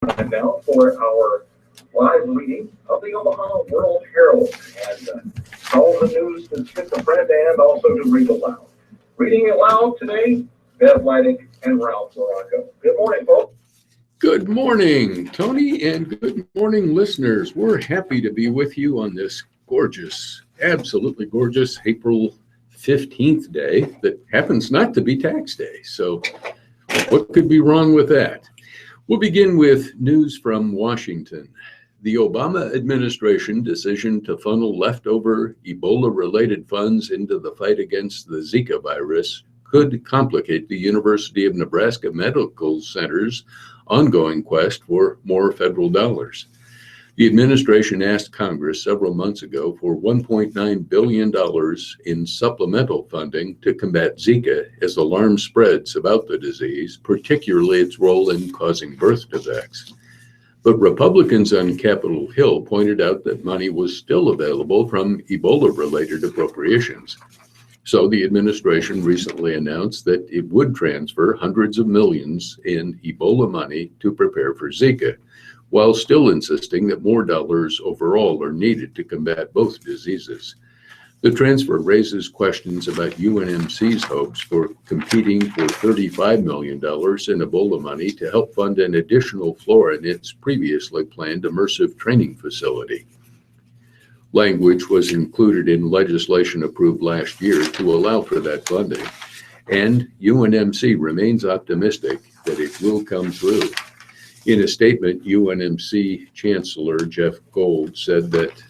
time now for our live reading of the Omaha World Herald, and all the news to schizophrenia and also to read aloud. Reading aloud today, Bev Leidick and Ralph Morocco. Good morning, folks. Good morning, Tony, and good morning, listeners. We're happy to be with you on this gorgeous, absolutely gorgeous April 15th day that happens not to be tax day. So what could be wrong with that? We'll begin with news from Washington. The Obama administration decision to funnel leftover Ebola-related funds into the fight against the Zika virus could complicate the University of Nebraska Medical Center's ongoing quest for more federal dollars. The administration asked Congress several months ago for $1.9 billion in supplemental funding to combat Zika as alarm spreads about the disease, particularly its role in causing birth defects. But Republicans on Capitol Hill pointed out that money was still available from Ebola-related appropriations. So the administration recently announced that it would transfer hundreds of millions in Ebola money to prepare for Zika, while still insisting that more dollars overall are needed to combat both diseases. The transfer raises questions about UNMC's hopes for competing for $35 million in Ebola money to help fund an additional floor in its previously planned immersive training facility. Language was included in legislation approved last year to allow for that funding, and UNMC remains optimistic that it will come through. In a statement, UNMC Chancellor Jeff Gold said that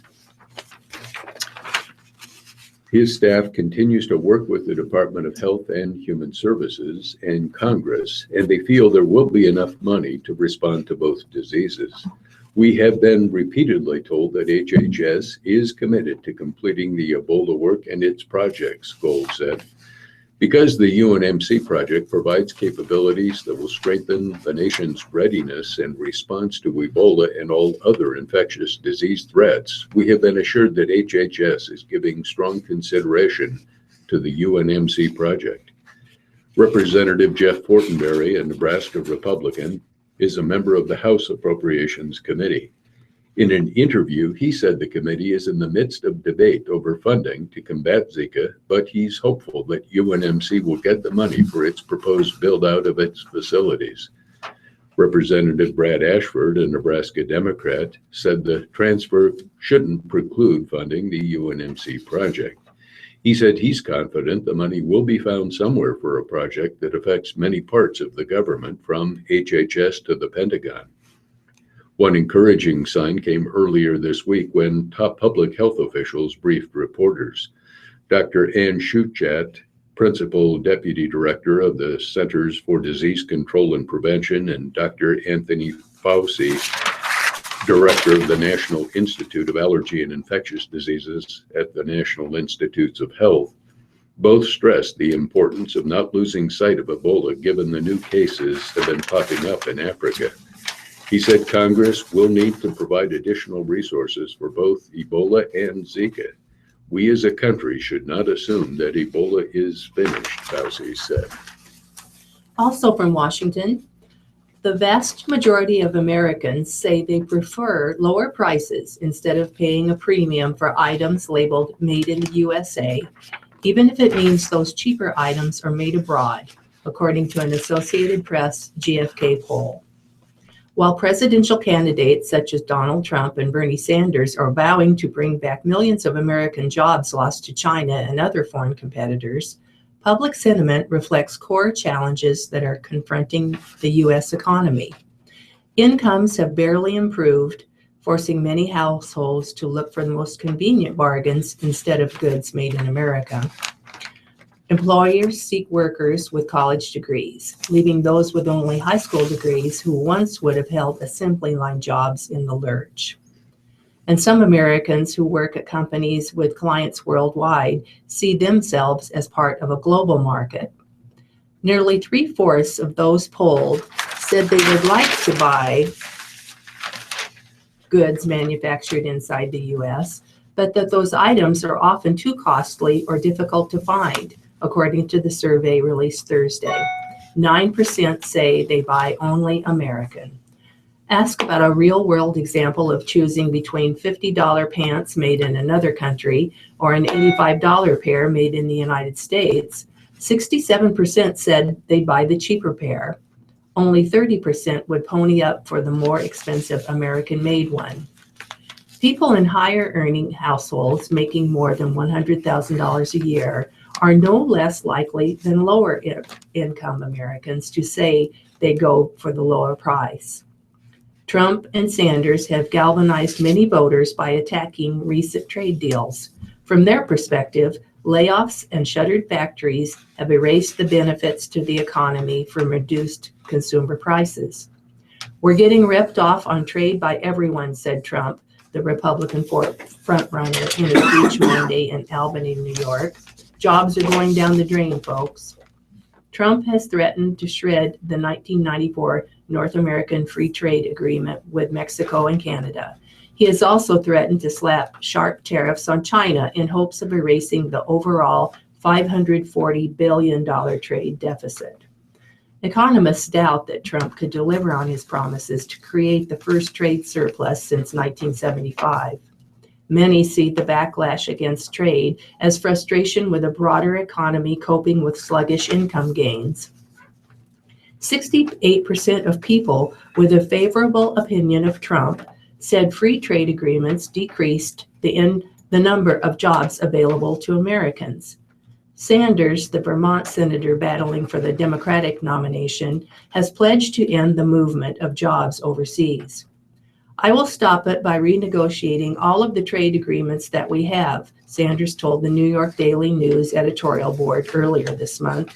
his staff continues to work with the Department of Health and Human Services and Congress, and they feel there will be enough money to respond to both diseases. We have been repeatedly told that HHS is committed to completing the Ebola work and its projects, Gold said. Because the UNMC project provides capabilities that will strengthen the nation's readiness and response to Ebola and all other infectious disease threats, we have been assured that HHS is giving strong consideration to the UNMC project. Representative Jeff Fortenberry, a Nebraska Republican, is a member of the House Appropriations Committee. In an interview, he said the committee is in the midst of debate over funding to combat Zika, but he's hopeful that UNMC will get the money for its proposed build-out of its facilities. Representative Brad Ashford, a Nebraska Democrat, said the transfer shouldn't preclude funding the UNMC project. He said he's confident the money will be found somewhere for a project that affects many parts of the government, from HHS to the Pentagon. One encouraging sign came earlier this week when top public health officials briefed reporters. Dr. Ann Schuchat, Principal Deputy Director of the Centers for Disease Control and Prevention, and Dr. Anthony Fauci, Director of the National Institute of Allergy and Infectious Diseases at the National Institutes of Health, both stressed the importance of not losing sight of Ebola given the new cases have been popping up in Africa. He said Congress will need to provide additional resources for both Ebola and Zika. We as a country should not assume that Ebola is finished, Fauci said. Also from Washington, the vast majority of Americans say they prefer lower prices instead of paying a premium for items labeled Made in the USA, even if it means those cheaper items are made abroad, according to an Associated Press GfK poll. While presidential candidates such as Donald Trump and Bernie Sanders are vowing to bring back millions of American jobs lost to China and other foreign competitors, public sentiment reflects core challenges that are confronting the U.S. economy. Incomes have barely improved, forcing many households to look for the most convenient bargains instead of goods made in America. Employers seek workers with college degrees, leaving those with only high school degrees who once would have held assembly line jobs in the lurch. And some Americans who work at companies with clients worldwide see themselves as part of a global market. Nearly 3/4 of those polled said they would like to buy goods manufactured inside the U.S., but that those items are often too costly or difficult to find, according to the survey released Thursday. 9% say they buy only American. Ask about a real-world example of choosing between $50 pants made in another country or an $85 pair made in the United States. 67% said they'd buy the cheaper pair. Only 30% would pony up for the more expensive American-made one. People in higher-earning households making more than $100,000 a year are no less likely than lower-income Americans to say they go for the lower price. Trump and Sanders have galvanized many voters by attacking recent trade deals. From their perspective, layoffs and shuttered factories have erased the benefits to the economy from reduced consumer prices. We're getting ripped off on trade by everyone, said Trump, the Republican frontrunner, in a speech Monday in Albany, New York. Jobs are going down the drain, folks. Trump has threatened to shred the 1994 North American Free Trade Agreement with Mexico and Canada. He has also threatened to slap sharp tariffs on China in hopes of erasing the overall $540 billion trade deficit. Economists doubt that Trump could deliver on his promises to create the first trade surplus since 1975. Many see the backlash against trade as frustration with a broader economy coping with sluggish income gains. 68% of people with a favorable opinion of Trump said free trade agreements decreased the number of jobs available to Americans. Sanders, the Vermont senator battling for the Democratic nomination, has pledged to end the movement of jobs overseas. I will stop it by renegotiating all of the trade agreements that we have, Sanders told the New York Daily News editorial board earlier this month.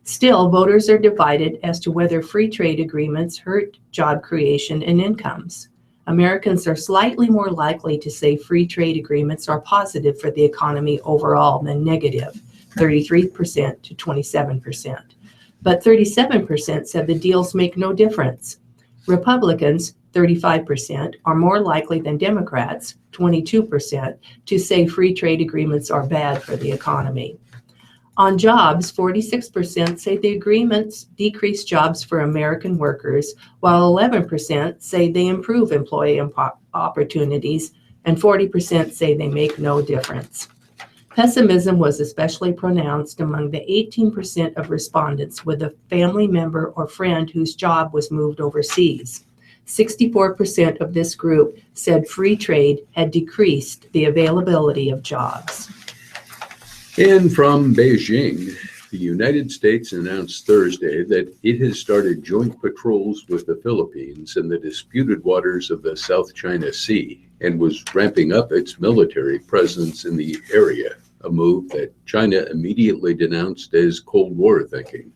Still, voters are divided as to whether free trade agreements hurt job creation and incomes. Americans are slightly more likely to say free trade agreements are positive for the economy overall than negative, 33% to 27%. But 37% said the deals make no difference. Republicans, 35%, are more likely than Democrats, 22%, to say free trade agreements are bad for the economy. On jobs, 46% say the agreements decrease jobs for American workers, while 11% say they improve employee opportunities, and 40% say they make no difference. Pessimism was especially pronounced among the 18% of respondents with a family member or friend whose job was moved overseas. 64% of this group said free trade had decreased the availability of jobs. And from Beijing, the United States announced Thursday that it has started joint patrols with the Philippines in the disputed waters of the South China Sea and was ramping up its military presence in the area, a move that China immediately denounced as Cold War thinking.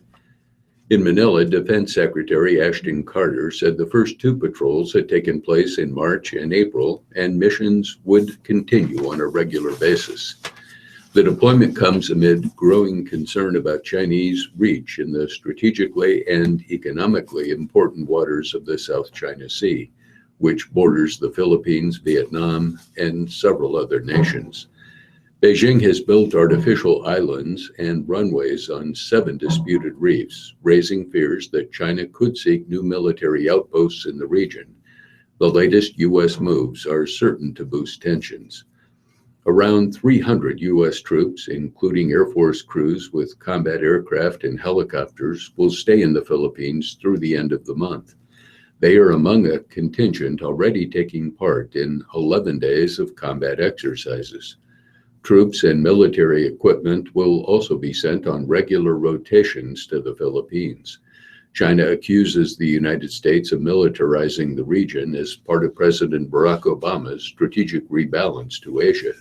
In Manila, Defense Secretary Ashton Carter said the first two patrols had taken place in March and April, and missions would continue on a regular basis. The deployment comes amid growing concern about Chinese reach in the strategically and economically important waters of the South China Sea, which borders the Philippines, Vietnam, and several other nations. Beijing has built artificial islands and runways on 7 disputed reefs, raising fears that China could seek new military outposts in the region. The latest U.S. moves are certain to boost tensions. Around 300 U.S. troops, including Air Force crews with combat aircraft and helicopters, will stay in the Philippines through the end of the month. They are among a contingent already taking part in 11 days of combat exercises. Troops and military equipment will also be sent on regular rotations to the Philippines. China accuses the United States of militarizing the region as part of President Barack Obama's strategic rebalance to Asia.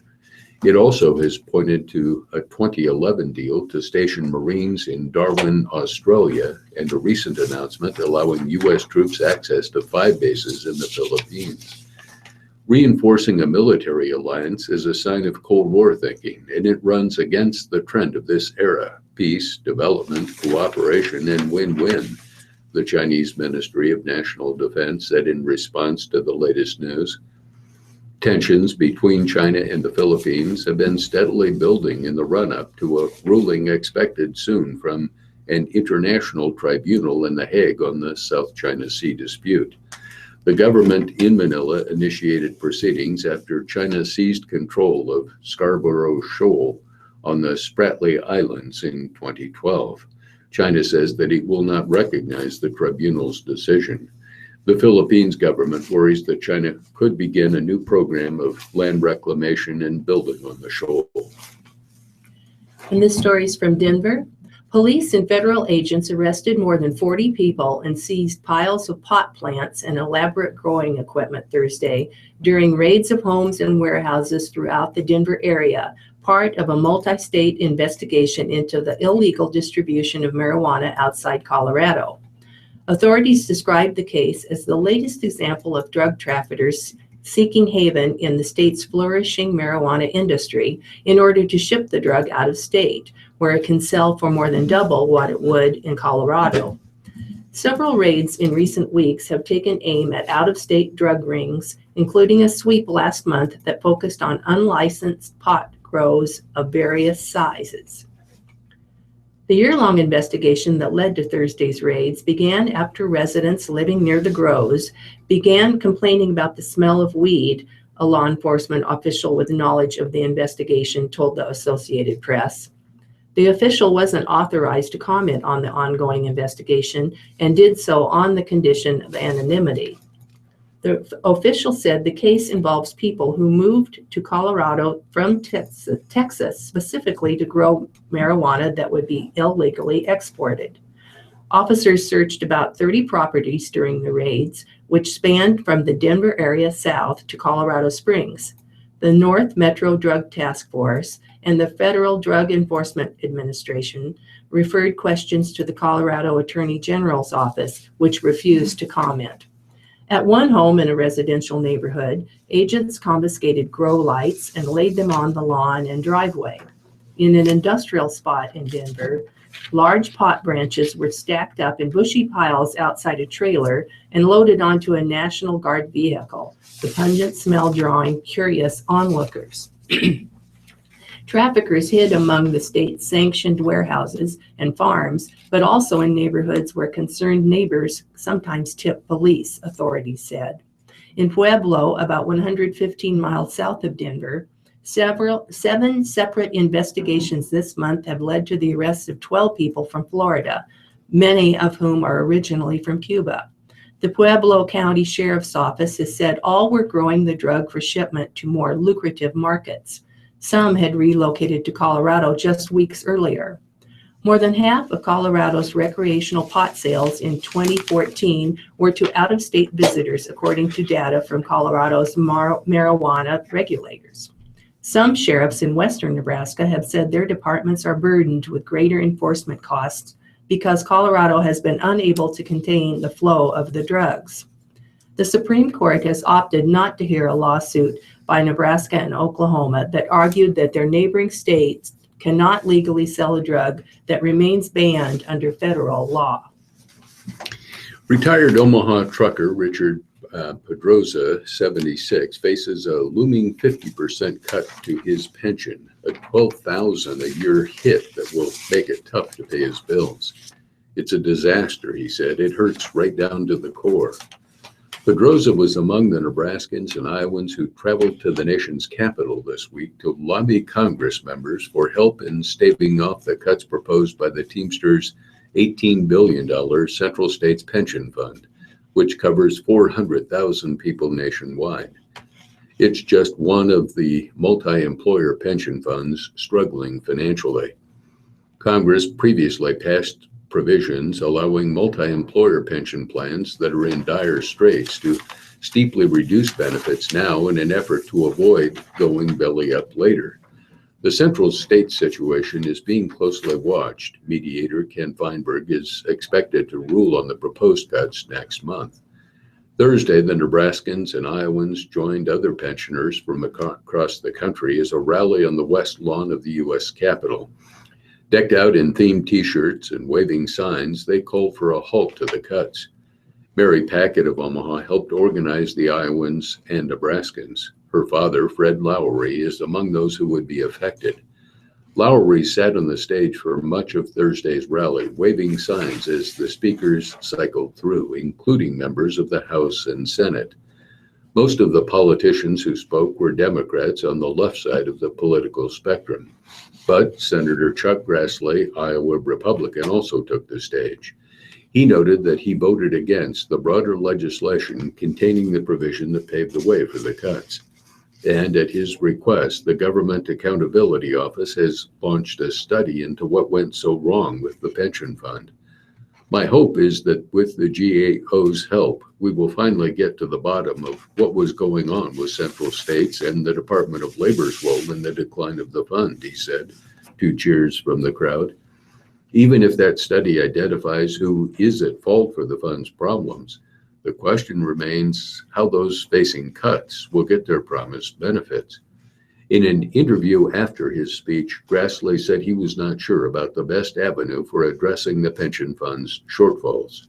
It also has pointed to a 2011 deal to station Marines in Darwin, Australia, and a recent announcement allowing U.S. troops access to 5 bases in the Philippines. Reinforcing a military alliance is a sign of Cold War thinking, and it runs against the trend of this era: peace, development, cooperation, and win-win, the Chinese Ministry of National Defense said in response to the latest news. Tensions between China and the Philippines have been steadily building in the run-up to a ruling expected soon from an international tribunal in The Hague on the South China Sea dispute. The government in Manila initiated proceedings after China seized control of Scarborough Shoal on the Spratly Islands in 2012. China says that it will not recognize the tribunal's decision. The Philippines government worries that China could begin a new program of land reclamation and building on the shoal. And this story is from Denver. Police and federal agents arrested more than 40 people and seized piles of pot plants and elaborate growing equipment Thursday during raids of homes and warehouses throughout the Denver area, part of a multi-state investigation into the illegal distribution of marijuana outside Colorado. Authorities described the case as the latest example of drug traffickers seeking haven in the state's flourishing marijuana industry in order to ship the drug out of state, where it can sell for more than double what it would in Colorado. Several raids in recent weeks have taken aim at out-of-state drug rings, including a sweep last month that focused on unlicensed pot grows of various sizes. The year-long investigation that led to Thursday's raids began after residents living near the grows began complaining about the smell of weed, a law enforcement official with knowledge of the investigation told the Associated Press. The official wasn't authorized to comment on the ongoing investigation and did so on the condition of anonymity. The official said the case involves people who moved to Colorado from Texas specifically to grow marijuana that would be illegally exported. Officers searched about 30 properties during the raids, which spanned from the Denver area south to Colorado Springs. The North Metro Drug Task Force and the Federal Drug Enforcement Administration referred questions to the Colorado Attorney General's office, which refused to comment. At one home in a residential neighborhood, agents confiscated grow lights and laid them on the lawn and driveway. In an industrial spot in Denver, large pot branches were stacked up in bushy piles outside a trailer and loaded onto a National Guard vehicle, the pungent smell drawing curious onlookers. Traffickers hid among the state's sanctioned warehouses and farms, but also in neighborhoods where concerned neighbors sometimes tip police, authorities said. In Pueblo, about 115 miles south of Denver, 7 separate investigations this month have led to the arrest of 12 people from Florida, many of whom are originally from Cuba. The Pueblo County Sheriff's Office has said all were growing the drug for shipment to more lucrative markets. Some had relocated to Colorado just weeks earlier. More than half of Colorado's recreational pot sales in 2014 were to out-of-state visitors, according to data from Colorado's marijuana regulators. Some sheriffs in western Nebraska have said their departments are burdened with greater enforcement costs because Colorado has been unable to contain the flow of the drugs. The Supreme Court has opted not to hear a lawsuit by Nebraska and Oklahoma that argued that their neighboring states cannot legally sell a drug that remains banned under federal law. Retired Omaha trucker Richard Pedroza, 76, faces a looming 50% cut to his pension, a $12,000 a year hit that will make it tough to pay his bills. It's a disaster, he said. It hurts right down to the core. Pedroza was among the Nebraskans and Iowans who traveled to the nation's capital this week to lobby Congress members for help in staving off the cuts proposed by the Teamsters' $18 billion Central States Pension Fund, which covers 400,000 people nationwide. It's just one of the multi-employer pension funds struggling financially. Congress previously passed provisions allowing multi-employer pension plans that are in dire straits to steeply reduce benefits now in an effort to avoid going belly up later. The Central States situation is being closely watched. Mediator Ken Feinberg is expected to rule on the proposed cuts next month. Thursday, the Nebraskans and Iowans joined other pensioners from across the country as a rally on the west lawn of the U.S. Capitol. Decked out in themed t-shirts and waving signs, they called for a halt to the cuts. Mary Packett of Omaha helped organize the Iowans and Nebraskans. Her father, Fred Lowry, is among those who would be affected. Lowry sat on the stage for much of Thursday's rally, waving signs as the speakers cycled through, including members of the House and Senate. Most of the politicians who spoke were Democrats on the left side of the political spectrum. But Senator Chuck Grassley, Iowa Republican, also took the stage. He noted that he voted against the broader legislation containing the provision that paved the way for the cuts. And at his request, the Government Accountability Office has launched a study into what went so wrong with the pension fund. My hope is that with the GAO's help, we will finally get to the bottom of what was going on with central states and the Department of Labor's role in the decline of the fund, he said, to cheers from the crowd. Even if that study identifies who is at fault for the fund's problems, the question remains how those facing cuts will get their promised benefits. In an interview after his speech, Grassley said he was not sure about the best avenue for addressing the pension fund's shortfalls.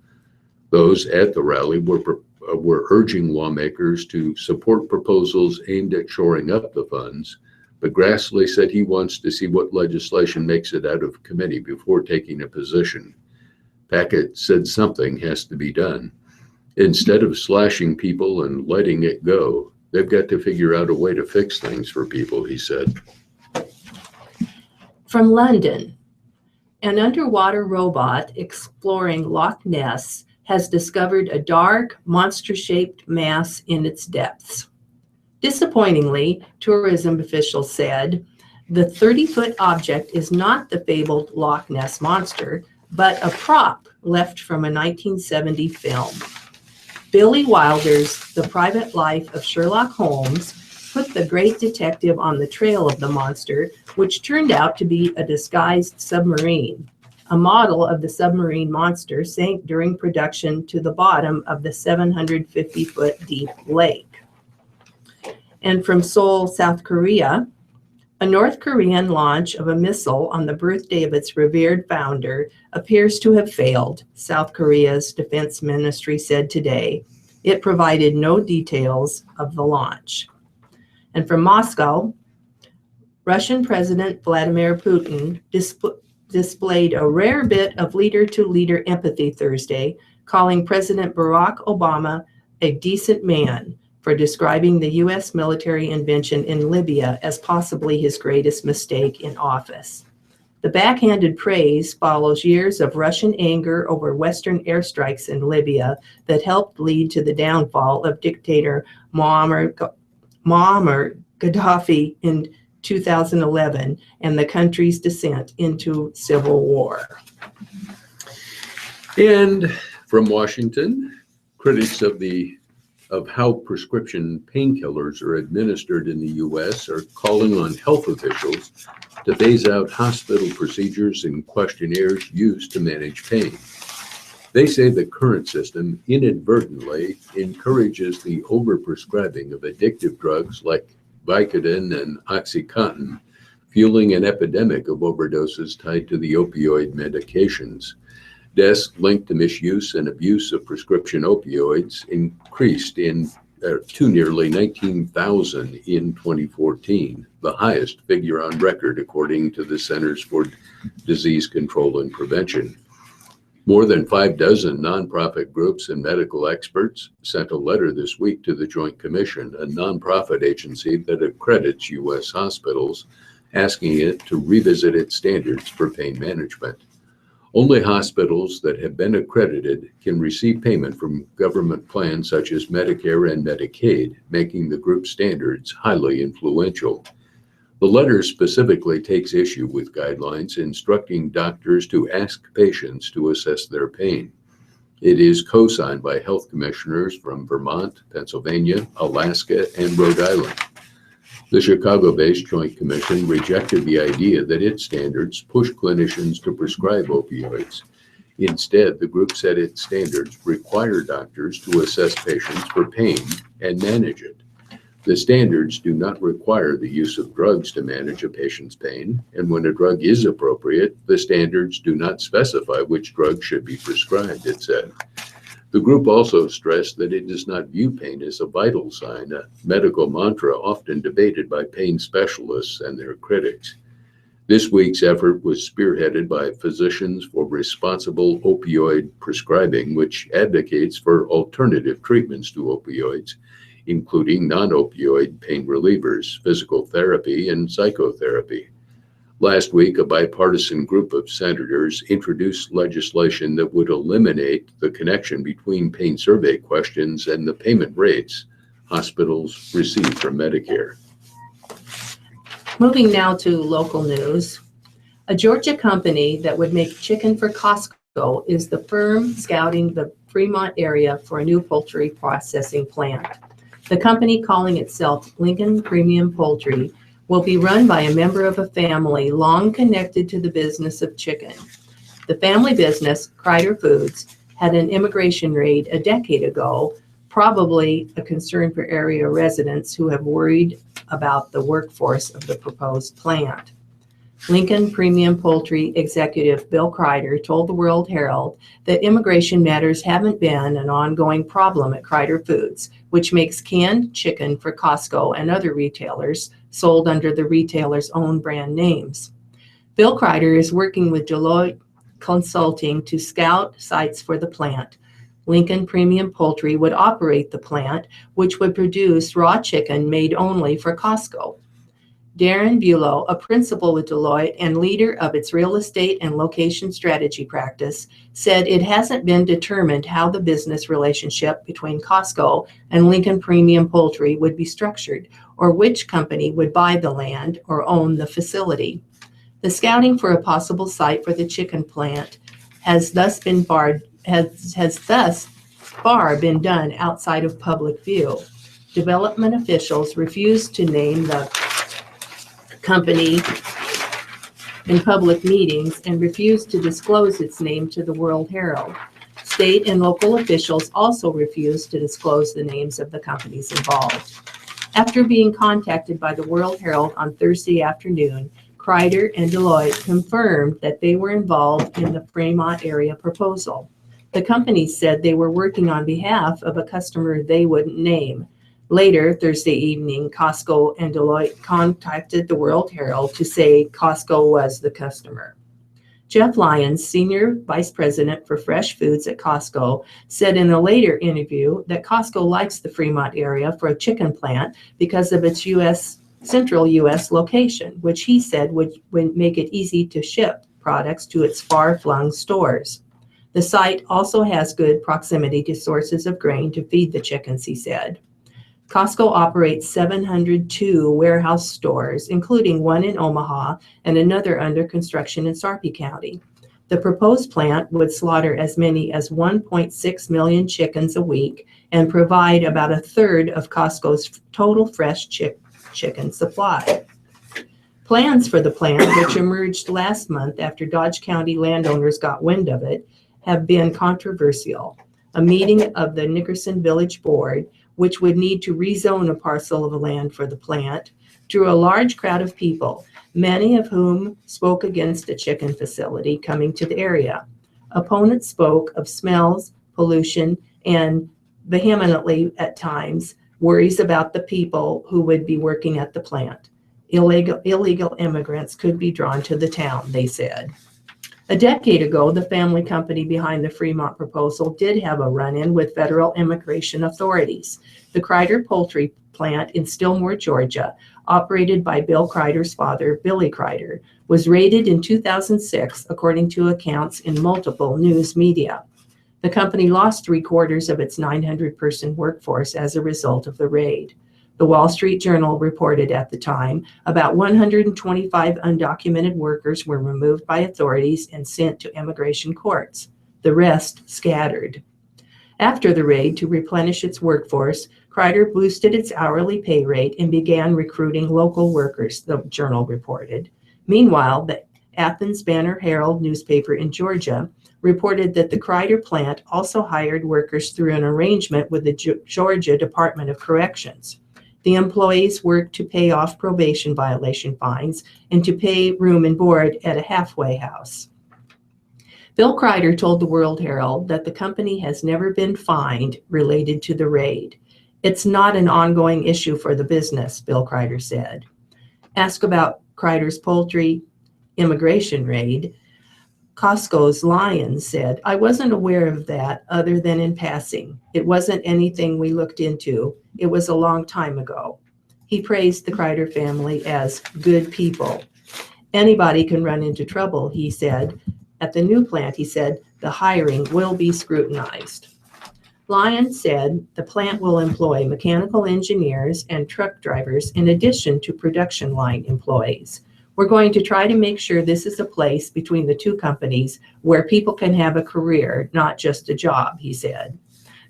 Those at the rally were urging lawmakers to support proposals aimed at shoring up the funds, but Grassley said he wants to see what legislation makes it out of committee before taking a position. Packett said something has to be done. Instead of slashing people and letting it go, they've got to figure out a way to fix things for people, he said. From London, an underwater robot exploring Loch Ness has discovered a dark, monster-shaped mass in its depths. Disappointingly, tourism officials said, the 30-foot object is not the fabled Loch Ness monster, but a prop left from a 1970 film. Billy Wilder's The Private Life of Sherlock Holmes put the great detective on the trail of the monster, which turned out to be a disguised submarine. A model of the submarine monster sank during production to the bottom of the 750-foot deep lake. And from Seoul, South Korea, a North Korean launch of a missile on the birthday of its revered founder appears to have failed, South Korea's defense ministry said today. It provided no details of the launch. And from Moscow, Russian President Vladimir Putin displayed a rare bit of leader-to-leader empathy Thursday, calling President Barack Obama a decent man for describing the U.S. military intervention in Libya as possibly his greatest mistake in office. The backhanded praise follows years of Russian anger over Western airstrikes in Libya that helped lead to the downfall of dictator Muammar Gaddafi in 2011 and the country's descent into civil war. And from Washington, critics of how prescription painkillers are administered in the U.S. are calling on health officials to phase out hospital procedures and questionnaires used to manage pain. They say the current system inadvertently encourages the overprescribing of addictive drugs like Vicodin and OxyContin, fueling an epidemic of overdoses tied to the opioid medications. Deaths linked to misuse and abuse of prescription opioids increased to nearly 19,000 in 2014, the highest figure on record according to the Centers for Disease Control and Prevention. More than 6 nonprofit groups and medical experts sent a letter this week to the Joint Commission, a nonprofit agency that accredits U.S. hospitals, asking it to revisit its standards for pain management. Only hospitals that have been accredited can receive payment from government plans such as Medicare and Medicaid, making the group standards highly influential. The letter specifically takes issue with guidelines instructing doctors to ask patients to assess their pain. It is co-signed by health commissioners from Vermont, Pennsylvania, Alaska, and Rhode Island. The Chicago-based Joint Commission rejected the idea that its standards push clinicians to prescribe opioids. Instead, the group said its standards require doctors to assess patients for pain and manage it. The standards do not require the use of drugs to manage a patient's pain, and when a drug is appropriate, the standards do not specify which drug should be prescribed, it said. The group also stressed that it does not view pain as a vital sign, a medical mantra often debated by pain specialists and their critics. This week's effort was spearheaded by Physicians for Responsible Opioid Prescribing, which advocates for alternative treatments to opioids, including non-opioid pain relievers, physical therapy, and psychotherapy. Last week, a bipartisan group of senators introduced legislation that would eliminate the connection between pain survey questions and the payment rates hospitals receive from Medicare. Moving now to local news. A Georgia company that would make chicken for Costco is the firm scouting the Fremont area for a new poultry processing plant. The company, calling itself Lincoln Premium Poultry, will be run by a member of a family long connected to the business of chicken. The family business, Kreider Foods, had an immigration raid a decade ago, probably a concern for area residents who have worried about the workforce of the proposed plant. Lincoln Premium Poultry executive Bill Kreider told the World Herald that immigration matters haven't been an ongoing problem at Kreider Foods, which makes canned chicken for Costco and other retailers sold under the retailer's own brand names. Bill Kreider is working with Deloitte Consulting to scout sites for the plant. Lincoln Premium Poultry would operate the plant, which would produce raw chicken made only for Costco. Darren Bulow, a principal with Deloitte and leader of its real estate and location strategy practice, said it hasn't been determined how the business relationship between Costco and Lincoln Premium Poultry would be structured, or which company would buy the land or own the facility. The scouting for a possible site for the chicken plant has thus far been done outside of public view. Development officials refused to name the company in public meetings and refused to disclose its name to the World Herald. State and local officials also refused to disclose the names of the companies involved. After being contacted by the World Herald on Thursday afternoon, Kreider and Deloitte confirmed that they were involved in the Fremont area proposal. The companies said they were working on behalf of a customer they wouldn't name. Later, Thursday evening, Costco and Deloitte contacted the World Herald to say Costco was the customer. Jeff Lyons, Senior Vice President for Fresh Foods at Costco, said in a later interview that Costco likes the Fremont area for a chicken plant because of its central U.S. location, which he said would make it easy to ship products to its far-flung stores. The site also has good proximity to sources of grain to feed the chickens, he said. Costco operates 702 warehouse stores, including one in Omaha and another under construction in Sarpy County. The proposed plant would slaughter as many as 1.6 million chickens a week and provide about a third of Costco's total fresh chicken supply. Plans for the plant, which emerged last month after Dodge County landowners got wind of it, have been controversial. A meeting of the Nickerson Village Board, which would need to rezone a parcel of land for the plant, drew a large crowd of people, many of whom spoke against a chicken facility coming to the area. Opponents spoke of smells, pollution, and vehemently at times worries about the people who would be working at the plant. Illegal immigrants could be drawn to the town, they said. A decade ago, the family company behind the Fremont proposal did have a run-in with federal immigration authorities. The Kreider poultry plant in Stillmore, Georgia, operated by Bill Kreider's father, Billy Kreider, was raided in 2006, according to accounts in multiple news media. The company lost 3/4 of its 900-person workforce as a result of the raid. The Wall Street Journal reported at the time about 125 undocumented workers were removed by authorities and sent to immigration courts. The rest scattered. After the raid, to replenish its workforce, Kreider boosted its hourly pay rate and began recruiting local workers, the Journal reported. Meanwhile, the Athens Banner Herald newspaper in Georgia reported that the Kreider plant also hired workers through an arrangement with the Georgia Department of Corrections. The employees worked to pay off probation violation fines and to pay room and board at a halfway house. Bill Kreider told the World Herald that the company has never been fined related to the raid. It's not an ongoing issue for the business, Bill Kreider said. Asked about Kreider's poultry, immigration raid. Costco's Lyons said, "I wasn't aware of that other than in passing. It wasn't anything we looked into. It was a long time ago." He praised the Kreider family as good people. "Anybody can run into trouble," he said. At the new plant, he said, "the hiring will be scrutinized." Lyons said the plant will employ mechanical engineers and truck drivers in addition to production line employees. "We're going to try to make sure this is a place between the two companies where people can have a career, not just a job," he said.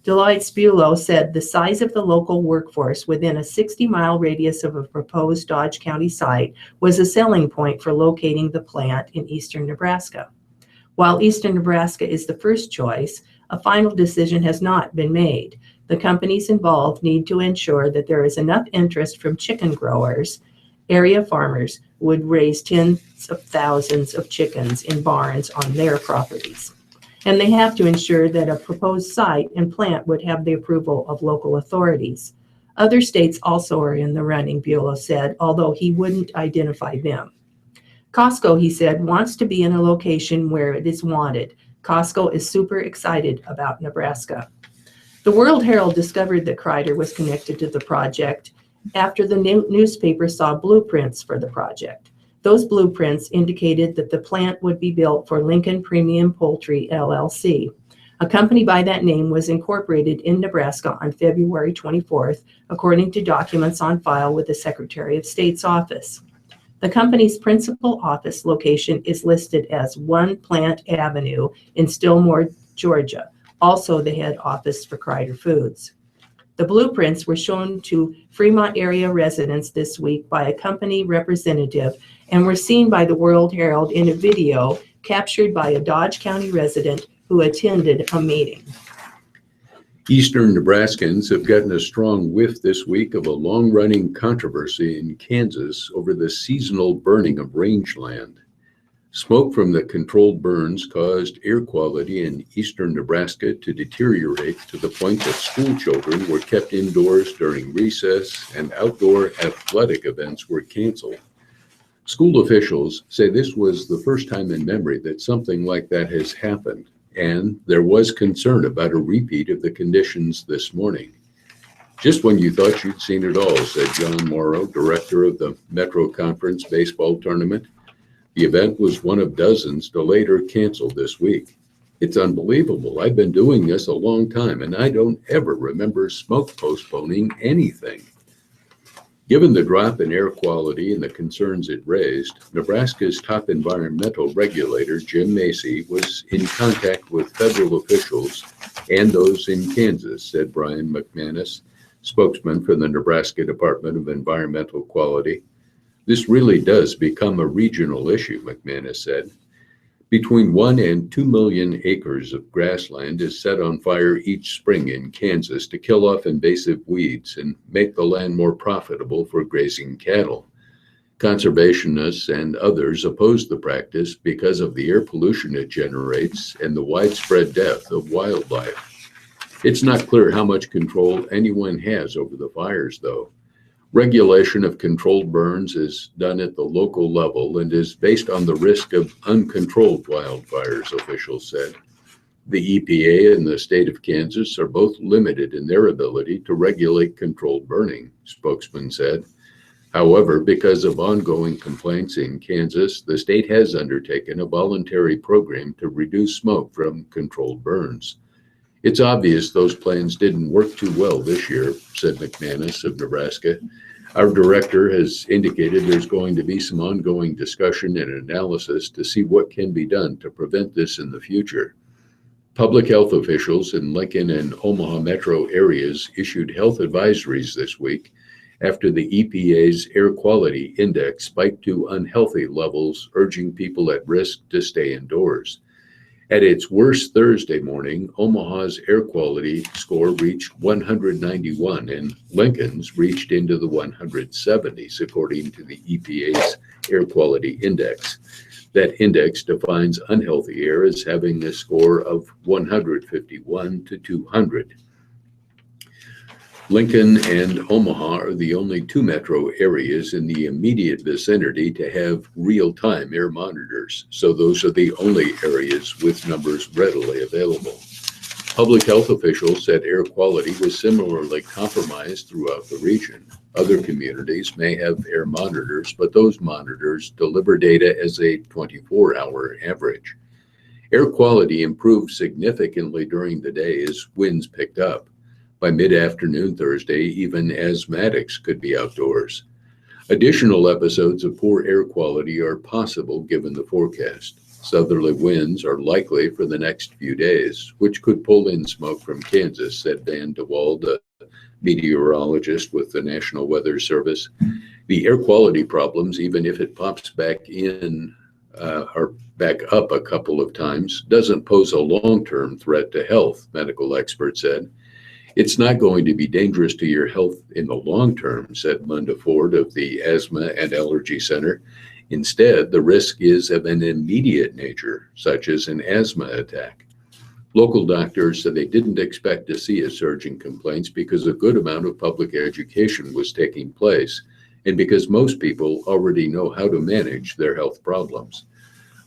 Deloitte's Bulow said the size of the local workforce within a 60-mile radius of a proposed Dodge County site was a selling point for locating the plant in eastern Nebraska. While eastern Nebraska is the first choice, a final decision has not been made. The companies involved need to ensure that there is enough interest from chicken growers. Area farmers would raise tens of thousands of chickens in barns on their properties. And they have to ensure that a proposed site and plant would have the approval of local authorities. Other states also are in the running, Bulow said, although he wouldn't identify them. Costco, he said, wants to be in a location where it is wanted. Costco is super excited about Nebraska. The World Herald discovered that Kreider was connected to the project after the newspaper saw blueprints for the project. Those blueprints indicated that the plant would be built for Lincoln Premium Poultry, LLC. A company by that name was incorporated in Nebraska on February 24th, according to documents on file with the Secretary of State's office. The company's principal office location is listed as One Plant Avenue in Stillmore, Georgia, also the head office for Kreider Foods. The blueprints were shown to Fremont area residents this week by a company representative and were seen by the World Herald in a video captured by a Dodge County resident who attended a meeting. Eastern Nebraskans have gotten a strong whiff this week of a long-running controversy in Kansas over the seasonal burning of rangeland. Smoke from the controlled burns caused air quality in eastern Nebraska to deteriorate to the point that school children were kept indoors during recess and outdoor athletic events were canceled. School officials say this was the first time in memory that something like that has happened, and there was concern about a repeat of the conditions this morning. "Just when you thought you'd seen it all," said John Morrow, director of the Metro Conference baseball tournament. The event was one of dozens delayed or canceled this week. "It's unbelievable. I've been doing this a long time, and I don't ever remember smoke postponing anything." Given the drop in air quality and the concerns it raised, Nebraska's top environmental regulator, Jim Macy, was in contact with federal officials and those in Kansas, said Brian McManus, spokesman for the Nebraska Department of Environmental Quality. "This really does become a regional issue," McManus said. "Between 1 and 2 million acres of grassland is set on fire each spring in Kansas to kill off invasive weeds and make the land more profitable for grazing cattle. Conservationists and others oppose the practice because of the air pollution it generates and the widespread death of wildlife. It's not clear how much control anyone has over the fires, though. Regulation of controlled burns is done at the local level and is based on the risk of uncontrolled wildfires," officials said. The EPA and the state of Kansas are both limited in their ability to regulate controlled burning, spokesman said. However, because of ongoing complaints in Kansas, the state has undertaken a voluntary program to reduce smoke from controlled burns. "It's obvious those plans didn't work too well this year," said McManus of Nebraska. "Our director has indicated there's going to be some ongoing discussion and analysis to see what can be done to prevent this in the future." Public health officials in Lincoln and Omaha metro areas issued health advisories this week after the EPA's air quality index spiked to unhealthy levels, urging people at risk to stay indoors. At its worst Thursday morning, Omaha's air quality score reached 191 and Lincoln's reached into the 170s, according to the EPA's air quality index. That index defines unhealthy air as having a score of 151 to 200. Lincoln and Omaha are the only two metro areas in the immediate vicinity to have real-time air monitors, so those are the only areas with numbers readily available. Public health officials said air quality was similarly compromised throughout the region. Other communities may have air monitors, but those monitors deliver data as a 24-hour average. Air quality improved significantly during the day as winds picked up. By mid-afternoon Thursday, even asthmatics could be outdoors. Additional episodes of poor air quality are possible given the forecast. Southerly winds are likely for the next few days, which could pull in smoke from Kansas, said Van DeWald, a meteorologist with the National Weather Service. The air quality problems, even if it pops back in or back up a couple of times, doesn't pose a long-term threat to health, medical experts said. It's not going to be dangerous to your health in the long term, said Linda Ford of the Asthma and Allergy Center. Instead, the risk is of an immediate nature, such as an asthma attack. Local doctors said they didn't expect to see a surge in complaints because a good amount of public education was taking place and because most people already know how to manage their health problems.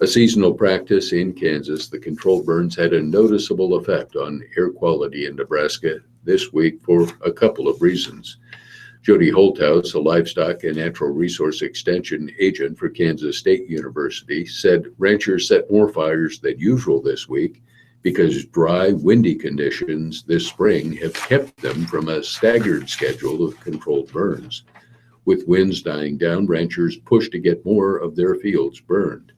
A seasonal practice in Kansas, the controlled burns had a noticeable effect on air quality in Nebraska this week for a couple of reasons. Jody Holthouse, a livestock and natural resource extension agent for Kansas State University, said ranchers set more fires than usual this week because dry, windy conditions this spring have kept them from a staggered schedule of controlled burns. With winds dying down, ranchers push to get more of their fields burned.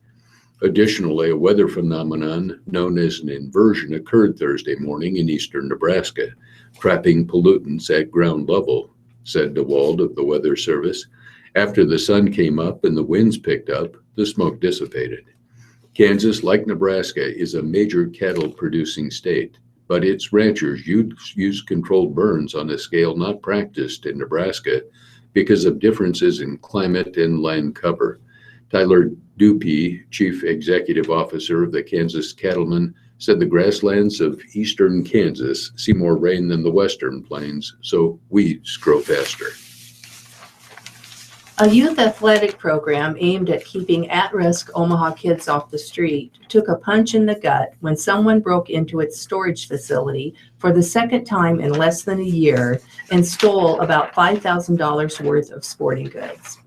Additionally, a weather phenomenon known as an inversion occurred Thursday morning in eastern Nebraska, trapping pollutants at ground level, said DeWald of the Weather Service. After the sun came up and the winds picked up, the smoke dissipated. Kansas, like Nebraska, is a major cattle-producing state, but its ranchers use controlled burns on a scale not practiced in Nebraska because of differences in climate and land cover. Tyler Dupee, Chief Executive Officer of the Kansas Cattlemen, said the grasslands of eastern Kansas see more rain than the western plains, so weeds grow faster. A youth athletic program aimed at keeping at-risk Omaha kids off the street took a punch in the gut when someone broke into its storage facility for the second time in less than a year and stole about $5,000 worth of sporting goods.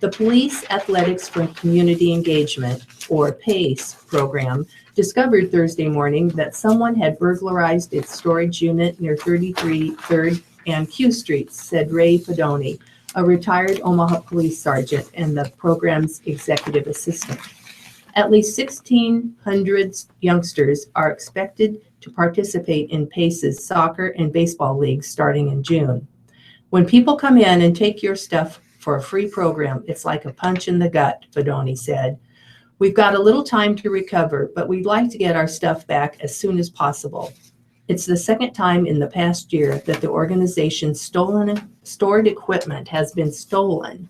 The Police Athletics for Community Engagement, or PACE, program discovered Thursday morning that someone had burglarized its storage unit near 33 3rd and Q Streets, said Ray Pedoni, a retired Omaha police sergeant and the program's executive assistant. At least 1,600 youngsters are expected to participate in PACE's soccer and baseball leagues starting in June. When people come in and take your stuff for a free program, it's like a punch in the gut, Pedoni said. We've got a little time to recover, but we'd like to get our stuff back as soon as possible. It's the second time in the past year that the organization's stored equipment has been stolen.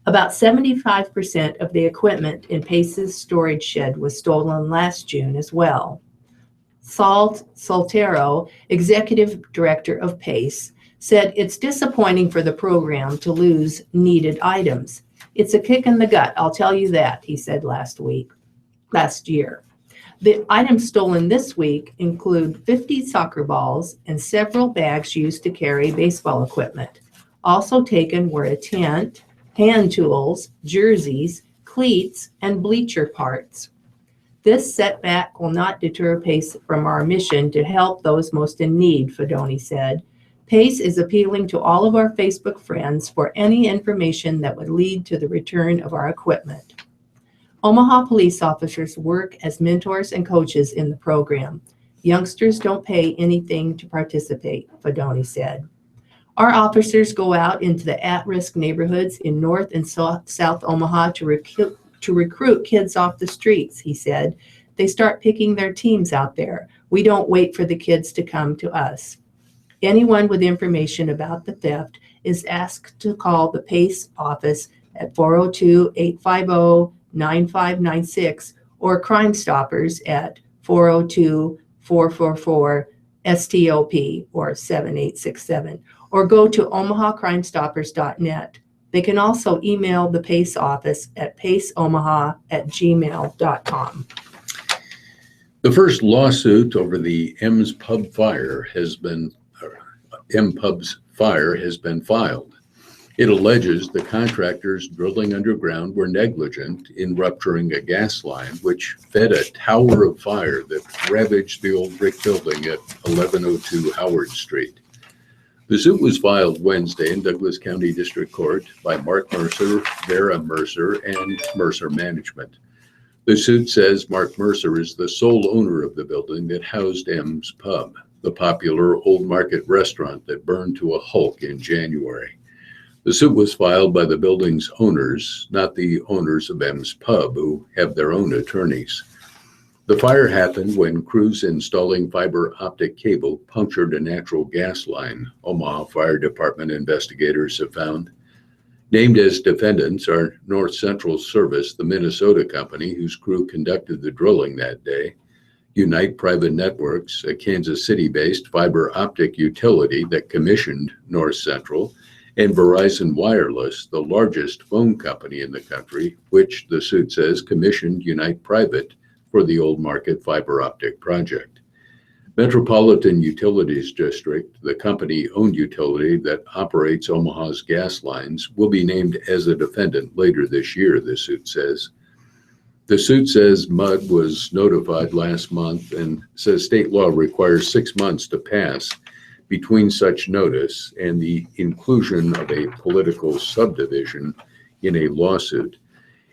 About 75% of the equipment in PACE's storage shed was stolen last June as well. Saul Soltero, executive director of PACE, said it's disappointing for the program to lose needed items. It's a kick in the gut, I'll tell you that, he said last year. The items stolen this week include 50 soccer balls and several bags used to carry baseball equipment. Also taken were a tent, hand tools, jerseys, cleats, and bleacher parts. This setback will not deter PACE from our mission to help those most in need, Fedoni said. PACE is appealing to all of our Facebook friends for any information that would lead to the return of our equipment. Omaha police officers work as mentors and coaches in the program. Youngsters don't pay anything to participate, Fedoni said. Our officers go out into the at-risk neighborhoods in North and South Omaha to recruit kids off the streets, he said. They start picking their teams out there. We don't wait for the kids to come to us. Anyone with information about the theft is asked to call the PACE office at 402-850-9596 or Crime Stoppers at 402-444-STOP or 7867, or go to omahacrimestoppers.net. They can also email the PACE office at paceomaha@gmail.com. The first lawsuit over the M's Pub fire has been, M Pub's fire has been filed. It alleges the contractors drilling underground were negligent in rupturing a gas line which fed a tower of fire that ravaged the old brick building at 1102 Howard Street. The suit was filed Wednesday in Douglas County District Court by Mark Mercer, Vera Mercer, and Mercer Management. The suit says Mark Mercer is the sole owner of the building that housed M's Pub, the popular Old Market restaurant that burned to a halt in January. The suit was filed by the building's owners, not the owners of M's Pub, who have their own attorneys. The fire happened when crews installing fiber optic cable punctured a natural gas line, Omaha Fire Department investigators have found. Named as defendants are North Central Service, the Minnesota company whose crew conducted the drilling that day, Unite Private Networks, a Kansas City-based fiber optic utility that commissioned North Central, and Verizon Wireless, the largest phone company in the country, which the suit says commissioned Unite Private for the Old Market fiber optic project. Metropolitan Utilities District, the company-owned utility that operates Omaha's gas lines, will be named as a defendant later this year, the suit says. The suit says MUD was notified last month and says state law requires 6 months to pass between such notice and the inclusion of a political subdivision in a lawsuit.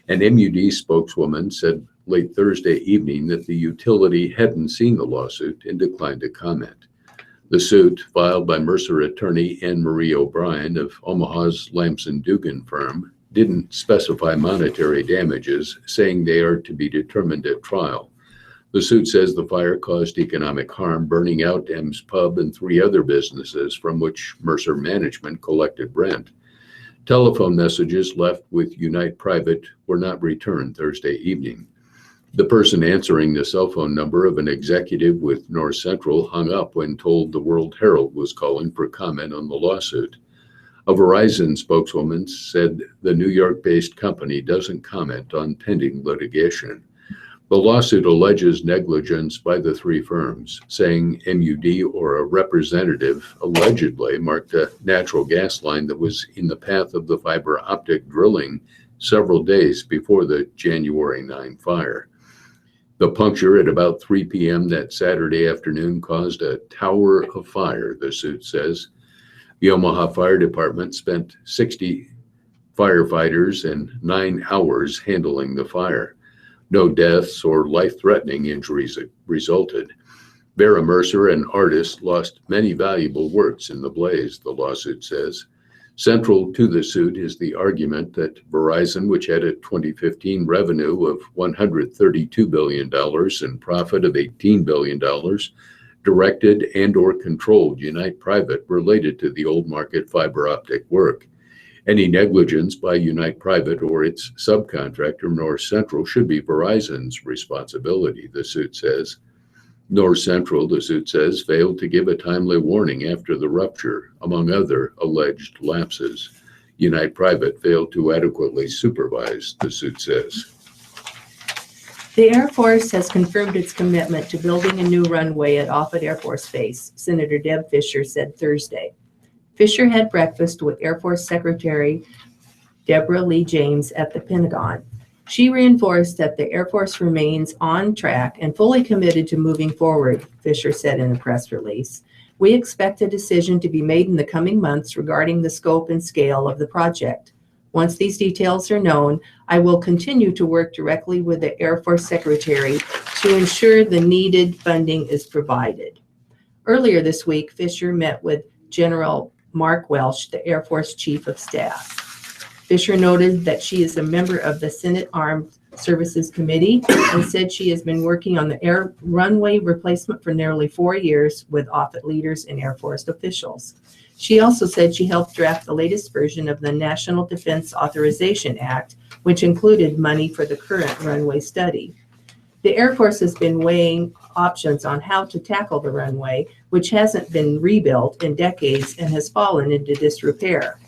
An MUD spokeswoman said late Thursday evening that the utility hadn't seen the lawsuit and declined to comment. The suit, filed by Mercer attorney Anne Marie O'Brien of Omaha's Lamson Dugan firm, didn't specify monetary damages, saying they are to be determined at trial. The suit says the fire caused economic harm, burning out M's Pub and 3 other businesses from which Mercer Management collected rent. Telephone messages left with Unite Private were not returned Thursday evening. The person answering the cell phone number of an executive with North Central hung up when told the World Herald was calling for comment on the lawsuit. A Verizon spokeswoman said the New York-based company doesn't comment on pending litigation. The lawsuit alleges negligence by the 3 firms, saying MUD or a representative allegedly marked a natural gas line that was in the path of the fiber optic drilling several days before the January 9 fire. The puncture at about 3 p.m. that Saturday afternoon caused a tower of fire, the suit says. The Omaha Fire Department spent 60 firefighters and 9 hours handling the fire. No deaths or life-threatening injuries resulted. Vera Mercer, an artist, lost many valuable works in the blaze, the lawsuit says. Central to the suit is the argument that Verizon, which had a 2015 revenue of $132 billion and profit of $18 billion, directed and or controlled Unite Private related to the Old Market fiber optic work. Any negligence by Unite Private or its subcontractor, North Central, should be Verizon's responsibility, the suit says. North Central, the suit says, failed to give a timely warning after the rupture, among other alleged lapses. Unite Private failed to adequately supervise, the suit says. The Air Force has confirmed its commitment to building a new runway at Offutt Air Force Base, Senator Deb Fischer said Thursday. Fischer had breakfast with Air Force Secretary Deborah Lee James at the Pentagon. She reinforced that the Air Force remains on track and fully committed to moving forward, Fischer said in a press release. We expect a decision to be made in the coming months regarding the scope and scale of the project. Once these details are known, I will continue to work directly with the Air Force Secretary to ensure the needed funding is provided. Earlier this week, Fischer met with General Mark Welch, the Air Force Chief of Staff. Fischer noted that she is a member of the Senate Armed Services Committee and said she has been working on the air runway replacement for nearly 4 years with Offutt leaders and Air Force officials. She also said she helped draft the latest version of the National Defense Authorization Act, which included money for the current runway study. The Air Force has been weighing options on how to tackle the runway, which which hasn't been rebuilt in decades and has fallen into disrepair.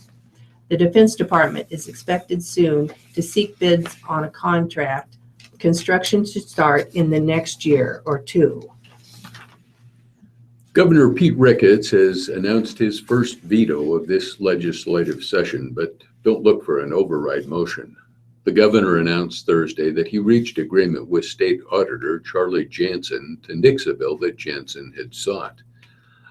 The Defense Department is expected soon to seek bids on a contract. Construction should start in the next year or two. Governor Pete Ricketts has announced his first veto of this legislative session, but don't look for an override motion. The governor announced Thursday that he reached agreement with State Auditor Charlie Jansen to nix a bill that Jansen had sought.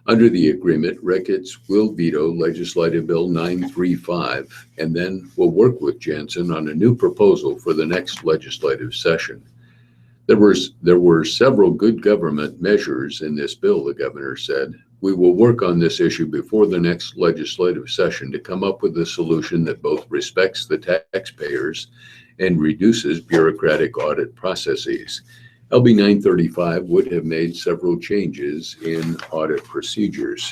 Under the agreement, Ricketts will veto Legislative Bill 935 and then will work with Jansen on a new proposal for the next legislative session. There were several good government measures in this bill, the governor said. We will work on this issue before the next legislative session to come up with a solution that both respects the taxpayers and reduces bureaucratic audit processes. LB 935 would have made several changes in audit procedures.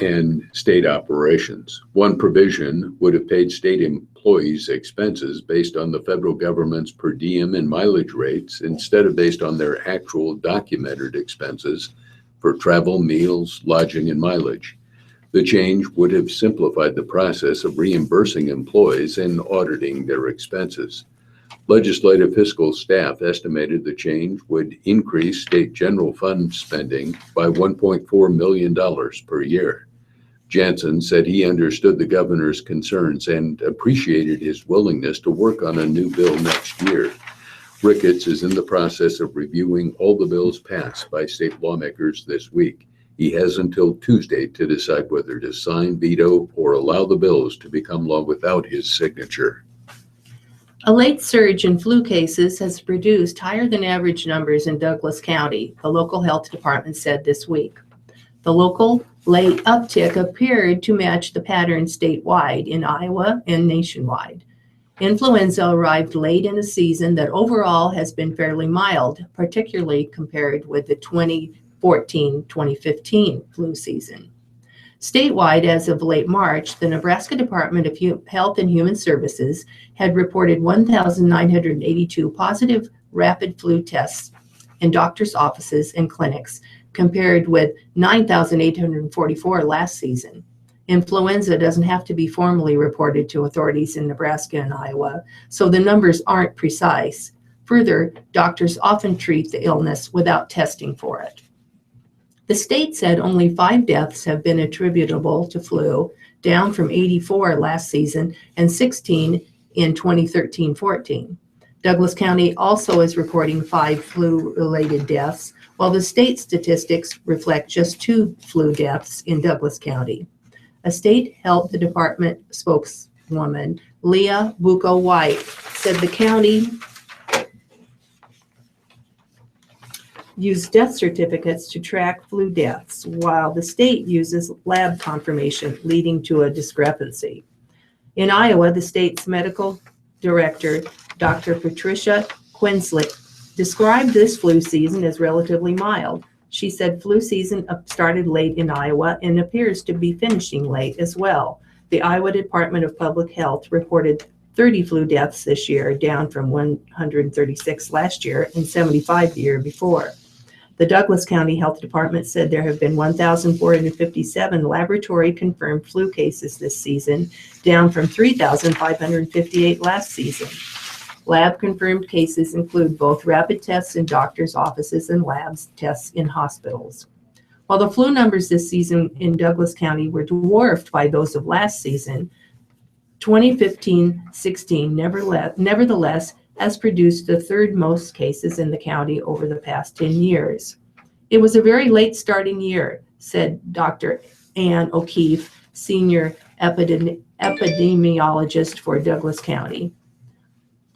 And state operations. One provision would have paid state employees expenses based on the federal government's per diem and mileage rates instead of based on their actual documented expenses for travel, meals, lodging, and mileage. The change would have simplified the process of reimbursing employees and auditing their expenses. Legislative fiscal staff estimated the change would increase state general fund spending by $1.4 million per year. Jansen said he understood the governor's concerns and appreciated his willingness to work on a new bill next year. Ricketts is in the process of reviewing all the bills passed by state lawmakers this week. He has until Tuesday to decide whether to sign, veto, or allow the bills to become law without his signature. A late surge in flu cases has produced higher than average numbers in Douglas County, the local health department said this week. The local late uptick appeared to match the pattern statewide in Iowa and nationwide. Influenza arrived late in a season that overall has been fairly mild, particularly compared with the 2014-2015 flu season. Statewide, as of late March, the Nebraska Department of Health and Human Services had reported 1,982 positive rapid flu tests in doctors' offices and clinics, compared with 9,844 last season. Influenza doesn't have to be formally reported to authorities in Nebraska and Iowa, so the numbers aren't precise. Further, doctors often treat the illness without testing for it. The state said only 5 deaths have been attributable to flu, down from 84 last season and 16 in 2013-14. Douglas County also is reporting 5 flu-related deaths, while the state statistics reflect just 2 flu deaths in Douglas County. A state health department spokeswoman, Leah Bucco-White, said the county used death certificates to track flu deaths, while the state uses lab confirmation, leading to a discrepancy. In Iowa, the state's medical director, Dr. Patricia Quenslick, described this flu season as relatively mild. She said flu season started late in Iowa and appears to be finishing late as well. The Iowa Department of Public Health reported 30 flu deaths this year, down from 136 last year and 75 the year before. The Douglas County Health Department said there have been 1,457 laboratory-confirmed flu cases this season, down from 3,558 last season. Lab-confirmed cases include both rapid tests in doctors' offices and labs tests in hospitals. While the flu numbers this season in Douglas County were dwarfed by those of last season, 2015-16 nevertheless has produced the 3rd most cases in the county over the past 10 years. It was a very late starting year, said Dr. Ann O'Keefe, senior epidemiologist for Douglas County.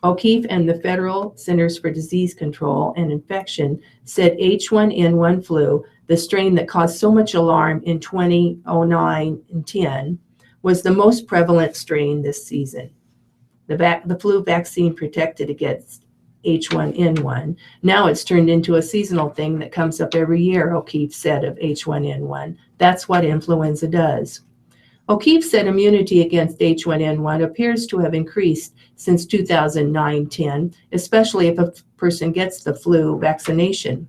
O'Keefe and the Federal Centers for Disease Control and Infection said H1N1 flu, the strain that caused so much alarm in 2009 and 10, was the most prevalent strain this season. The flu vaccine protected against H1N1. Now it's turned into a seasonal thing that comes up every year, O'Keefe said of H1N1. That's what influenza does. O'Keefe said immunity against H1N1 appears to have increased since 2009-10, especially if a person gets the flu vaccination.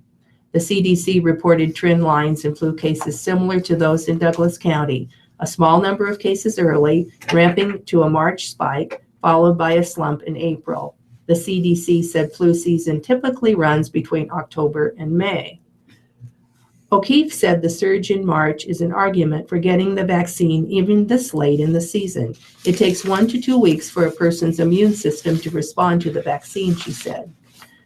The CDC reported trend lines in flu cases similar to those in Douglas County. A small number of cases early, ramping to a March spike, followed by a slump in April. The CDC said flu season typically runs between October and May. O'Keefe said the surge in March is an argument for getting the vaccine even this late in the season. It takes 1 to 2 weeks for a person's immune system to respond to the vaccine, she said.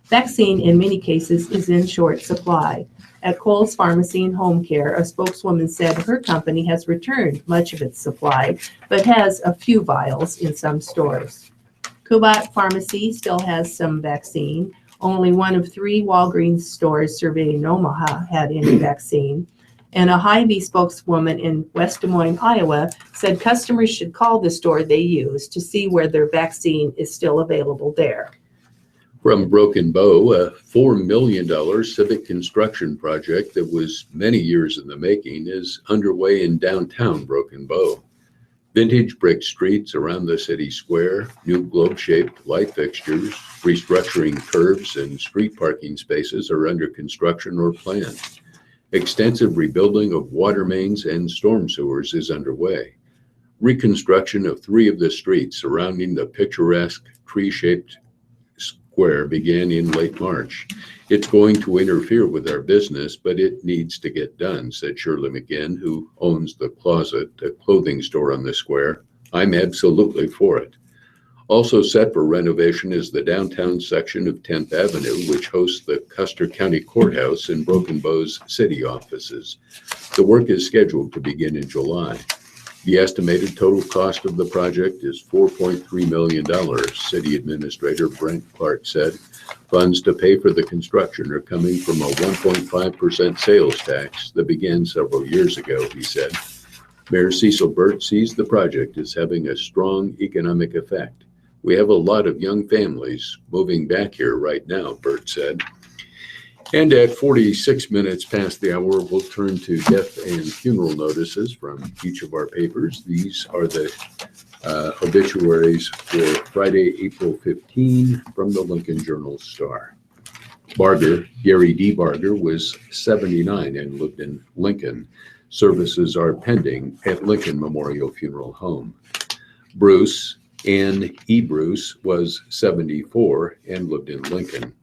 Vaccine, in many cases, is in short supply. At Kohl's Pharmacy and Home Care, a spokeswoman said her company has returned much of its supply, but has a few vials in some stores. Kubat Pharmacy still has some vaccine. Only 1 of 3 Walgreens stores surveyed in Omaha had any vaccine. And a Hy-Vee spokeswoman in West Des Moines, Iowa, said customers should call the store they use to see where their vaccine is still available there. From Broken Bow, a $4 million civic construction project that was many years in the making is underway in downtown Broken Bow. Vintage brick streets around the city square, new globe-shaped light fixtures, restructuring curbs and street parking spaces are under construction or planned. Extensive rebuilding of water mains and storm sewers is underway. Reconstruction of 3 of the streets surrounding the picturesque tree-shaped square began in late March. It's going to interfere with our business, but it needs to get done, said Shirley McGinn, who owns The Closet, a clothing store on the square. I'm absolutely for it. Also set for renovation is the downtown section of 10th Avenue, which hosts the Custer County Courthouse and Broken Bow's city offices. The work is scheduled to begin in July. The estimated total cost of the project is $4.3 million, City Administrator Brent Clark said. Funds to pay for the construction are coming from a 1.5% sales tax that began several years ago, he said. Mayor Cecil Burt sees the project as having a strong economic effect. We have a lot of young families moving back here right now, Burt said. And at 46 minutes past the hour, we'll turn to death and funeral notices from each of our papers. These are the obituaries for Friday, April 15 from the Lincoln Journal-Star. Barger, Gary D. Barger, was 79 and lived in Lincoln. Services are pending at Lincoln Memorial Funeral Home. Bruce, Ann E. Bruce, was 74 and lived in Lincoln.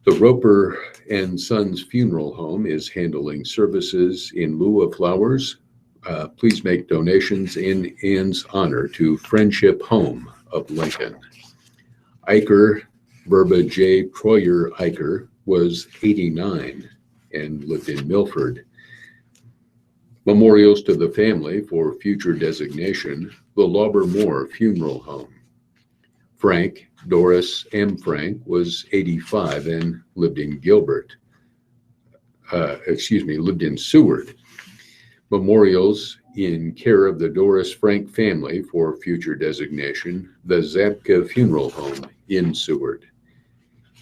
The Roper and Sons Funeral Home is handling services in lieu of flowers. Please make donations in Ann's honor to Friendship Home of Lincoln. Eicher, Verba J. Troyer Eicher, was 89 and lived in Milford. Memorials to the family for future designation, the Lauber Moore Funeral Home. Frank, Doris M. Frank, was 85 and lived in lived in Seward. Memorials in care of the Doris Frank family for future designation, the Zabka Funeral Home in Seward.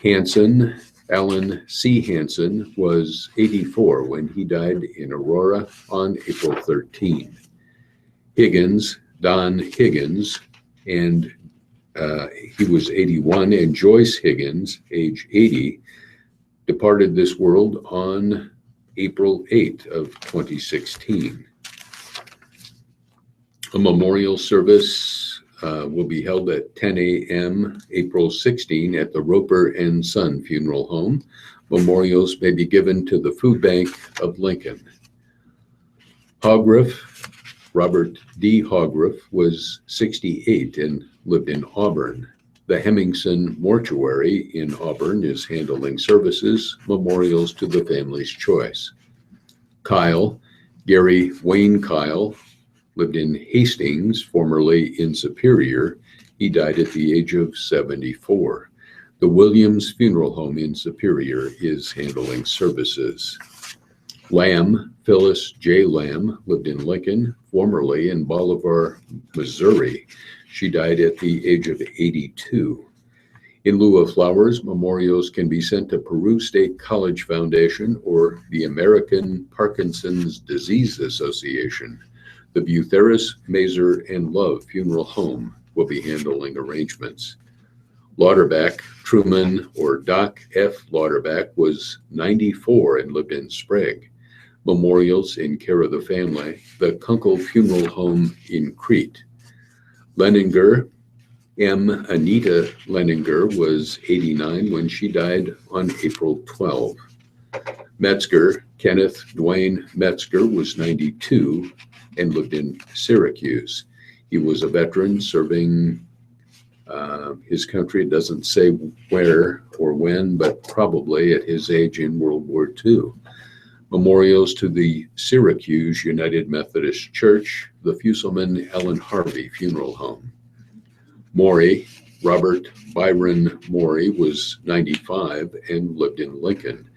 Hanson, Alan C. Hanson, was 84 when he died in Aurora on April 13. Higgins, Don Higgins, and he was 81, and Joyce Higgins, age 80, departed this world on April 8 of 2016. A memorial service will be held at 10 a.m. April 16 at the Roper and Son Funeral Home. Memorials may be given to the Food Bank of Lincoln. Hogriff, Robert D. Hogriff, was 68 and lived in Auburn. The Hemmingson Mortuary in Auburn is handling services, memorials to the family's choice. Kyle, Gary Wayne Kyle, lived in Hastings, formerly in Superior. He died at the age of 74. The Williams Funeral Home in Superior is handling services. Lamb, Phyllis J. Lamb, lived in Lincoln, formerly in Bolivar, Missouri. She died at the age of 82. In lieu of flowers, memorials can be sent to Peru State College Foundation or the American Parkinson's Disease Association. The Butheris, Mazer, and Love Funeral Home will be handling arrangements. Lauterbach, Truman or Doc F. Lauterbach, was 94 and lived in Sprague. Memorials in care of the family. The Kunkel Funeral Home in Crete. Leninger, M. Anita Leninger, was 89 when she died on April 12. Metzger, Kenneth Dwayne Metzger, was 92 and lived in Syracuse. He was a veteran serving his country. It doesn't say where or when, but probably at his age in World War II. Memorials to the Syracuse United Methodist Church, the Fusselman Ellen Harvey Funeral Home. Morey, Robert Byron Morey, was 95 and lived in Lincoln.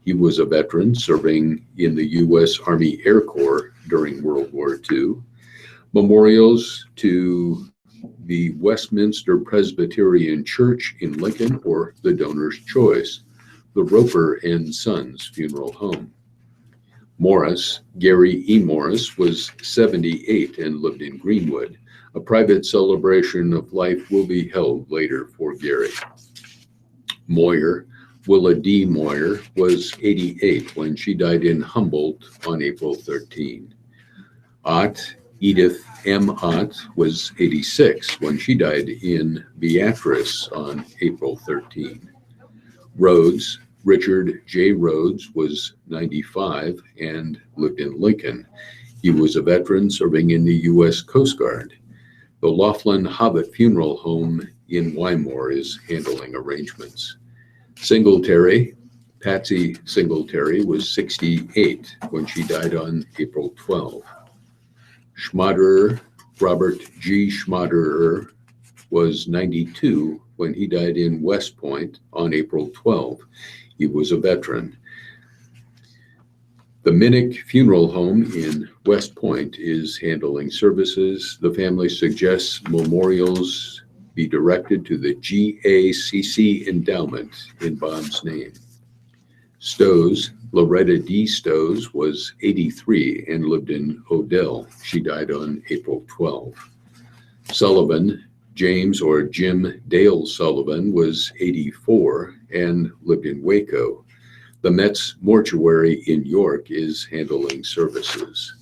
He was a veteran serving in the U.S. Army Air Corps during World War II. Memorials to the Westminster Presbyterian Church in Lincoln, or the Donor's Choice, the Roper and Sons Funeral Home. Morris, Gary E. Morris, was 78 and lived in Greenwood. A private celebration of life will be held later for Gary. Moyer, Willa D. Moyer, was 88 when she died in Humboldt on April 13. Ott, Edith M. Ott, was 86 when she died in Beatrice on April 13. Rhodes, Richard J. Rhodes, was 95 and lived in Lincoln. He was a veteran serving in the U.S. Coast Guard. The Laughlin Hobbit Funeral Home in Wymore is handling arrangements. Singletary, Patsy Singletary, was 68 when she died on April 12. Schmaderer, Robert G. Schmaderer, was 92 when he died in West Point on April 12. He was a veteran. The Minnick Funeral Home in West Point is handling services. The family suggests memorials be directed to the GACC endowment in Bob's name. Stowe's, Loretta D. Stowe's, was 83 and lived in Odell. She died on April 12. Sullivan, James or Jim Dale Sullivan, was 84 and lived in Waco. The Metz Mortuary in York is handling services.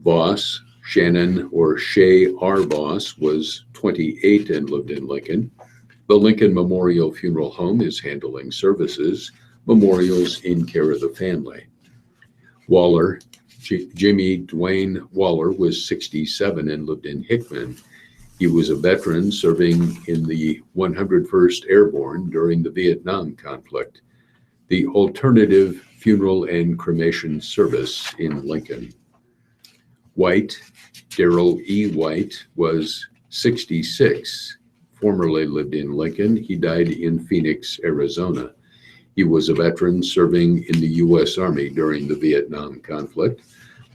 Voss, Shannon or Shay R. Voss, was 28 and lived in Lincoln. The Lincoln Memorial Funeral Home is handling services. Memorials in care of the family. Waller, Jimmy Dwayne Waller, was 67 and lived in Hickman. He was a veteran serving in the 101st Airborne during the Vietnam conflict. The Alternative Funeral and Cremation Service in Lincoln. White, Darrell E. White, was 66, formerly lived in Lincoln. He died in Phoenix, Arizona. He was a veteran serving in the U.S. Army during the Vietnam conflict.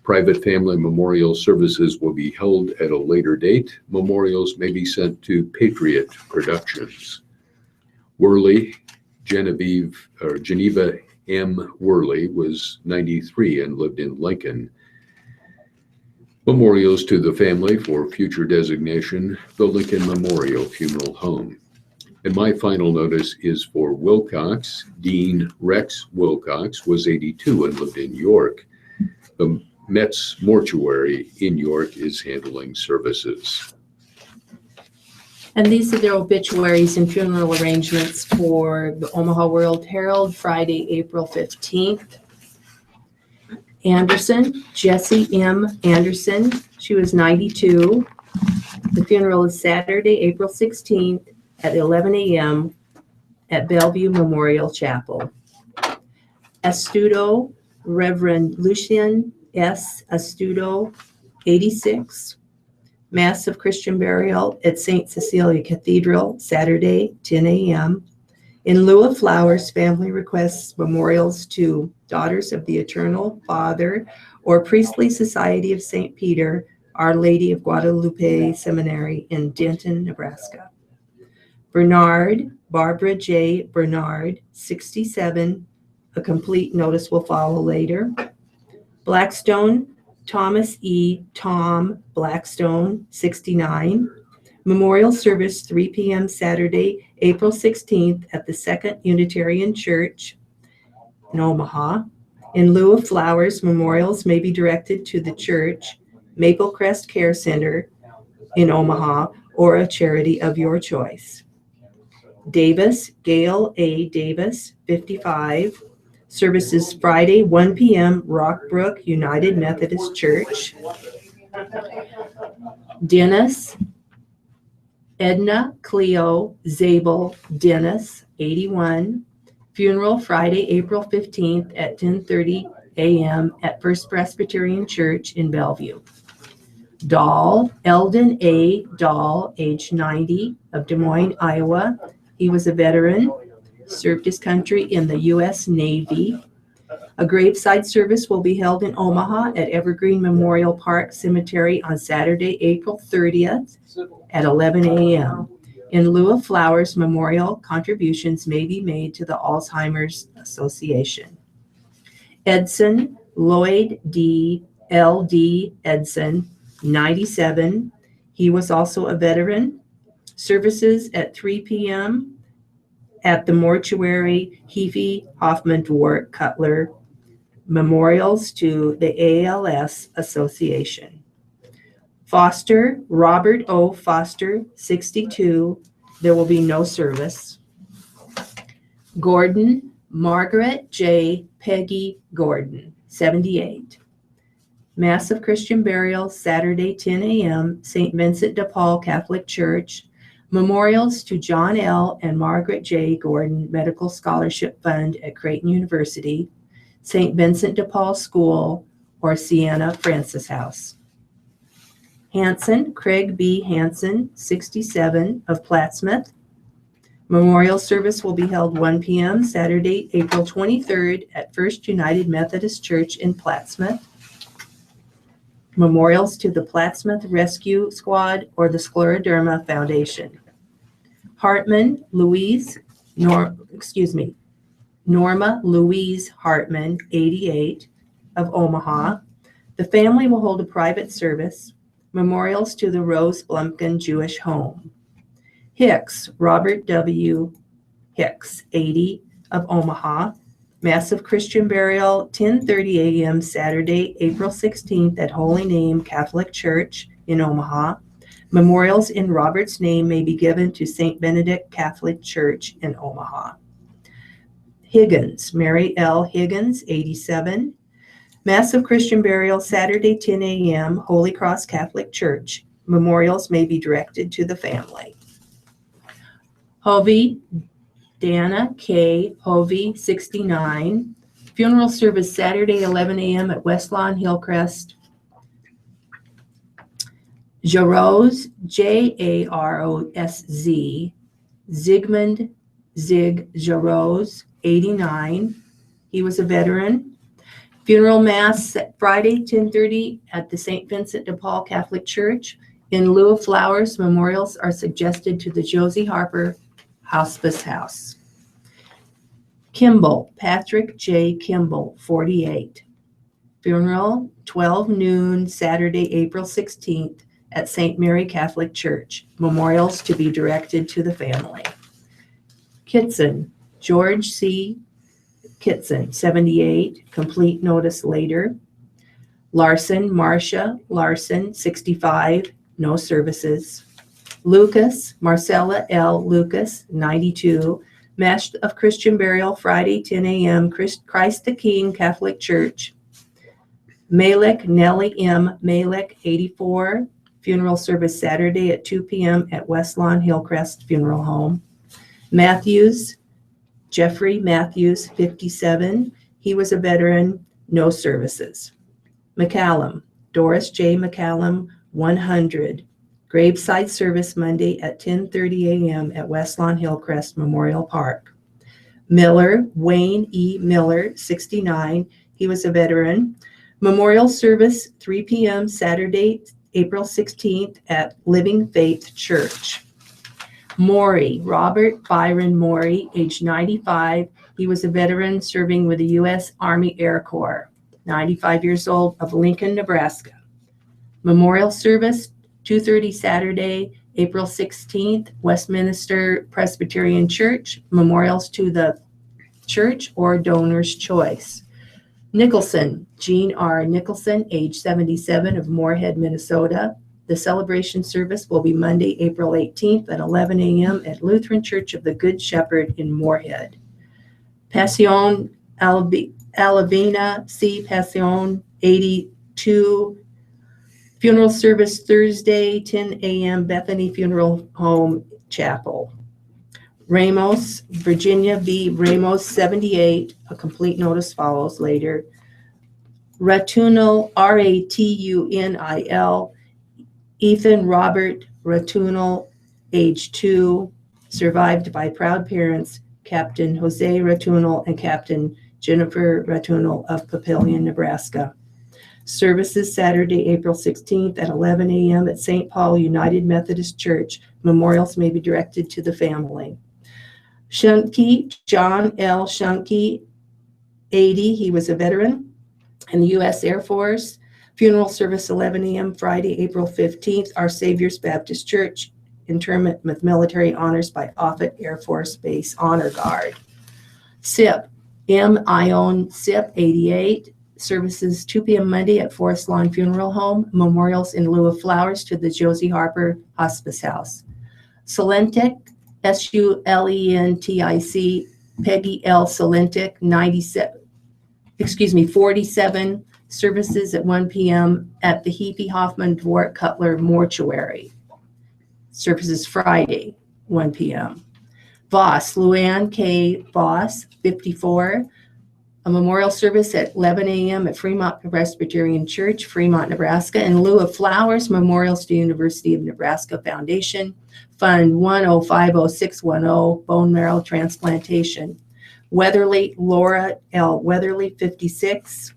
Private family memorial services will be held at a later date. Memorials may be sent to Patriot Productions. Worley, Geneva M. Worley, was 93 and lived in Lincoln. Memorials to the family for future designation, the Lincoln Memorial Funeral Home. And my final notice is for Wilcox. Dean Rex Wilcox was 82 and lived in York. The Metz Mortuary in York is handling services. And these are their obituaries and funeral arrangements for the Omaha World Herald, Friday, April 15th. Anderson, Jessie M. Anderson, she was 92. The funeral is Saturday, April 16th at 11 a.m. at Bellevue Memorial Chapel. Astuto, Reverend Lucian S. Astuto, 86. Mass of Christian burial at St. Cecilia Cathedral, Saturday, 10 a.m. In lieu of flowers, family requests memorials to Daughters of the Eternal Father or Priestly Society of St. Peter, Our Lady of Guadalupe Seminary in Denton, Nebraska. Bernard, Barbara J. Bernard, 67. A complete notice will follow later. Blackstone, Thomas E. Tom Blackstone, 69. Memorial service 3 p.m. Saturday, April 16th at the Second Unitarian Church in Omaha. In lieu of flowers, memorials may be directed to the church, Maple Crest Care Center in Omaha, or a charity of your choice. Davis, Gail A. Davis, 55. Services Friday, 1 p.m., Rockbrook United Methodist Church. Dennis, Edna Cleo Zabel Dennis, 81. Funeral Friday, April 15th at 10:30 a.m. at First Presbyterian Church in Bellevue. Dahl, Eldon A. Dahl, age 90, of Des Moines, Iowa. He was a veteran, served his country in the U.S. Navy. A graveside service will be held in Omaha at Evergreen Memorial Park Cemetery on Saturday, April 30th at 11 a.m. In lieu of flowers, memorial contributions may be made to the Alzheimer's Association. Edson Lloyd D. L.D. Edson, 97. He was also a veteran. Services at 3 p.m. at the mortuary Heafy Hoffman Dwart Cutler. Memorials to the ALS Association. Foster, Robert O. Foster, 62. There will be no service. Gordon, Margaret J. Peggy Gordon, 78. Mass of Christian burial, Saturday, 10 a.m., St. Vincent de Paul Catholic Church. Memorials to John L. and Margaret J. Gordon Medical Scholarship Fund at Creighton University, St. Vincent de Paul School, or Sienna Francis House. Hanson, Craig B. Hanson, 67, of Plattsmouth. Memorial service will be held 1 p.m. Saturday, April 23rd at First United Methodist Church in Plattsmouth. Memorials to the Plattsmouth Rescue Squad or the Scleroderma Foundation. Hartman, Norma Louise Hartman, 88, of Omaha. The family will hold a private service. Memorials to the Rose Blumpkin Jewish Home. Hicks, Robert W. Hicks, 80, of Omaha. Mass of Christian burial, 10:30 a.m. Saturday, April 16th at Holy Name Catholic Church in Omaha. Memorials in Robert's name may be given to St. Benedict Catholic Church in Omaha. Higgins, Mary L. Higgins, 87. Mass of Christian burial, Saturday, 10 a.m., Holy Cross Catholic Church. Memorials may be directed to the family. Hovey, Dana K. Hovey, 69. Funeral service Saturday, 11 a.m. at West Lawn Hillcrest. Jarosz, J-A-R-O-S-Z, Zygmunt Zig Jarosz, 89. He was a veteran. Funeral Mass Friday, 10:30 at the St. Vincent de Paul Catholic Church. In lieu of flowers, memorials are suggested to the Josie Harper Hospice House. Kimball, Patrick J. Kimball, 48. Funeral, 12 noon, Saturday, April 16th at St. Mary Catholic Church. Memorials to be directed to the family. Kitson, George C. Kitson, 78. Complete notice later. Larson, Marcia Larson, 65. No services. Lucas, Marcella L. Lucas, 92. Mass of Christian burial Friday, 10 a.m. Christ the King Catholic Church. Malik, Nellie M. Malik, 84. Funeral service Saturday at 2 p.m. at West Lawn Hillcrest Funeral Home. Matthews, Jeffrey Matthews, 57. He was a veteran. No services. McCallum, Doris J. McCallum, 100. Graveside service Monday at 10:30 a.m. at West Lawn Hillcrest Memorial Park. Miller, Wayne E. Miller, 69. He was a veteran. Memorial service 3 p.m. Saturday, April 16th at Living Faith Church. Morey, Robert Byron Morey, age 95. He was a veteran serving with the U.S. Army Air Corps. 95 years old, of Lincoln, Nebraska. Memorial service, 2:30 Saturday, April 16th, Westminster Presbyterian Church. Memorials to the church or donor's choice. Nicholson, Jean R. Nicholson, age 77, of Moorhead, Minnesota. The celebration service will be Monday, April 18th at 11 a.m. at Lutheran Church of the Good Shepherd in Moorhead. Passion Alavina, C. Passion, 82. Funeral service Thursday, 10 a.m., Bethany Funeral Home Chapel. Ramos, Virginia V. Ramos, 78. A complete notice follows later. Ratunil, Ratunil, Ethan Robert Ratunil, age 2, survived by proud parents, Captain Jose Ratunil and Captain Jennifer Ratunil of Papillion, Nebraska. Services Saturday, April 16th at 11 a.m. at St. Paul United Methodist Church. Memorials may be directed to the family. Shunke, John L. Shunke, 80. He was a veteran in the U.S. Air Force. Funeral service 11 a.m. Friday, April 15th. Our Savior's Baptist Church. Interment with military honors by Offutt Air Force Base Honor Guard. SIP, M. Ione SIP, 88. Services 2 p.m. Monday at Forest Lawn Funeral Home. Memorials in lieu of flowers to the Josie Harper Hospice House. Sulentic, Sulentic, Peggy L. Sulentic, 47. Services at 1 p.m. at the Heapy Hoffman Dwart Cutler Mortuary. Services Friday, 1 p.m. Voss, Luann K. Voss, 54. A memorial service at 11 a.m. at Fremont Presbyterian Church, Fremont, Nebraska. In lieu of flowers, memorials to University of Nebraska Foundation, Fund 1050610, bone marrow transplantation. Weatherly, Laura L. Weatherly, 56.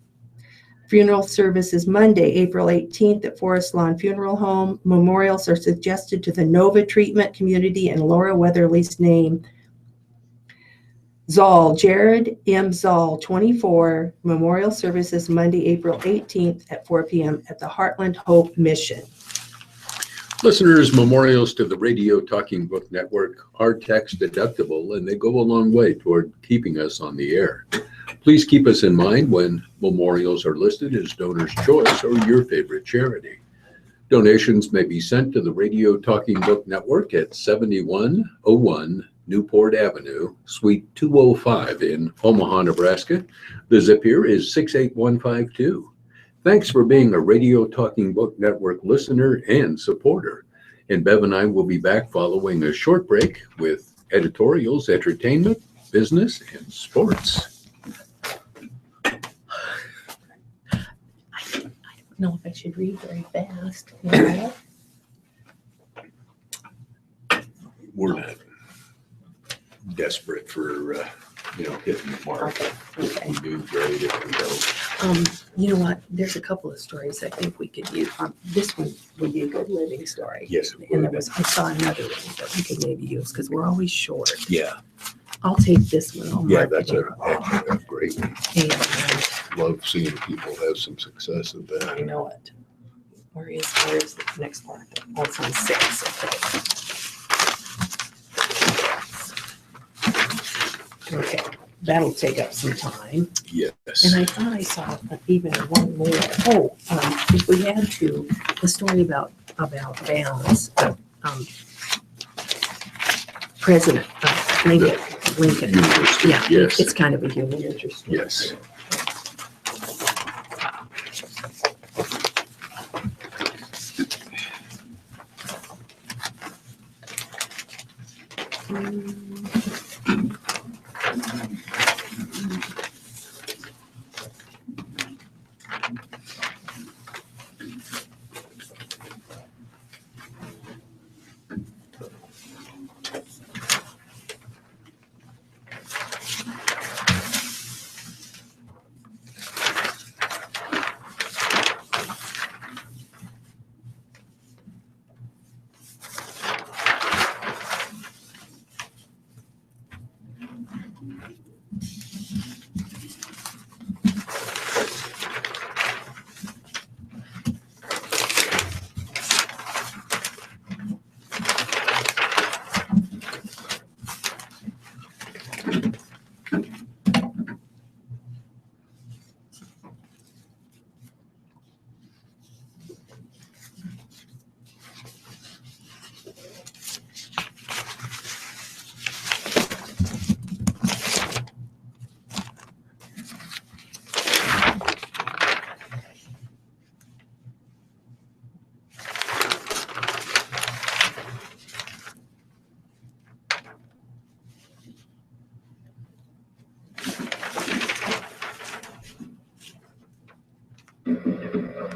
Funeral service is Monday, April 18th at Forest Lawn Funeral Home. Memorials are suggested to the Nova Treatment Community in Laura Weatherly's name. Zoll, Jared M. Zoll, 24. Memorial services Monday, April 18th at 4 p.m. at the Heartland Hope Mission. Listeners, memorials to the Radio Talking Book Network are tax deductible, and they go a long way toward keeping us on the air. Please keep us in mind when memorials are listed as donor's choice or your favorite charity. Donations may be sent to the Radio Talking Book Network at 7101 Newport Avenue, Suite 205 in Omaha, Nebraska. The zip here is 68152. Thanks for being a Radio Talking Book Network listener and supporter. And Bev and I will be back following a short break with editorials, entertainment, business, and sports. I don't know if I should read very fast. You know? We're not desperate for, hitting the mark. Okay. We do great if we don't. You know what? There's a couple of stories I think we could use. This one would be a good living story. Yes, it And would. I saw another one that we could maybe use because we're always short. Yeah, I'll take this one. I'll mark that's it actually a great one. And Love seeing people have some success with I that. know it. Where is the next part? Oh, it's on 6. Okay. That'll take up some time. Yes. And I thought I saw even one more. Oh, if we had to, the story about Bounds, President Lincoln. University, Yeah, yes. it's kind of a human interest story. Yes.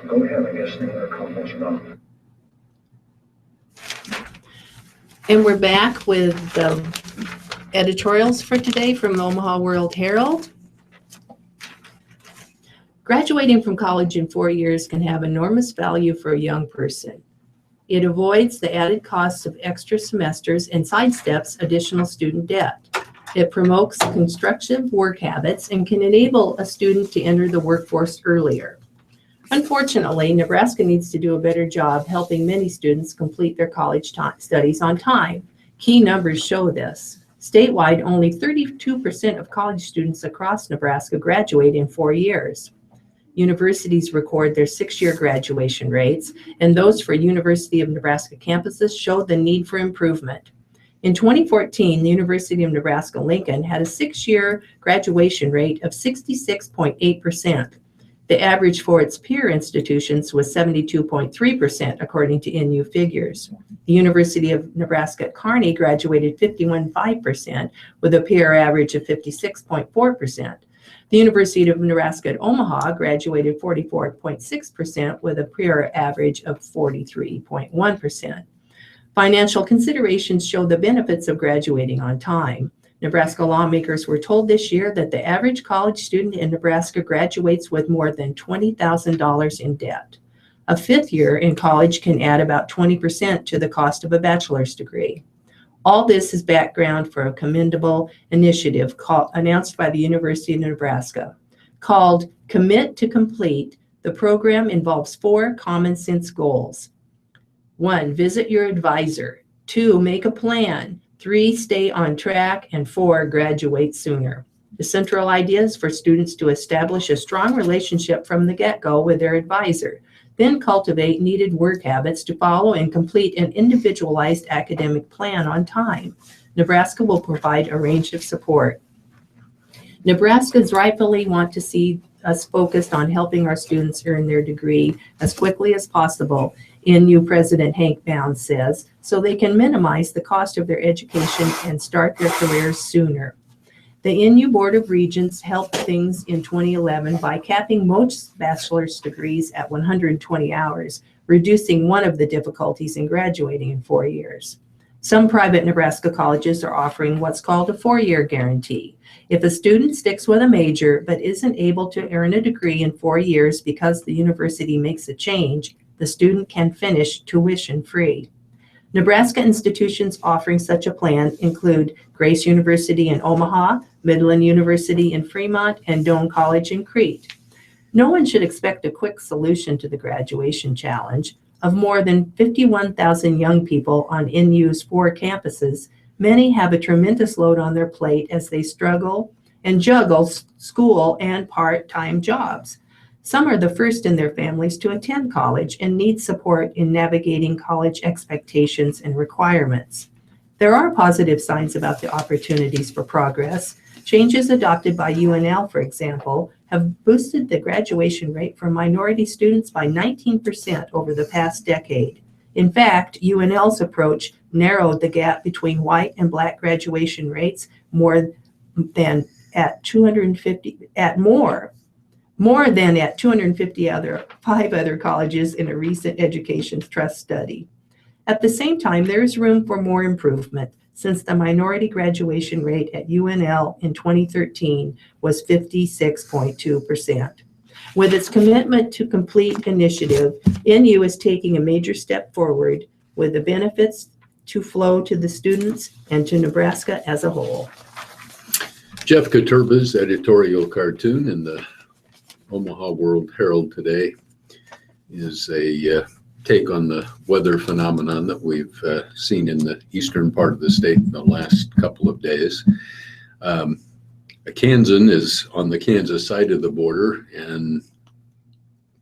Go ahead, I guess they're accomplished enough. And we're back with the editorials for today from the Omaha World Herald. Graduating from college in 4 years can have enormous value for a young person. It avoids the added costs of extra semesters and sidesteps additional student debt. It promotes constructive work habits and can enable a student to enter the workforce earlier. Unfortunately, Nebraska needs to do a better job helping many students complete their college studies on time. Key numbers show this. Statewide, only 32% of college students across Nebraska graduate in 4 years. Universities record their 6-year graduation rates, and those for University of Nebraska campuses show the need for improvement. In 2014, the University of Nebraska-Lincoln had a 6-year graduation rate of 66.8%. The average for its peer institutions was 72.3%, according to NU figures. The University of Nebraska at Kearney graduated 51.5%, with a peer average of 56.4%. The University of Nebraska at Omaha graduated 44.6%, with a peer average of 43.1%. Financial considerations show the benefits of graduating on time. Nebraska lawmakers were told this year that the average college student in Nebraska graduates with more than $20,000 in debt. A 5th year in college can add about 20% to the cost of a bachelor's degree. All this is background for a commendable initiative announced by the University of Nebraska. Called Commit to Complete, the program involves 4 common sense goals. 1, visit your advisor. 2, make a plan. 3, stay on track. And 4, graduate sooner. The central idea is for students to establish a strong relationship from the get-go with their advisor, then cultivate needed work habits to follow and complete an individualized academic plan on time. Nebraska will provide a range of support. Nebraskans rightfully want to see us focused on helping our students earn their degree as quickly as possible, NU President Hank Bounds says, so they can minimize the cost of their education and start their careers sooner. The NU Board of Regents helped things in 2011 by capping most bachelor's degrees at 120 hours, reducing one of the difficulties in graduating in 4 years. Some private Nebraska colleges are offering what's called a 4-year guarantee. If a student sticks with a major but isn't able to earn a degree in 4 years because the university makes a change, the student can finish tuition-free. Nebraska institutions offering such a plan include Grace University in Omaha, Midland University in Fremont, and Doane College in Crete. No one should expect a quick solution to the graduation challenge. Of more than 51,000 young people on NU's 4 campuses, many have a tremendous load on their plate as they struggle and juggle school and part-time jobs. Some are the first in their families to attend college and need support in navigating college expectations and requirements. There are positive signs about the opportunities for progress. Changes adopted by UNL, for example, have boosted the graduation rate for minority students by 19% over the past decade. In fact, UNL's approach narrowed the gap between white and black graduation rates more than at 250 other colleges in a recent Education Trust study. At the same time, there is room for more improvement, since the minority graduation rate at UNL in 2013 was 56.2%. With its Commitment to Complete initiative, NU is taking a major step forward with the benefits to flow to the students and to Nebraska as a whole. Jeff Katurba's editorial cartoon in the Omaha World Herald today is a take on the weather phenomenon that we've seen in the eastern part of the state in the last couple of days. A Kansan is on the Kansas side of the border and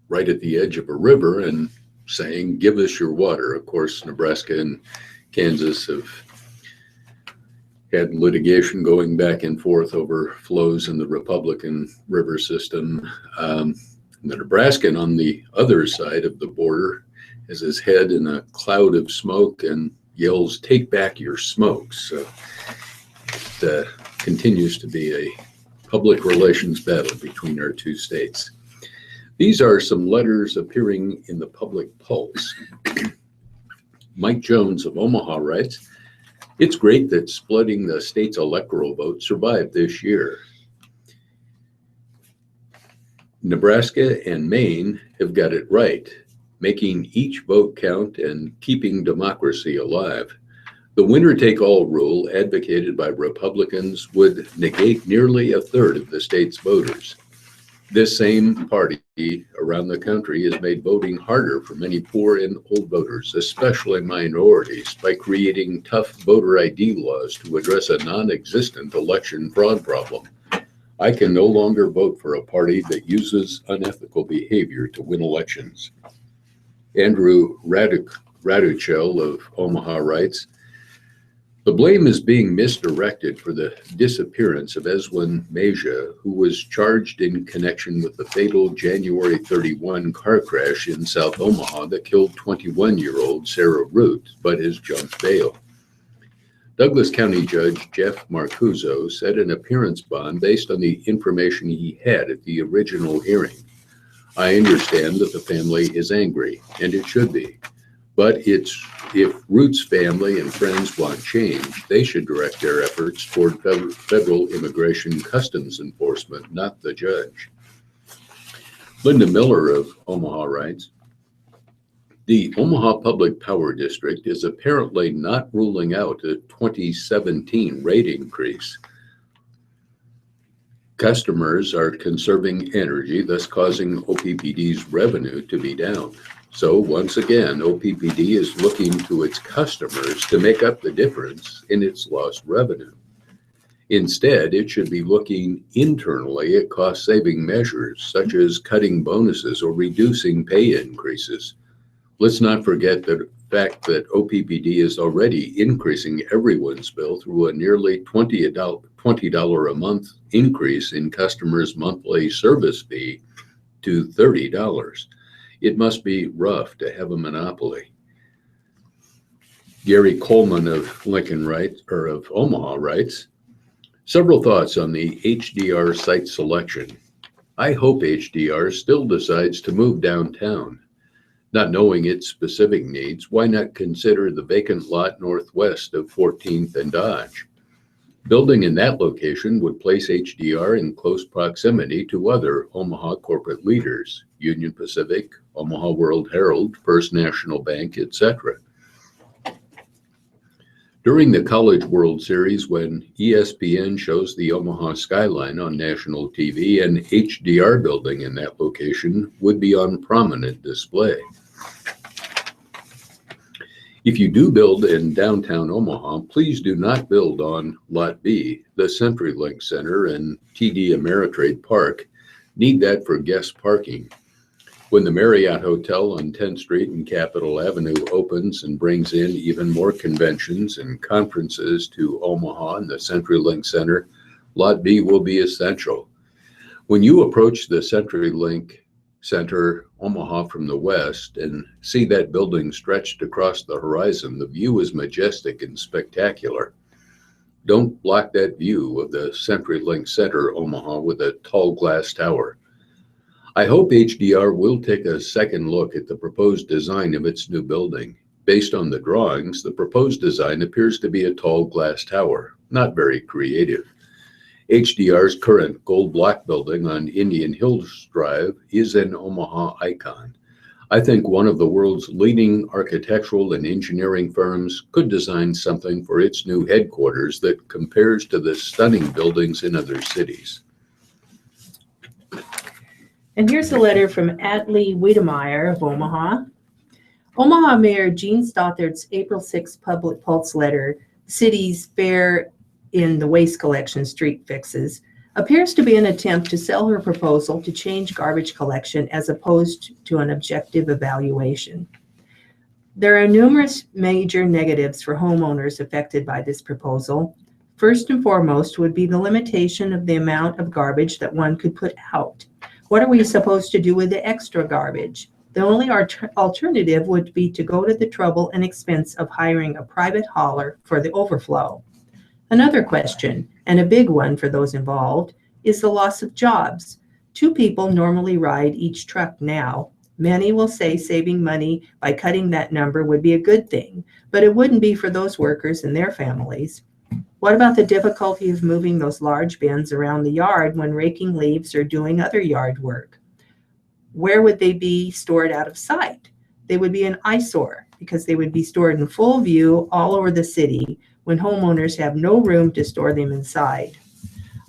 right at the edge of a river and saying, "Give us your water." Of course, Nebraska and Kansas have had litigation going back and forth over flows in the Republican river system. The Nebraskan on the other side of the border has his head in a cloud of smoke and yells, "Take back your smokes." So it continues to be a public relations battle between our two states. These are some letters appearing in the Public Pulse. Mike Jones of Omaha writes, "It's great that splitting the state's electoral vote survived this year. Nebraska and Maine have got it right, making each vote count and keeping democracy alive. The winner-take-all rule advocated by Republicans would negate nearly a third of the state's voters. This same party around the country has made voting harder for many poor and old voters, especially minorities, by creating tough voter ID laws to address a non-existent election fraud problem. I can no longer vote for a party that uses unethical behavior to win elections." Andrew Raduchel of Omaha writes, "The blame is being misdirected for the disappearance of Eswin Meja, who was charged in connection with the fatal January 31 car crash in South Omaha that killed 21-year-old Sarah Root, but has jumped bail. Douglas County Judge Jeff Marcuzzo set an appearance bond based on the information he had at the original hearing. I understand that the family is angry, and it should be. But if Root's family and friends want change, they should direct their efforts toward federal immigration customs enforcement, not the judge." Linda Miller of Omaha writes, "The Omaha Public Power District is apparently not ruling out a 2017 rate increase. Customers are conserving energy, thus causing OPPD's revenue to be down. So once again, OPPD is looking to its customers to make up the difference in its lost revenue. Instead, it should be looking internally at cost-saving measures, such as cutting bonuses or reducing pay increases. Let's not forget the fact that OPPD is already increasing everyone's bill through a nearly $20 a month increase in customers' monthly service fee to $30. It must be rough to have a monopoly." Gary Coleman of of Omaha writes, "Several thoughts on the HDR site selection. I hope HDR still decides to move downtown. Not knowing its specific needs, why not consider the vacant lot northwest of 14th and Dodge? Building in that location would place HDR in close proximity to other Omaha corporate leaders, Union Pacific, Omaha World Herald, First National Bank, etc. During the College World Series, when ESPN shows the Omaha skyline on national TV, an HDR building in that location would be on prominent display. If you do build in downtown Omaha, please do not build on Lot B. The CenturyLink Center and TD Ameritrade Park need that for guest parking. When the Marriott Hotel on 10th Street and Capitol Avenue opens and brings in even more conventions and conferences to Omaha and the CenturyLink Center, Lot B will be essential. When you approach the CenturyLink Center, Omaha from the west, and see that building stretched across the horizon, the view is majestic and spectacular. Don't block that view of the CenturyLink Center, Omaha, with a tall glass tower. I hope HDR will take a second look at the proposed design of its new building. Based on the drawings, the proposed design appears to be a tall glass tower, not very creative. HDR's current gold block building on Indian Hills Drive is an Omaha icon. I think one of the world's leading architectural and engineering firms could design something for its new headquarters that compares to the stunning buildings in other cities." And here's a letter from Atlee Wiedemeyer of Omaha. Omaha Mayor Gene Stothard's April 6 Public Pulse letter, City's Fair in the Waste Collection Street Fixes, appears to be an attempt to sell her proposal to change garbage collection as opposed to an objective evaluation. There are numerous major negatives for homeowners affected by this proposal. First and foremost would be the limitation of the amount of garbage that one could put out. What are we supposed to do with the extra garbage? The only alternative would be to go to the trouble and expense of hiring a private hauler for the overflow. Another question, and a big one for those involved, is the loss of jobs. 2 people normally ride each truck now. Many will say saving money by cutting that number would be a good thing, but it wouldn't be for those workers and their families. What about the difficulty of moving those large bins around the yard when raking leaves or doing other yard work? Where would they be stored out of sight? They would be an eyesore because they would be stored in full view all over the city when homeowners have no room to store them inside.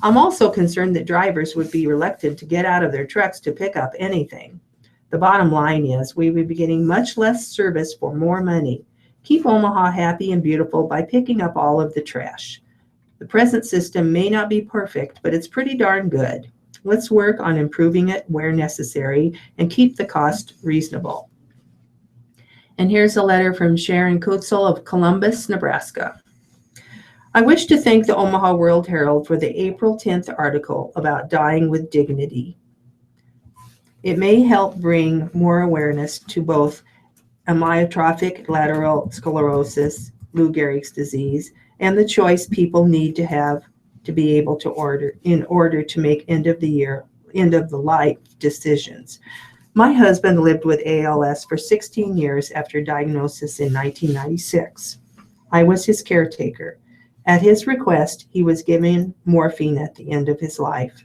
I'm also concerned that drivers would be reluctant to get out of their trucks to pick up anything. The bottom line is we would be getting much less service for more money. Keep Omaha happy and beautiful by picking up all of the trash. The present system may not be perfect, but it's pretty darn good. Let's work on improving it where necessary and keep the cost reasonable. And here's a letter from Sharon Kutzel of Columbus, Nebraska. I wish to thank the Omaha World Herald for the April 10th article about dying with dignity. It may help bring more awareness to both amyotrophic lateral sclerosis, Lou Gehrig's disease, and the choice people need to have to be able to order in order to make end of the life decisions. My husband lived with ALS for 16 years after diagnosis in 1996. I was his caretaker. At his request, he was given morphine at the end of his life.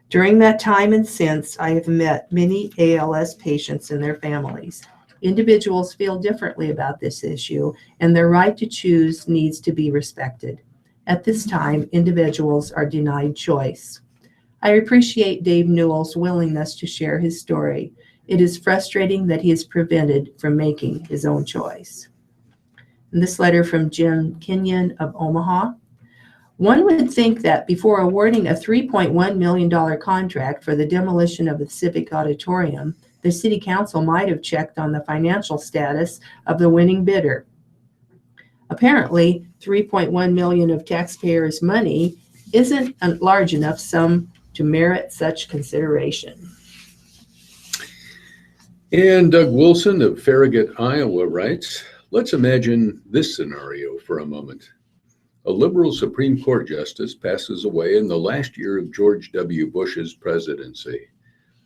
During that time and since, I have met many ALS patients and their families. Individuals feel differently about this issue, and their right to choose needs to be respected. At this time, individuals are denied choice. I appreciate Dave Newell's willingness to share his story. It is frustrating that he is prevented from making his own choice. And this letter from Jim Kenyon of Omaha. One would think that before awarding a $3.1 million contract for the demolition of the Civic Auditorium, the City Council might have checked on the financial status of the winning bidder. Apparently, $3.1 million of taxpayers' money isn't a large enough sum to merit such consideration. And Doug Wilson of Farragut, Iowa writes, let's imagine this scenario for a moment. A liberal Supreme Court justice passes away in the last year of George W. Bush's presidency.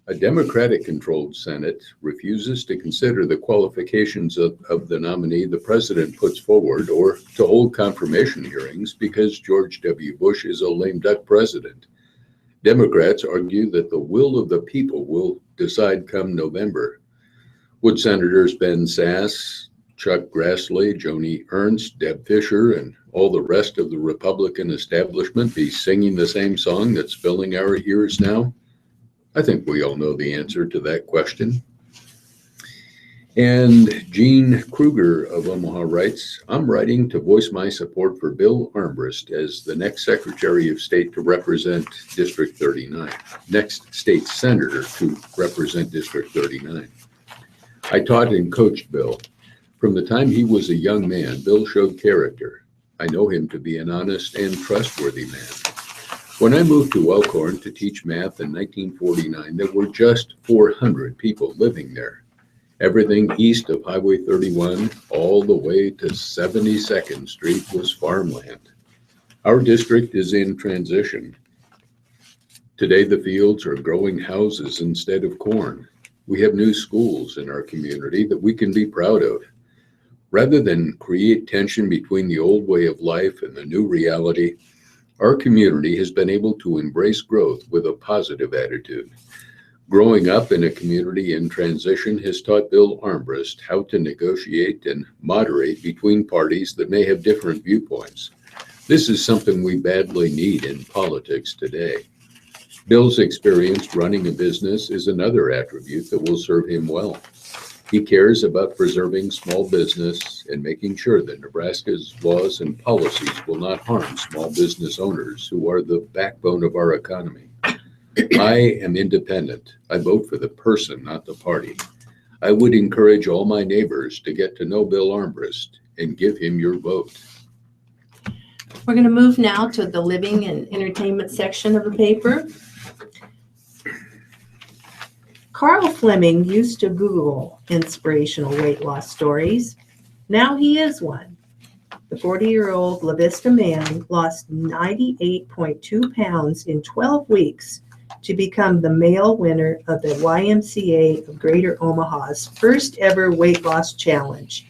A Democratic-controlled Senate refuses to consider the qualifications of the nominee the president puts forward or to hold confirmation hearings because George W. Bush is a lame duck president. Democrats argue that the will of the people will decide come November. Would Senators Ben Sasse, Chuck Grassley, Joni Ernst, Deb Fischer, and all the rest of the Republican establishment be singing the same song that's filling our ears now? I think we all know the answer to that question. And Gene Kruger of Omaha writes, I'm writing to voice my support for Bill Armbrust as the next Secretary of State to represent District 39, next state senator to represent District 39. I taught and coached Bill. From the time he was a young man, Bill showed character. I know him to be an honest and trustworthy man. When I moved to Elkhorn to teach math in 1949, there were just 400 people living there. Everything east of Highway 31 all the way to 72nd Street was farmland. Our district is in transition. Today, the fields are growing houses instead of corn. We have new schools in our community that we can be proud of. Rather than create tension between the old way of life and the new reality, our community has been able to embrace growth with a positive attitude. Growing up in a community in transition has taught Bill Armbrust how to negotiate and moderate between parties that may have different viewpoints. This is something we badly need in politics today. Bill's experience running a business is another attribute that will serve him well. He cares about preserving small business and making sure that Nebraska's laws and policies will not harm small business owners who are the backbone of our economy. I am independent. I vote for the person, not the party. I would encourage all my neighbors to get to know Bill Armbrust and give him your vote. We're going to move now to the living and entertainment section of the paper. Carl Fleming used to Google inspirational weight loss stories. Now he is one. The 40-year-old La Vista man lost 98.2 pounds in 12 weeks to become the male winner of the YMCA of Greater Omaha's first ever weight loss challenge.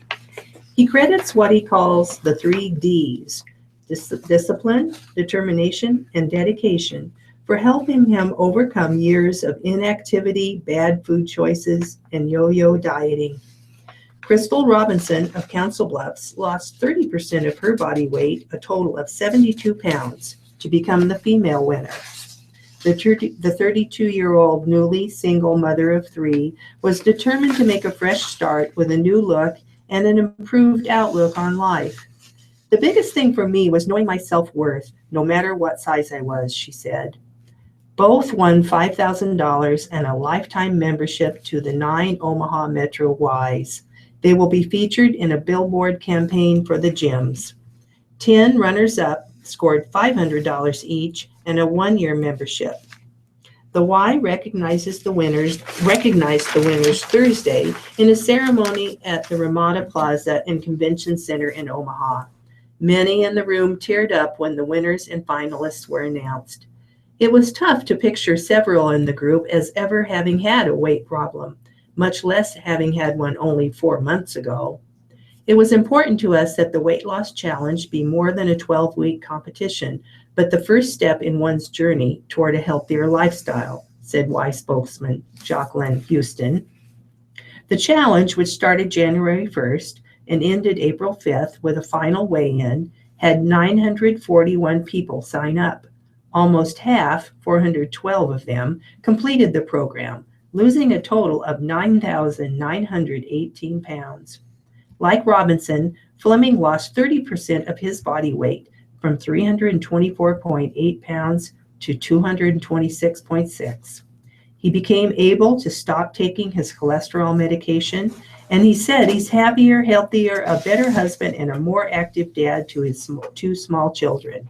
He credits what he calls the 3 Ds, discipline, determination, and dedication, for helping him overcome years of inactivity, bad food choices, and yo-yo dieting. Crystal Robinson of Council Bluffs lost 30% of her body weight, a total of 72 pounds, to become the female winner. The 32-year-old newly single mother of 3 was determined to make a fresh start with a new look and an improved outlook on life. The biggest thing for me was knowing my self-worth, no matter what size I was, she said. Both won $5,000 and a lifetime membership to the 9 Omaha Metro Ys. They will be featured in a billboard campaign for the gyms. 10 runners-up scored $500 each and a 1-year membership. The Y recognized the winners Thursday in a ceremony at the Ramada Plaza and Convention Center in Omaha. Many in the room teared up when the winners and finalists were announced. It was tough to picture several in the group as ever having had a weight problem, much less having had one only 4 months ago. It was important to us that the weight loss challenge be more than a 12-week competition, but the first step in one's journey toward a healthier lifestyle, said Y spokesman Jacqueline Houston. The challenge, which started January 1st and ended April 5th with a final weigh-in, had 941 people sign up. Almost half, 412 of them, completed the program, losing a total of 9,918 pounds. Like Robinson, Fleming lost 30% of his body weight, from 324.8 pounds to 226.6. He became able to stop taking his cholesterol medication, and he said he's happier, healthier, a better husband, and a more active dad to his 2 small children.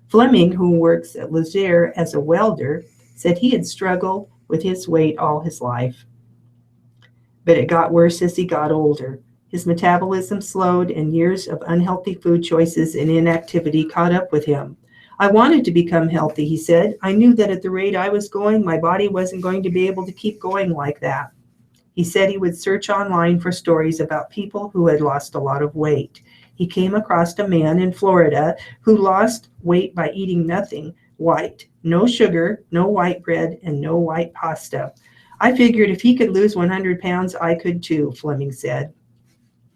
Fleming, who works at Lazier as a welder, said he had struggled with his weight all his life. But it got worse as he got older. His metabolism slowed, and years of unhealthy food choices and inactivity caught up with him. I wanted to become healthy, he said. I knew that at the rate I was going, my body wasn't going to be able to keep going like that. He said he would search online for stories about people who had lost a lot of weight. He came across a man in Florida who lost weight by eating nothing white, no sugar, no white bread, and no white pasta. I figured if he could lose 100 pounds, I could too, Fleming said.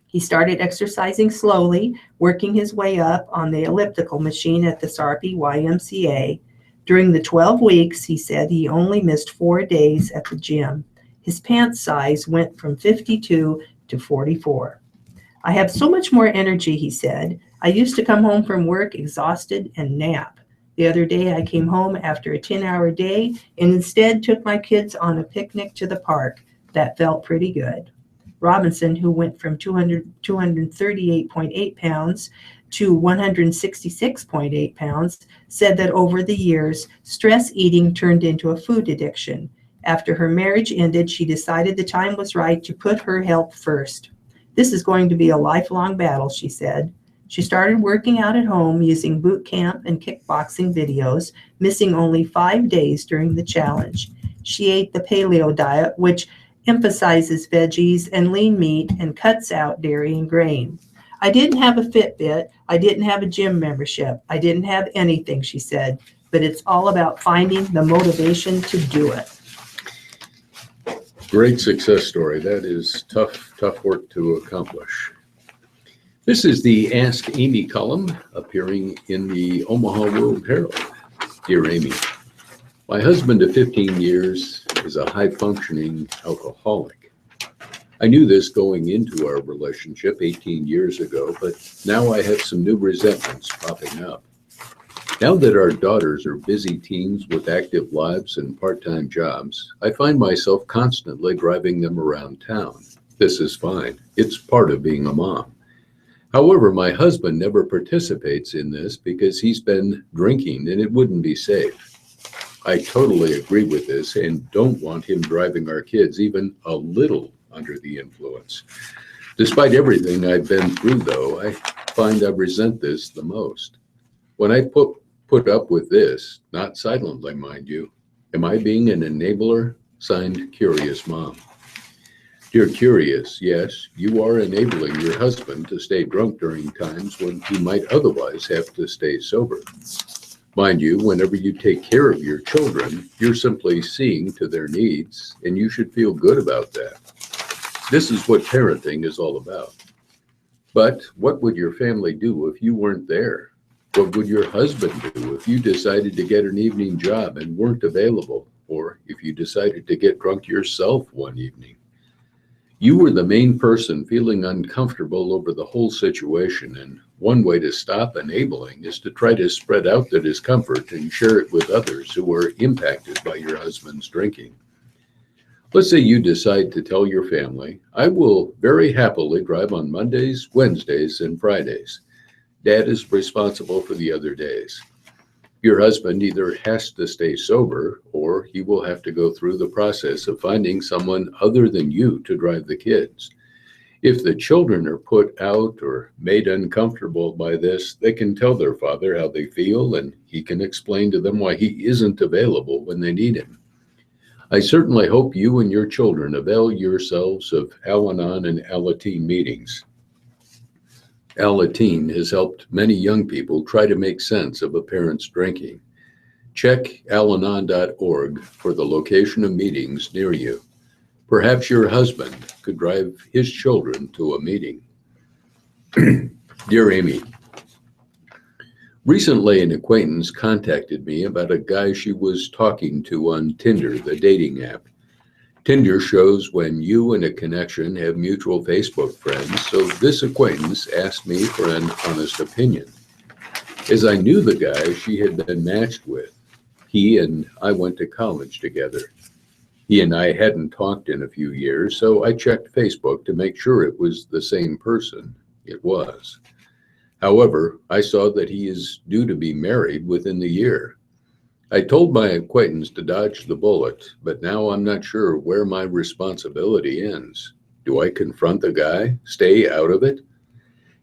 He started exercising slowly, working his way up on the elliptical machine at the Sarpy YMCA. During the 12 weeks, he said he only missed 4 days at the gym. His pant size went from 52 to 44. I have so much more energy, he said. I used to come home from work exhausted and nap. The other day I came home after a 10-hour day and instead took my kids on a picnic to the park. That felt pretty good. Robinson, who went from 238.8 pounds to 166.8 pounds, said that over the years, stress eating turned into a food addiction. After her marriage ended, she decided the time was right to put her health first. This is going to be a lifelong battle, she said. She started working out at home using boot camp and kickboxing videos, missing only 5 days during the challenge. She ate the paleo diet, which emphasizes veggies and lean meat and cuts out dairy and grain. I didn't have a Fitbit. I didn't have a gym membership. I didn't have anything, she said, but it's all about finding the motivation to do it. Great success story. That is tough work to accomplish. This is the Ask Amy column appearing in the Omaha World Herald. Dear Amy, my husband of 15 years is a high-functioning alcoholic. I knew this going into our relationship 18 years ago, but now I have some new resentments popping up. Now that our daughters are busy teens with active lives and part-time jobs, I find myself constantly driving them around town. This is fine. It's part of being a mom. However, my husband never participates in this because he's been drinking and it wouldn't be safe. I totally agree with this and don't want him driving our kids even a little under the influence. Despite everything I've been through, though, I find I resent this the most. When I put up with this, not silently, mind you, Am I being an enabler? Signed, Curious Mom. Dear Curious, yes, you are enabling your husband to stay drunk during times when he might otherwise have to stay sober. Mind you, whenever you take care of your children, you're simply seeing to their needs, and you should feel good about that. This is what parenting is all about. But what would your family do if you weren't there? What would your husband do if you decided to get an evening job and weren't available, or if you decided to get drunk yourself one evening? You were the main person feeling uncomfortable over the whole situation, and one way to stop enabling is to try to spread out the discomfort and share it with others who are impacted by your husband's drinking. Let's say you decide to tell your family, I will very happily drive on Mondays, Wednesdays, and Fridays. Dad is responsible for the other days. Your husband either has to stay sober or he will have to go through the process of finding someone other than you to drive the kids. If the children are put out or made uncomfortable by this, they can tell their father how they feel, and he can explain to them why he isn't available when they need him. I certainly hope you and your children avail yourselves of Al-Anon and Alateen meetings. Alateen has helped many young people try to make sense of a parent's drinking. Check alanon.org for the location of meetings near you. Perhaps your husband could drive his children to a meeting. Dear Amy, recently an acquaintance contacted me about a guy she was talking to on Tinder, the dating app. Tinder shows when you and a connection have mutual Facebook friends, so this acquaintance asked me for an honest opinion. As I knew the guy she had been matched with, he and I went to college together. He and I hadn't talked in a few years, so I checked Facebook to make sure it was the same person. It was. However, I saw that he is due to be married within the year. I told my acquaintance to dodge the bullet, but now I'm not sure where my responsibility ends. Do I confront the guy? Stay out of it?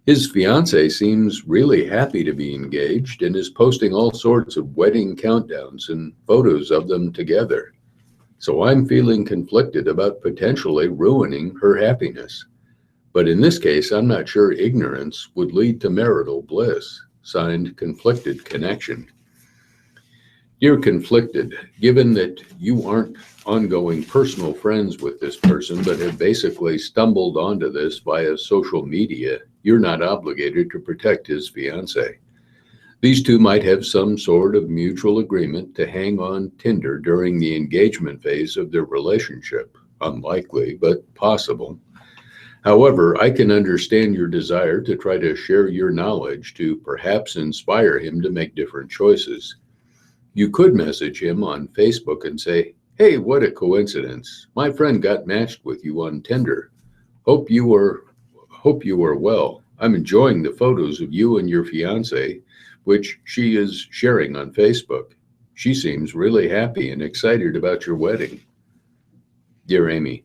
His fiancée seems really happy to be engaged and is posting all sorts of wedding countdowns and photos of them together. So I'm feeling conflicted about potentially ruining her happiness. But in this case, I'm not sure ignorance would lead to marital bliss. Signed, Conflicted Connection. Dear Conflicted, given that you aren't ongoing personal friends with this person, but have basically stumbled onto this via social media, you're not obligated to protect his fiancée. These two might have some sort of mutual agreement to hang on Tinder during the engagement phase of their relationship. Unlikely, but possible. However, I can understand your desire to try to share your knowledge to perhaps inspire him to make different choices. You could message him on Facebook and say, hey, what a coincidence. My friend got matched with you on Tinder. Hope you are well. I'm enjoying the photos of you and your fiancé, which she is sharing on Facebook. She seems really happy and excited about your wedding. Dear Amy,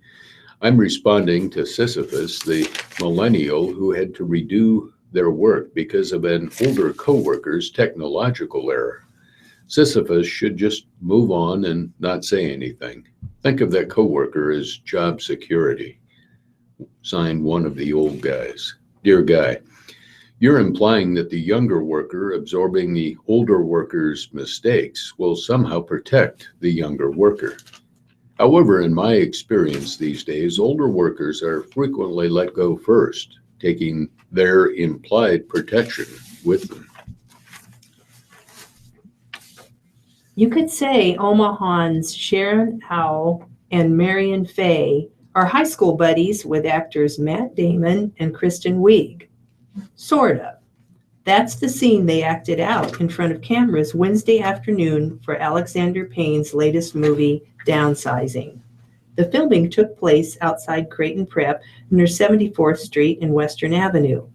I'm responding to Sisyphus, the millennial who had to redo their work because of an older coworker's technological error. Sisyphus should just move on and not say anything. Think of that coworker as job security. Signed, one of the old guys. Dear Guy, you're implying that the younger worker absorbing the older worker's mistakes will somehow protect the younger worker. However, in my experience these days, older workers are frequently let go first, taking their implied protection with them. You could say Omahan's Sharon Howell and Marion Faye are high school buddies with actors Matt Damon and Kristen Wiig. Sort of. That's the scene they acted out in front of cameras Wednesday afternoon for Alexander Payne's latest movie, Downsizing. The filming took place outside Creighton Prep near 74th Street and Western Avenue.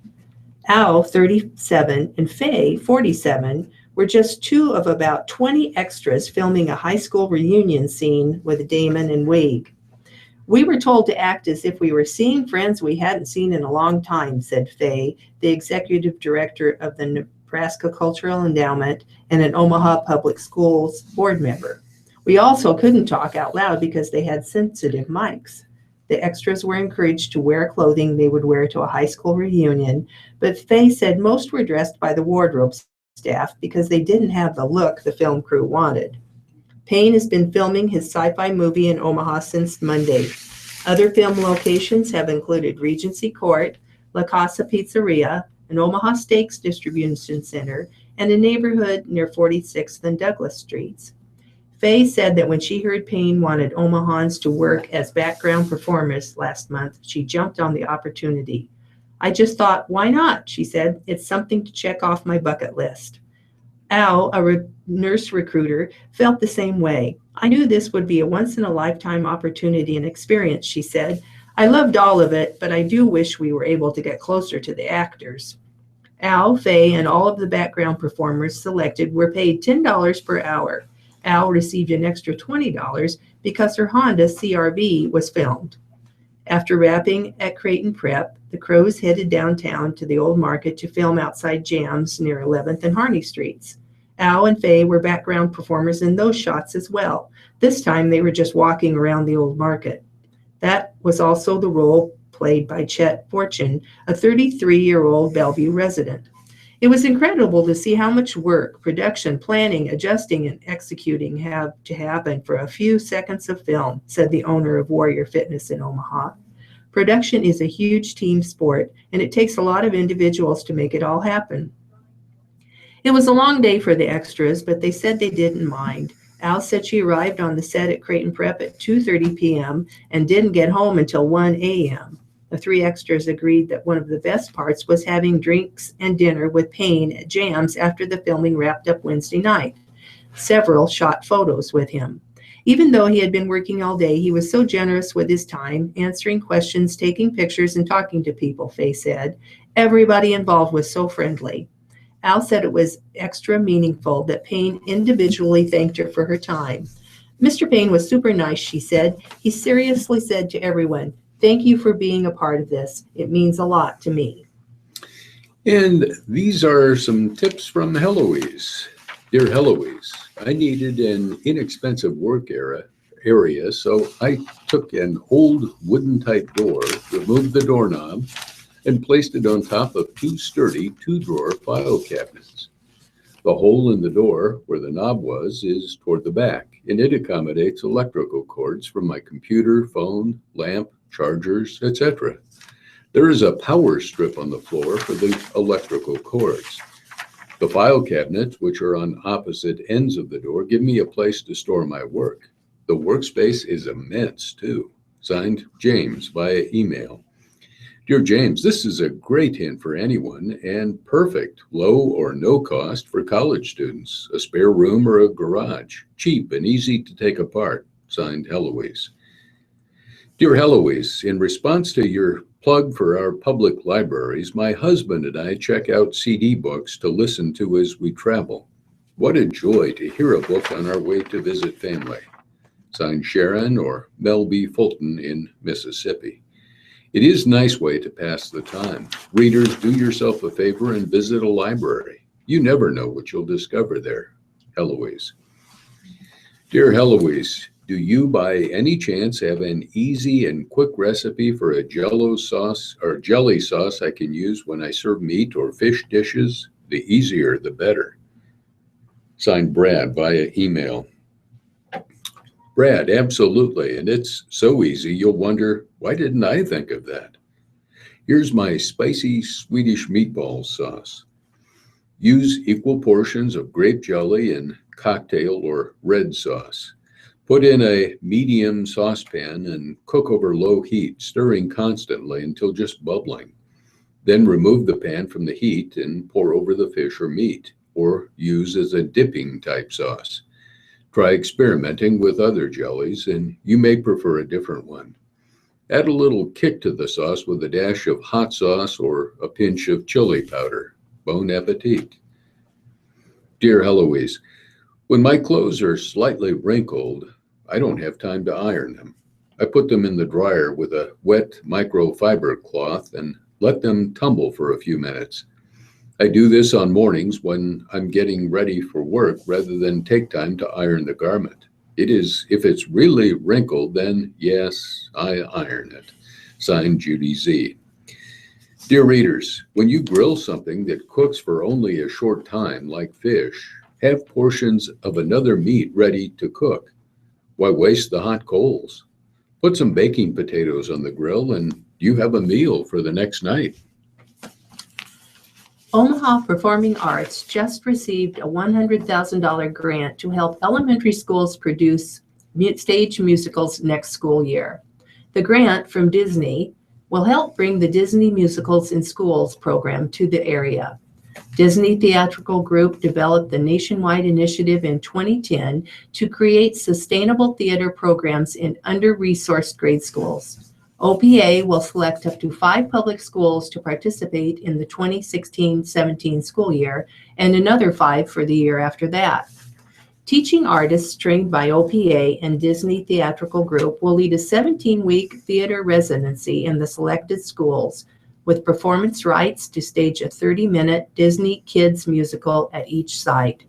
Al, 37, and Faye, 47, were just two of about 20 extras filming a high school reunion scene with Damon and Wiig. We were told to act as if we were seeing friends we hadn't seen in a long time, said Faye, the executive director of the Nebraska Cultural Endowment and an Omaha Public Schools board member. We also couldn't talk out loud because they had sensitive mics. The extras were encouraged to wear clothing they would wear to a high school reunion, but Faye said most were dressed by the wardrobe staff because they didn't have the look the film crew wanted. Payne has been filming his sci-fi movie in Omaha since Monday. Other film locations have included Regency Court, La Casa Pizzeria, an Omaha Steaks distribution center, and a neighborhood near 46th and Douglas Streets. Faye said that when she heard Payne wanted Omahans to work as background performers last month, she jumped on the opportunity. I just thought, why not? She said, it's something to check off my bucket list. Al, a nurse recruiter, felt the same way. I knew this would be a once-in-a-lifetime opportunity and experience, she said. I loved all of it, but I do wish we were able to get closer to the actors. Al, Faye, and all of the background performers selected were paid $10 per hour. Al received an extra $20 because her Honda CR-V was filmed. After wrapping at Creighton Prep, the Crows headed downtown to the Old Market to film outside Jams near 11th and Harney Streets. Al and Faye were background performers in those shots as well. This time they were just walking around the Old Market. That was also the role played by Chet Fortune, a 33-year-old Bellevue resident. It was incredible to see how much work, production, planning, adjusting, and executing have to happen for a few seconds of film, said the owner of Warrior Fitness in Omaha. Production is a huge team sport, and it takes a lot of individuals to make it all happen. It was a long day for the extras, but they said they didn't mind. Al said she arrived on the set at Creighton Prep at 2:30 p.m. and didn't get home until 1 a.m. The three extras agreed that one of the best parts was having drinks and dinner with Payne at Jams after the filming wrapped up Wednesday night. Several shot photos with him. Even though he had been working all day, he was so generous with his time, answering questions, taking pictures, and talking to people, Faye said. Everybody involved was so friendly. Al said it was extra meaningful that Payne individually thanked her for her time. Mr. Payne was super nice, she said. He seriously said to everyone, thank you for being a part of this. It means a lot to me. And these are some tips from Heloise. Dear Heloise, I needed an inexpensive work area, so I took an old wooden type door, removed the doorknob, and placed it on top of two sturdy two-drawer file cabinets. The hole in the door where the knob was is toward the back, and it accommodates electrical cords from my computer, phone, lamp, chargers, etc. There is a power strip on the floor for the electrical cords. The file cabinets, which are on opposite ends of the door, give me a place to store my work. The workspace is immense, too. Signed, James, via email. Dear James, this is a great hint for anyone and perfect, low or no cost for college students, a spare room or a garage, cheap and easy to take apart. Signed, Heloise. Dear Heloise, in response to your plug for our public libraries, my husband and I check out CD books to listen to as we travel. What a joy to hear a book on our way to visit family. Signed, Sharon or Mel B. Fulton in Mississippi. It is a nice way to pass the time. Readers, do yourself a favor and visit a library. You never know what you'll discover there. Heloise. Dear Heloise, do you by any chance have an easy and quick recipe for a jello sauce or jelly sauce I can use when I serve meat or fish dishes? The easier, the better. Signed, Brad, via email. Brad, absolutely, and it's so easy you'll wonder, why didn't I think of that? Here's my spicy Swedish meatball sauce. Use equal portions of grape jelly and cocktail or red sauce. Put in a medium saucepan and cook over low heat, stirring constantly until just bubbling. Then remove the pan from the heat and pour over the fish or meat, or use as a dipping type sauce. Try experimenting with other jellies, and you may prefer a different one. Add a little kick to the sauce with a dash of hot sauce or a pinch of chili powder. Bon appetit. Dear Heloise, when my clothes are slightly wrinkled, I don't have time to iron them. I put them in the dryer with a wet microfiber cloth and let them tumble for a few minutes. I do this on mornings when I'm getting ready for work rather than take time to iron the garment. If it's really wrinkled, then yes, I iron it. Signed, Judy Z. Dear readers, when you grill something that cooks for only a short time, like fish, have portions of another meat ready to cook. Why waste the hot coals? Put some baking potatoes on the grill and you have a meal for the next night. Omaha Performing Arts just received a $100,000 grant to help elementary schools produce stage musicals next school year. The grant from Disney will help bring the Disney Musicals in Schools program to the area. Disney Theatrical Group developed the nationwide initiative in 2010 to create sustainable theater programs in under-resourced grade schools. OPA will select up to 5 public schools to participate in the 2016-17 school year and another 5 for the year after that. Teaching artists trained by OPA and Disney Theatrical Group will lead a 17-week theater residency in the selected schools with performance rights to stage a 30-minute Disney Kids musical at each site.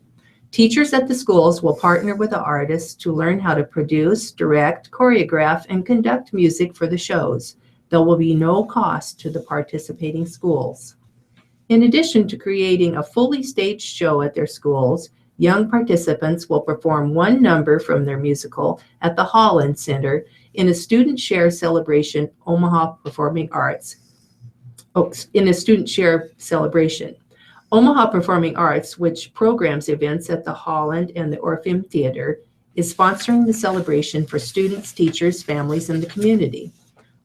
Teachers at the schools will partner with the artists to learn how to produce, direct, choreograph, and conduct music for the shows. There will be no cost to the participating schools. In addition to creating a fully staged show at their schools, young participants will perform one number from their musical at the Holland Center in a student share celebration, Omaha Performing Arts. In a student share celebration. Omaha Performing Arts, which programs events at the Holland and the Orpheum Theater, is sponsoring the celebration for students, teachers, families, and the community.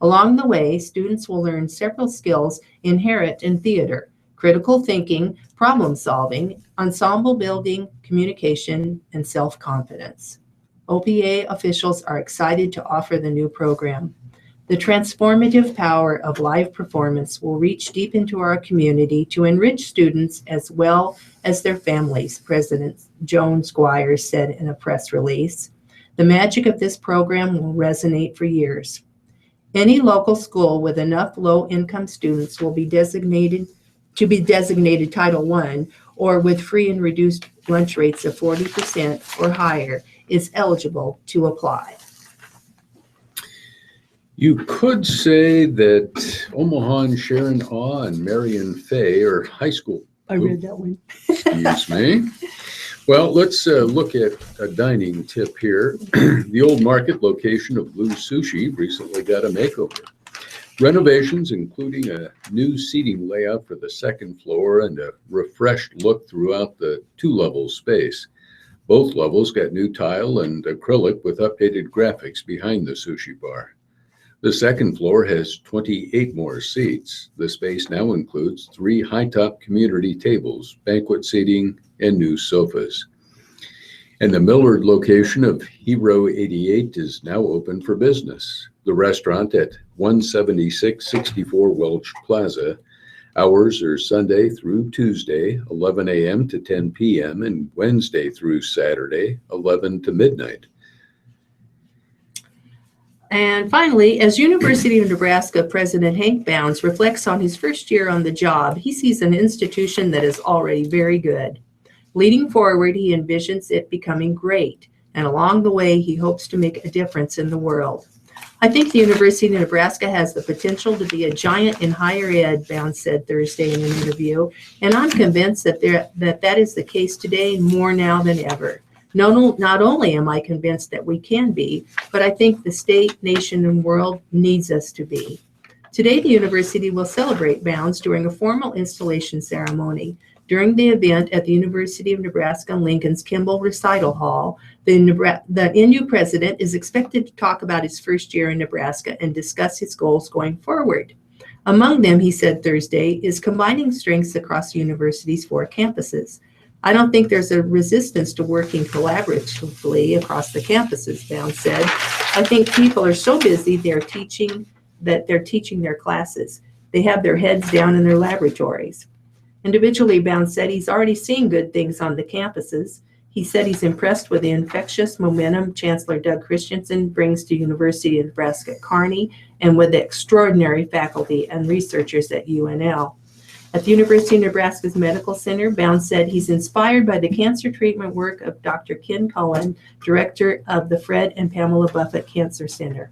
Along the way, students will learn several skills inherent in theater: critical thinking, problem solving, ensemble building, communication, and self-confidence. OPA officials are excited to offer the new program. The transformative power of live performance will reach deep into our community to enrich students as well as their families, President Joan Squires said in a press release. The magic of this program will resonate for years. Any local school with enough low-income students will be designated Title I or with free and reduced lunch rates of 40% or higher is eligible to apply. You could say that Omaha and Sharon Awe and Marion Fay are high school. I read that one. Excuse me. Well, let's look at a dining tip here. The old market location of Blue Sushi recently got a makeover. Renovations, including a new seating layout for the second floor and a refreshed look throughout the 2-level space. Both levels got new tile and acrylic with updated graphics behind the sushi bar. The second floor has 28 more seats. The space now includes 3 high-top community tables, banquet seating, and new sofas. And the Millard location of Hero 88 is now open for business. The restaurant at 17664 Welch Plaza. Hours are Sunday through Tuesday, 11 a.m. to 10 p.m., and Wednesday through Saturday, 11 to midnight. And finally, as University of Nebraska President Hank Bounds reflects on his first year on the job, he sees an institution that is already very good. Leading forward, he envisions it becoming great, and along the way, he hopes to make a difference in the world. I think the University of Nebraska has the potential to be a giant in higher ed, Bounds said Thursday in an interview, and I'm convinced that that is the case today more now than ever. Not only am I convinced that we can be, but I think the state, nation, and world needs us to be. Today, the university will celebrate Bounds during a formal installation ceremony. During the event at the University of Nebraska-Lincoln's Kimball Recital Hall, the NU president is expected to talk about his first year in Nebraska and discuss his goals going forward. Among them, he said Thursday, is combining strengths across the university's 4 campuses. I don't think there's a resistance to working collaboratively across the campuses, Bounds said. I think people are so busy they're teaching their classes. They have their heads down in their laboratories. Individually, Bounds said he's already seeing good things on the campuses. He said he's impressed with the infectious momentum Chancellor Doug Christensen brings to University of Nebraska at Kearney and with the extraordinary faculty and researchers at UNL. At the University of Nebraska's Medical Center, Bounds said he's inspired by the cancer treatment work of Dr. Ken Cohen, director of the Fred and Pamela Buffett Cancer Center.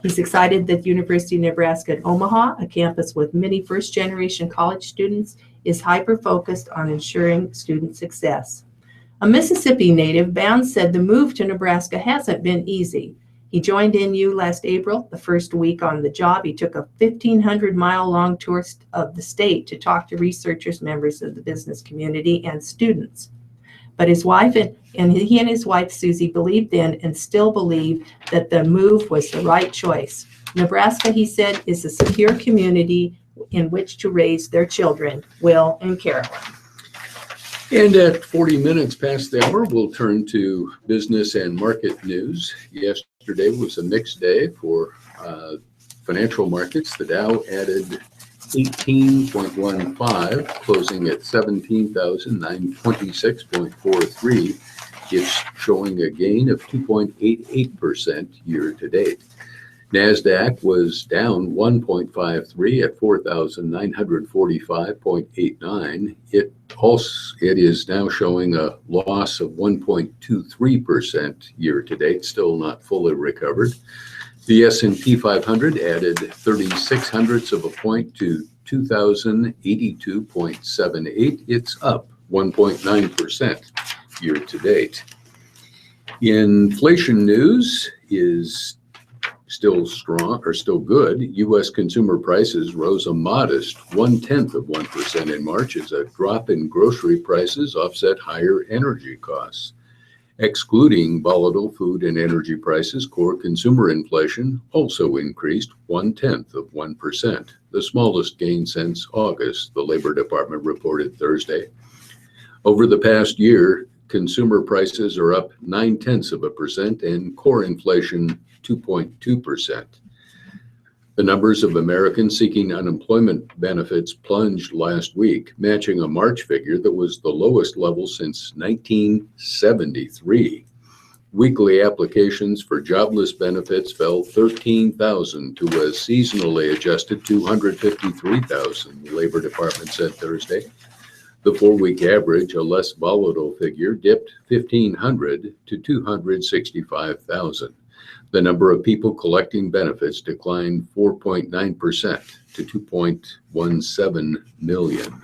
He's excited that the University of Nebraska at Omaha, a campus with many first-generation college students, is hyper-focused on ensuring student success. A Mississippi native, Bounds said the move to Nebraska hasn't been easy. He joined NU last April. The first week on the job, he took a 1,500-mile-long tour of the state to talk to researchers, members of the business community, and students. But his wife and his wife, Susie, believed then and still believe that the move was the right choice. Nebraska, he said, is a secure community in which to raise their children, Will and Carolyn. And at 40 minutes past the hour, we'll turn to business and market news. Yesterday was a mixed day for financial markets. The Dow added 18.15, closing at 17,926.43. It's showing a gain of 2.88% year to date. NASDAQ was down 1.53 at 4,945.89. It is now showing a loss of 1.23% year to date, still not fully recovered. The S&P 500 added 36 hundredths of a point to 2,082.78. It's up 1.9% year to date. Inflation news is still strong, or still good. U.S. consumer prices rose a modest 0.1% in March as a drop in grocery prices offset higher energy costs. Excluding volatile food and energy prices, core consumer inflation also increased 0.1%, the smallest gain since August, the Labor Department reported Thursday. Over the past year, consumer prices are up 0.9% and core inflation 2.2%. The numbers of Americans seeking unemployment benefits plunged last week, matching a March figure that was the lowest level since 1973. Weekly applications for jobless benefits fell 13,000 to a seasonally adjusted 253,000, the Labor Department said Thursday. The four-week average, a less volatile figure, dipped 1,500 to 265,000. The number of people collecting benefits declined 4.9% to 2.17 million.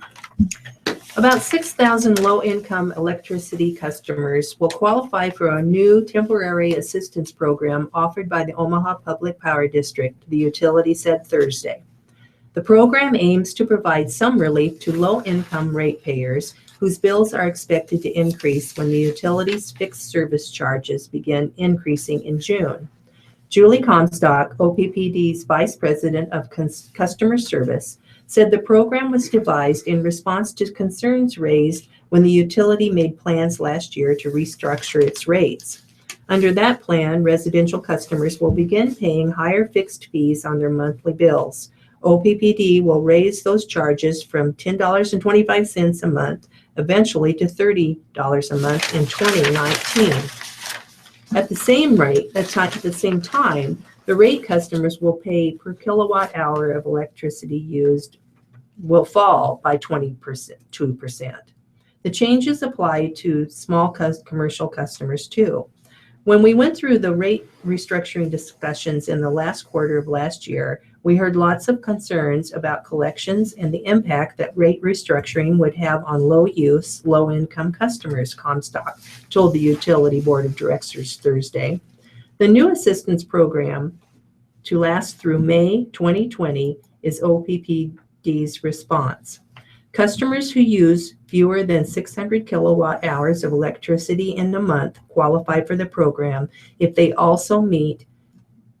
About 6,000 low-income electricity customers will qualify for a new temporary assistance program offered by the Omaha Public Power District, the utility said Thursday. The program aims to provide some relief to low-income ratepayers whose bills are expected to increase when the utility's fixed service charges begin increasing in June. Julie Comstock, OPPD's Vice President of Customer Service, said the program was devised in response to concerns raised when the utility made plans last year to restructure its rates. Under that plan, residential customers will begin paying higher fixed fees on their monthly bills. OPPD will raise those charges from $10.25 a month, eventually to $30 a month in 2019. At the same time, the rate customers will pay per kilowatt hour of electricity used will fall by 2%. The changes apply to small commercial customers too. When we went through the rate restructuring discussions in the last quarter of last year, we heard lots of concerns about collections and the impact that rate restructuring would have on low-use, low-income customers, Comstock told the Utility Board of Directors Thursday. The new assistance program to last through May 2020 is OPPD's response. Customers who use fewer than 600 kilowatt hours of electricity in a month qualify for the program if they also meet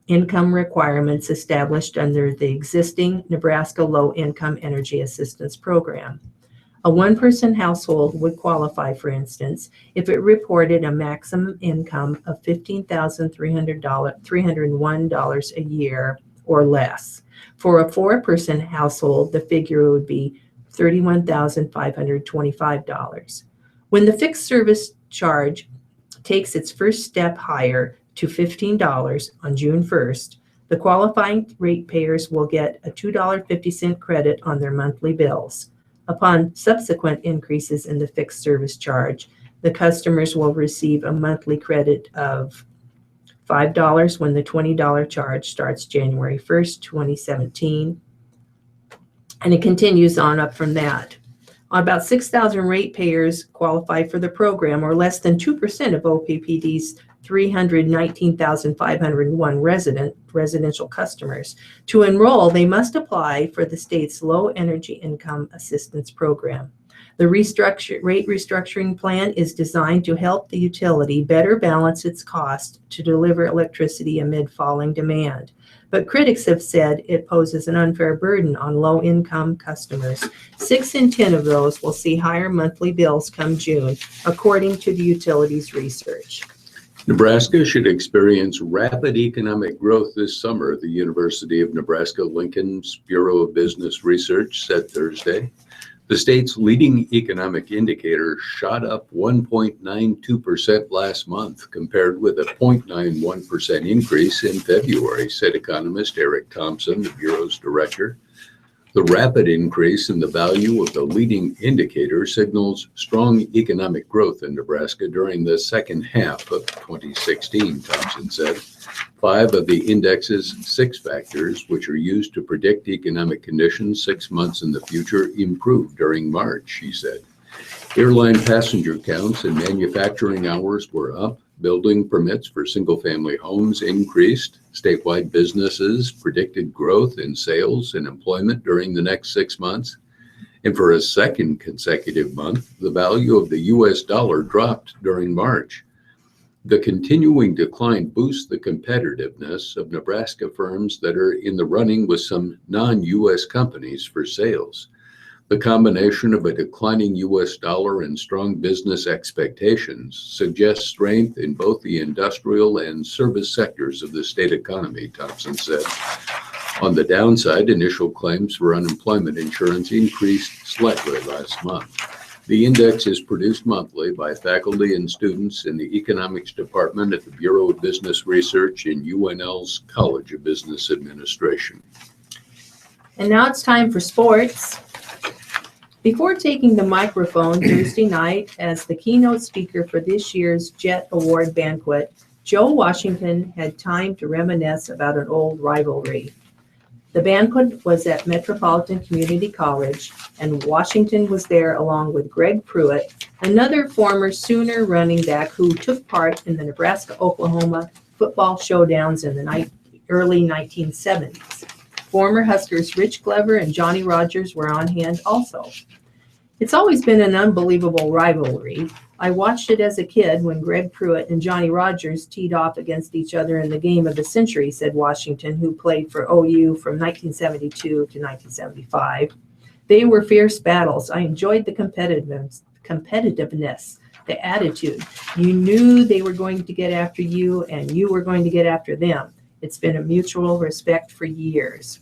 income requirements established under the existing Nebraska Low-Income Energy Assistance Program. A one-person household would qualify, for instance, if it reported a maximum income of $15,301 a year or less. For a four-person household, the figure would be $31,525. When the fixed service charge takes its first step higher to $15 on June 1st, The qualifying ratepayers will get a $2.50 credit on their monthly bills. Upon subsequent increases in the fixed service charge, the customers will receive a monthly credit of $5 when the $20 charge starts January 1st, 2017. And it continues on up from that. About 6,000 ratepayers qualify for the program, or less than 2% of OPPD's 319,501 residential customers. To enroll, they must apply for the state's Low Energy Income Assistance Program. The rate restructuring plan is designed to help the utility better balance its cost to deliver electricity amid falling demand. But critics have said it poses an unfair burden on low-income customers. 6 in 10 of those will see higher monthly bills come June, according to the utility's research. Nebraska should experience rapid economic growth this summer, the University of Nebraska-Lincoln's Bureau of Business Research said Thursday. The state's leading economic indicator shot up 1.92% last month, compared with a 0.91% increase in February, said economist Eric Thompson, the Bureau's director. The rapid increase in the value of the leading indicator signals strong economic growth in Nebraska during the second half of 2016, Thompson said. 5 of the index's 6 factors, which are used to predict economic conditions 6 months in the future, improved during March, he said. Airline passenger counts and manufacturing hours were up. Building permits for single-family homes increased. Statewide businesses predicted growth in sales and employment during the next 6 months. And for a second consecutive month, the value of the U.S. dollar dropped during March. The continuing decline boosts the competitiveness of Nebraska firms that are in the running with some non-U.S. companies for sales. The combination of a declining U.S. dollar and strong business expectations suggests strength in both the industrial and service sectors of the state economy, Thompson said. On the downside, initial claims for unemployment insurance increased slightly last month. The index is produced monthly by faculty and students in the economics department at the Bureau of Business Research in UNL's College of Business Administration. And now it's time for sports. Before taking the microphone Thursday night as the keynote speaker for this year's Jet Award banquet, Joe Washington had time to reminisce about an old rivalry. The banquet was at Metropolitan Community College, and Washington was there along with Greg Pruitt, another former Sooner running back who took part in the Nebraska-Oklahoma football showdowns in the early 1970s. Former Huskers Rich Glover and Johnny Rogers were on hand also. It's always been an unbelievable rivalry. I watched it as a kid when Greg Pruitt and Johnny Rogers teed off against each other in the game of the century, said Washington, who played for OU from 1972 to 1975. They were fierce battles. I enjoyed the competitiveness, the attitude. You knew they were going to get after you, and you were going to get after them. It's been a mutual respect for years.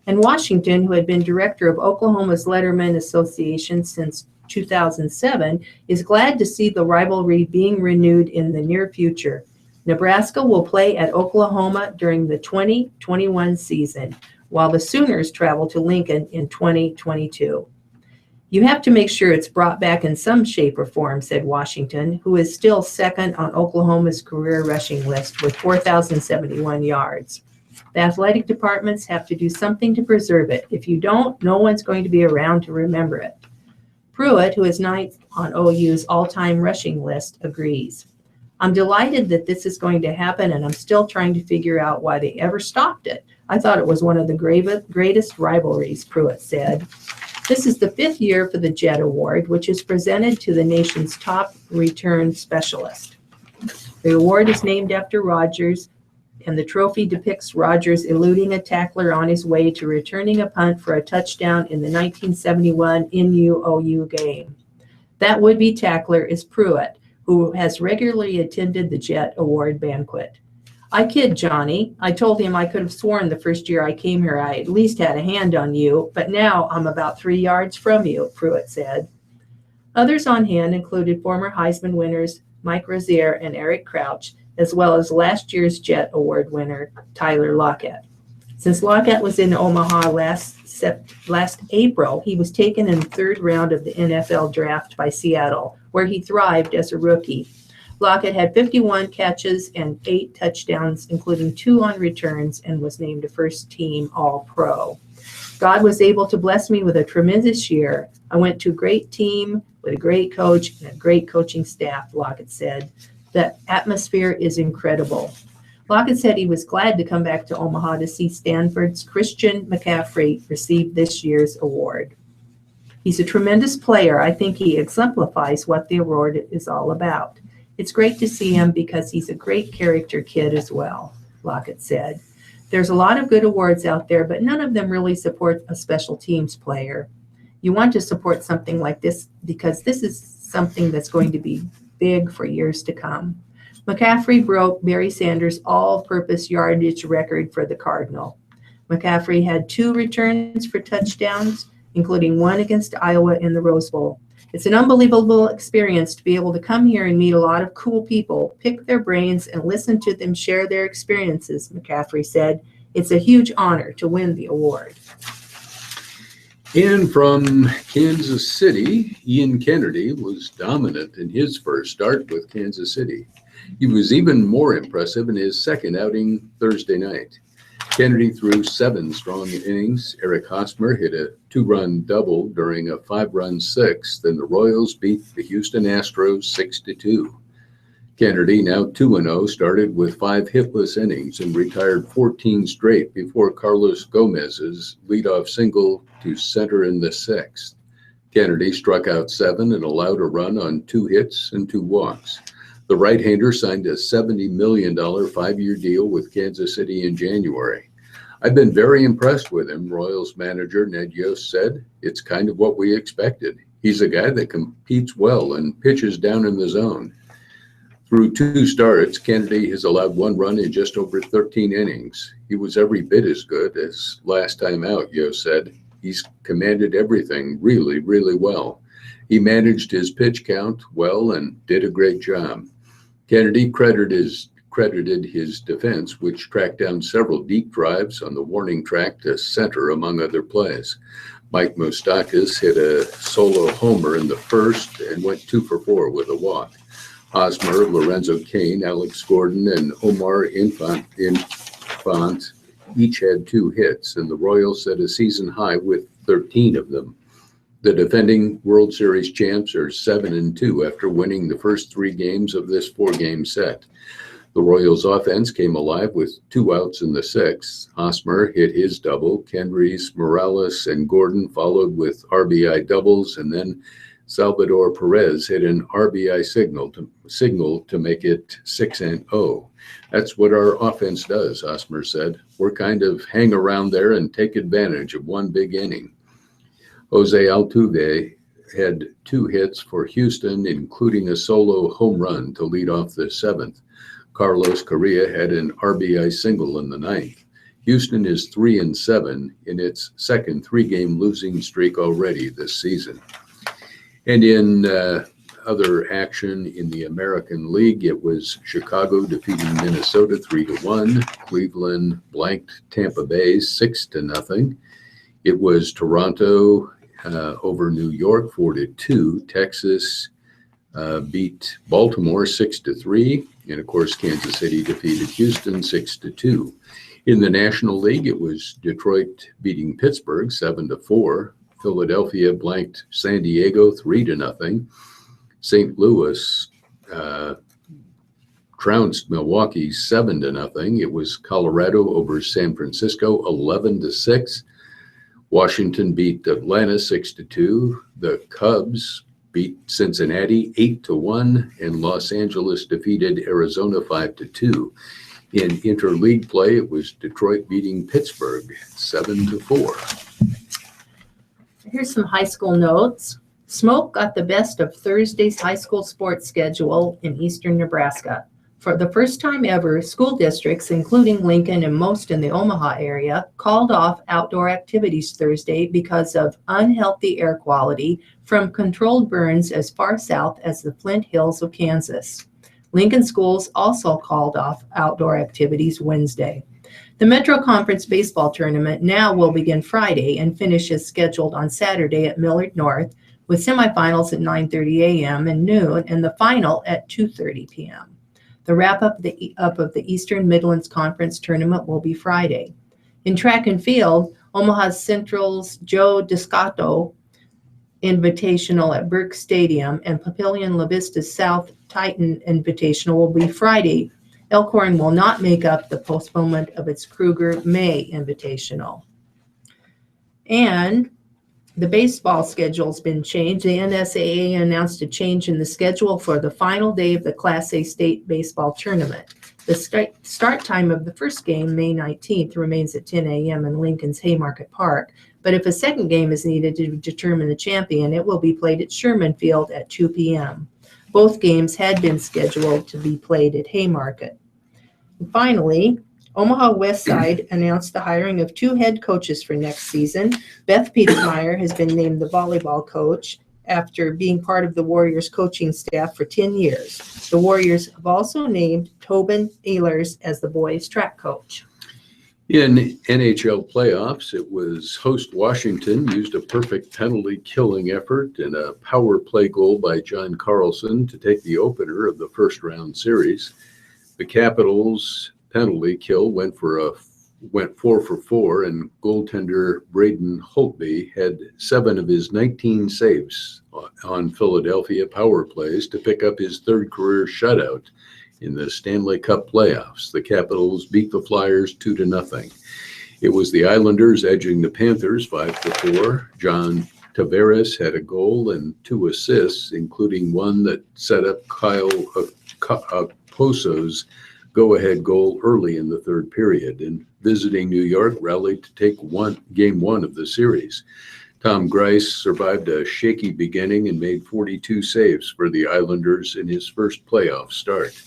And Washington, who had been director of Oklahoma's Letterman Association since 2007, is glad to see the rivalry being renewed in the near future. Nebraska will play at Oklahoma during the 2021 season, while the Sooners travel to Lincoln in 2022. You have to make sure it's brought back in some shape or form, said Washington, who is still second on Oklahoma's career rushing list with 4,071 yards. The athletic departments have to do something to preserve it. If you don't, no one's going to be around to remember it. Pruitt, who is ninth on OU's all-time rushing list, agrees. I'm delighted that this is going to happen, and I'm still trying to figure out why they ever stopped it. I thought it was one of the greatest rivalries, Pruitt said. This is the 5th year for the Jet Award, which is presented to the nation's top return specialist. The award is named after Rogers, and the trophy depicts Rogers eluding a tackler on his way to returning a punt for a touchdown in the 1971 NU-OU game. That would-be tackler is Pruitt, who has regularly attended the Jet Award banquet. I kid Johnny. I told him I could have sworn the first year I came here I at least had a hand on you, but now I'm about 3 yards from you, Pruitt said. Others on hand included former Heisman winners Mike Rozier and Eric Crouch, as well as last year's Jet Award winner Tyler Lockett. Since Lockett was in Omaha last April, he was taken in the third round of the NFL draft by Seattle, where he thrived as a rookie. Lockett had 51 catches and 8 touchdowns, including 2 on returns, and was named a first-team All-Pro. God was able to bless me with a tremendous year. I went to a great team with a great coach and a great coaching staff, Lockett said. The atmosphere is incredible. Lockett said he was glad to come back to Omaha to see Stanford's Christian McCaffrey receive this year's award. He's a tremendous player. I think he exemplifies what the award is all about. It's great to see him because he's a great character kid as well, Lockett said. There's a lot of good awards out there, but none of them really support a special teams player. You want to support something like this because this is something that's going to be big for years to come. McCaffrey broke Barry Sanders' all-purpose yardage record for the Cardinal. McCaffrey had 2 returns for touchdowns, including 1 against Iowa in the Rose Bowl. It's an unbelievable experience to be able to come here and meet a lot of cool people, pick their brains, and listen to them share their experiences, McCaffrey said. It's a huge honor to win the award. And from Kansas City, Ian Kennedy was dominant in his first start with Kansas City. He was even more impressive in his second outing Thursday night. Kennedy threw 7 strong innings. Eric Hosmer hit a 2-run double during a 5-run sixth, and the Royals beat the Houston Astros 6-2. Kennedy, now 2-0, started with 5 hitless innings and retired 14 straight before Carlos Gomez's leadoff single to center in the 6th. Kennedy struck out 7 and allowed a run on 2 hits and 2 walks. The right-hander signed a $70 million 5-year deal with Kansas City in January. I've been very impressed with him, Royals manager Ned Yost said. It's kind of what we expected. He's a guy that competes well and pitches down in the zone. Through 2 starts, Kennedy has allowed 1 run in just over 13 innings. He was every bit as good as last time out, Yost said. He's commanded everything really, really well. He managed his pitch count well and did a great job. Kennedy credited his defense, which tracked down several deep drives on the warning track to center, among other plays. Mike Moustakas hit a solo homer in the first and went 2 for 4 with a walk. Hosmer, Lorenzo Cain, Alex Gordon, and Omar Infant each had 2 hits, and the Royals set a season high with 13 of them. The defending World Series champs are 7-2 after winning the first 3 games of this 4-game set. The Royals' offense came alive with 2 outs in the 6th. Hosmer hit his double. Kendrys, Morales, and Gordon followed with RBI doubles, and then Salvador Perez hit an RBI signal to make it 6-0. That's what our offense does, Hosmer said. We're kind of hang around there and take advantage of 1 big inning. Jose Altuve had 2 hits for Houston, including a solo home run to lead off the 7th. Carlos Correa had an RBI single in the 9th. Houston is 3-7 in its second 3-game losing streak already this season. And in other action in the American League, it was Chicago defeating Minnesota 3-1. Cleveland blanked Tampa Bay 6-0. It was Toronto over New York 4-2. Texas beat Baltimore 6-3. And of course, Kansas City defeated Houston 6-2. In the National League, it was Detroit beating Pittsburgh 7-4. Philadelphia blanked San Diego 3-0. St. Louis trounced Milwaukee 7-0. It was Colorado over San Francisco 11-6. Washington beat Atlanta 6-2. The Cubs beat Cincinnati 8-1, and Los Angeles defeated Arizona 5-2. In interleague play, it was Detroit beating Pittsburgh 7-4. Here's some high school notes. Smoke got the best of Thursday's high school sports schedule in eastern Nebraska. For the first time ever, school districts, including Lincoln and most in the Omaha area, called off outdoor activities Thursday because of unhealthy air quality from controlled burns as far south as the Flint Hills of Kansas. Lincoln schools also called off outdoor activities Wednesday. The Metro Conference Baseball Tournament now will begin Friday and finish as scheduled on Saturday at Millard North, with semifinals at 9:30 a.m. and noon and the final at 2:30 p.m. The wrap-up of the Eastern Midlands Conference Tournament will be Friday. In track and field, Omaha Central's Joe Descato Invitational at Burke Stadium and Papillion La Vista's South Titan Invitational will be Friday. Elkhorn will not make up the postponement of its Kruger May Invitational. And the baseball schedule's been changed. The NSAA announced a change in the schedule for the final day of the Class A state baseball tournament. The start time of the first game, May 19th, remains at 10 a.m. in Lincoln's Haymarket Park. But if a second game is needed to determine the champion, it will be played at Sherman Field at 2 p.m. Both games had been scheduled to be played at Haymarket. And finally, Omaha Westside announced the hiring of 2 head coaches for next season. Beth Petersmeyer has been named the volleyball coach after being part of the Warriors coaching staff for 10 years. The Warriors have also named Tobin Ehlers as the boys track coach. In NHL playoffs, it was host Washington used a perfect penalty-killing effort and a power play goal by John Carlson to take the opener of the first-round series. The Capitals' penalty kill went 4 for 4, and goaltender Braden Holtby had 7 of his 19 saves on Philadelphia power plays to pick up his 3rd career shutout in the Stanley Cup playoffs. The Capitals beat the Flyers 2-0. It was the Islanders edging the Panthers 5-4. John Tavares had a goal and 2 assists, including one that set up Kyle Poso's go-ahead goal early in the 3rd period, and visiting New York rallied to take game 1 of the series. Tom Greiss survived a shaky beginning and made 42 saves for the Islanders in his first playoff start.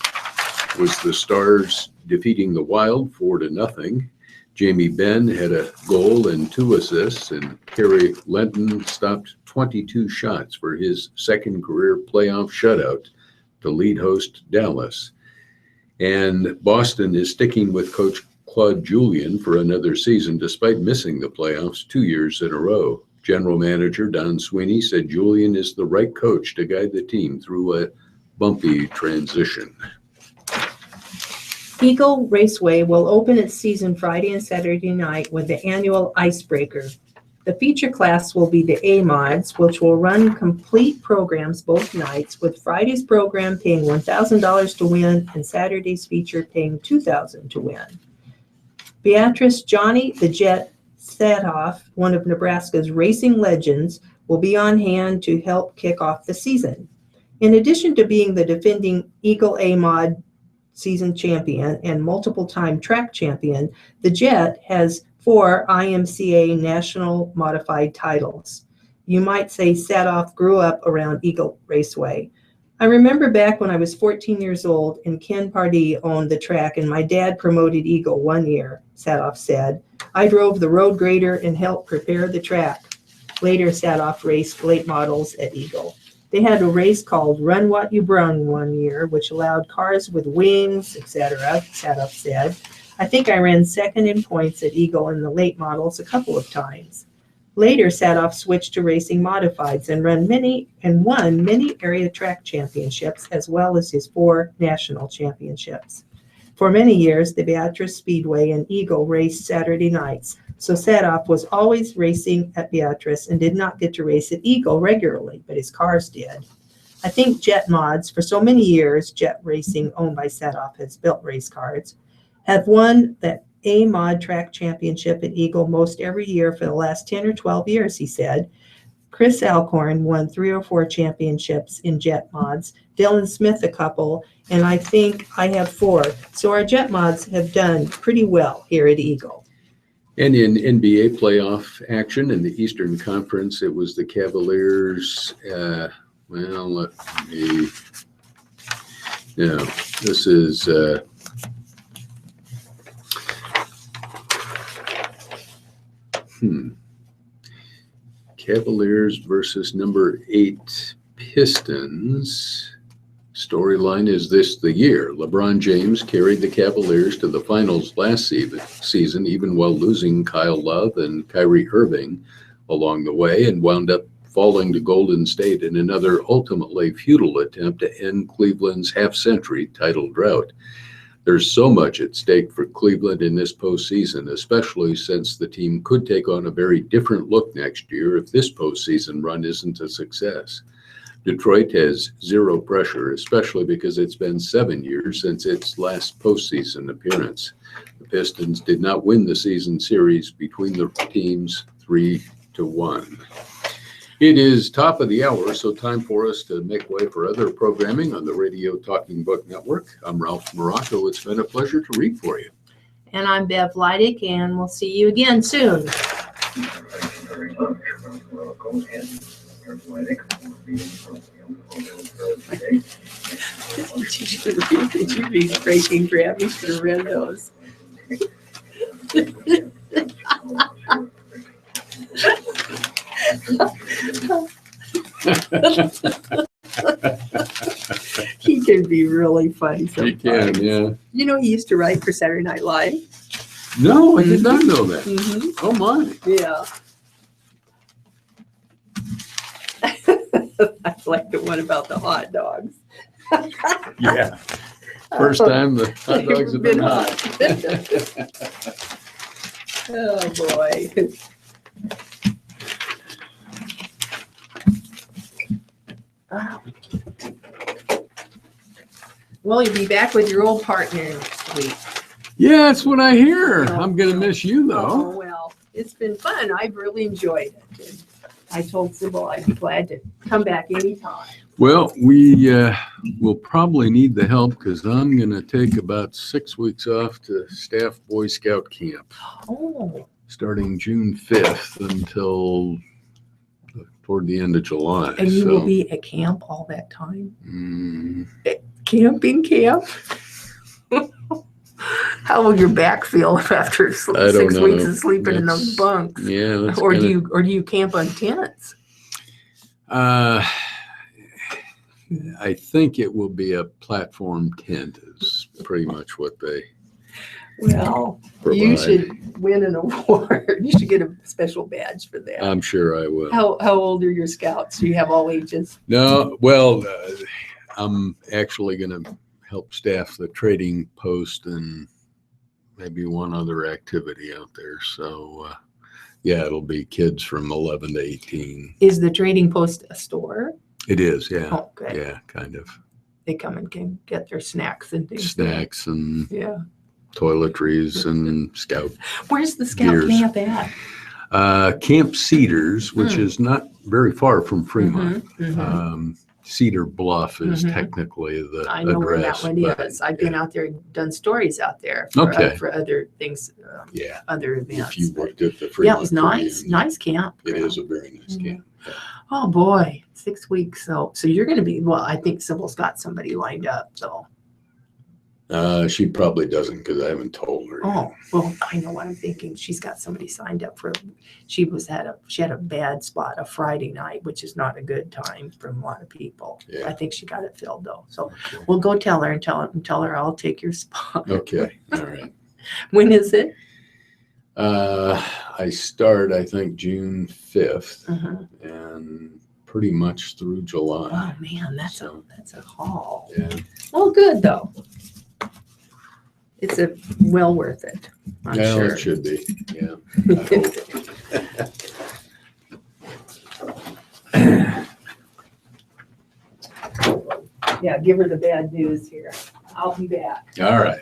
It was the Stars defeating the Wild 4-0. Jamie Benn had a goal and 2 assists, and Kerry Lenton stopped 22 shots for his 2nd career playoff shutout to lead host Dallas. And Boston is sticking with coach Claude Julien for another season, despite missing the playoffs 2 years in a row. General manager Don Sweeney said Julien is the right coach to guide the team through a bumpy transition. Eagle Raceway will open its season Friday and Saturday night with the annual Icebreaker. The feature class will be the A-Mods, which will run complete programs both nights, with Friday's program paying $1,000 to win and Saturday's feature paying $2,000 to win. Beatrice Johnny the Jet Satoff, one of Nebraska's racing legends, will be on hand to help kick off the season. In addition to being the defending Eagle A-Mod season champion and multiple-time track champion, the Jet has 4 IMCA National Modified titles. You might say Satoff grew up around Eagle Raceway. I remember back when I was 14 years old and Ken Pardee owned the track and my dad promoted Eagle one year, Satoff said. I drove the road grader and helped prepare the track. Later, Satoff raced late models at Eagle. They had a race called Run What You Brung one year, which allowed cars with wings, etc., Satoff said. I think I ran 2nd in points at Eagle in the late models a couple of times. Later, Satoff switched to racing modifieds and won many area track championships, as well as his 4 national championships. For many years, the Beatrice Speedway and Eagle raced Saturday nights, so Satoff was always racing at Beatrice and did not get to race at Eagle regularly, but his cars did. I think Jet Mods, for so many years, Jet Racing, owned by Satoff, has built race cars, have won the A-Mod Track Championship at Eagle most every year for the last 10 or 12 years, he said. Chris Alcorn won 3 or 4 championships in Jet Mods, Dylan Smith a couple, and I think I have 4. So our Jet Mods have done pretty well here at Eagle. And in NBA playoff action in the Eastern Conference, it was the Cavaliers. This is Cavaliers versus number 8 Pistons. Storyline is this the year. LeBron James carried the Cavaliers to the finals last season, even while losing Kyle Love and Kyrie Irving along the way, and wound up falling to Golden State in another ultimately futile attempt to end Cleveland's half-century title drought. There's so much at stake for Cleveland in this postseason, especially since the team could take on a very different look next year if this postseason run isn't a success. Detroit has zero pressure, especially because it's been 7 years since its last postseason appearance. The Pistons did not win the season series between the teams 3-1. It is top of the hour, so time for us to make way for other programming on the Radio Talking Book Network. I'm Ralph Morocco. It's been a pleasure to read for you. And I'm Bev Leidick, and we'll see you again soon. Thank you very much, Ralph Morocco and Bev Leidick, for being from today. Did you be breaking Grammys for the red nose? He can be really funny sometimes. He can, yeah. You know, he used to write for Saturday Night Live. No, I did not know that. Mm-hmm. Oh, my. Yeah. I like the one about the hot dogs. Yeah. First time the hot dogs have been hot. Oh, boy. Wow. Well, you'll be back with your old partner next week. Yeah, that's what I hear. Oh, I'm going to miss you, Oh, though. well, it's been fun. I've really enjoyed it. And I told Sybil I'd be glad to come back anytime. Well, we will probably need the help because I'm going to take about 6 weeks off to staff Boy Scout camp Oh, starting June 5th until toward the end of July. and you So, will be at camp all that time? mm, Camping camp? How will your back feel after I don't 6 know. weeks of sleeping in those That's- bunks? yeah, that's Or kinda, do you camp on tents? I think it will be a platform tent is pretty much what they Well, provide. you should win an award. You should get a special badge for that. I'm sure I will. How old are your scouts? Do you have all ages? No, well, I'm actually going to help staff the trading post and maybe one other activity out there. So, yeah, it'll be kids from 11 to 18. Is the trading post a store? It is, yeah. Oh, good. Yeah, kind of. They come and can get their snacks and things. Snacks and Yeah. toiletries and scout. Where's the scout Gears. camp at? Camp Cedars, which is not very far from Fremont. Mhm, mhm. Cedar Bluff is Mhm. technically the I know where that address. one but, is. I've been out there and done stories out there for, Okay. for other things, Yeah, other events. if you worked at the Yeah, Fremont it was nice. Tribune, Nice camp. It is a very nice Mhm. camp. Oh boy, 6 weeks. So you're going to be, well, I think Sybil's got somebody lined up. So, She probably doesn't because I haven't told her. oh, well, I know what I'm thinking. She's got somebody signed up for, she had a bad spot a Friday night, which is not a good time for a lot of people. Yeah. I think she got it filled though. So Okay. we'll go tell her and tell her I'll take your spot. Okay, all right. When is it? I start, I think, June 5th Uh-huh. and pretty much through July. Oh man, that's So, a haul. yeah. Well, good though. It's well worth it. I'm Yeah, sure. it should be. Yeah. I hope. Yeah, give her the bad news here. I'll be back. All right.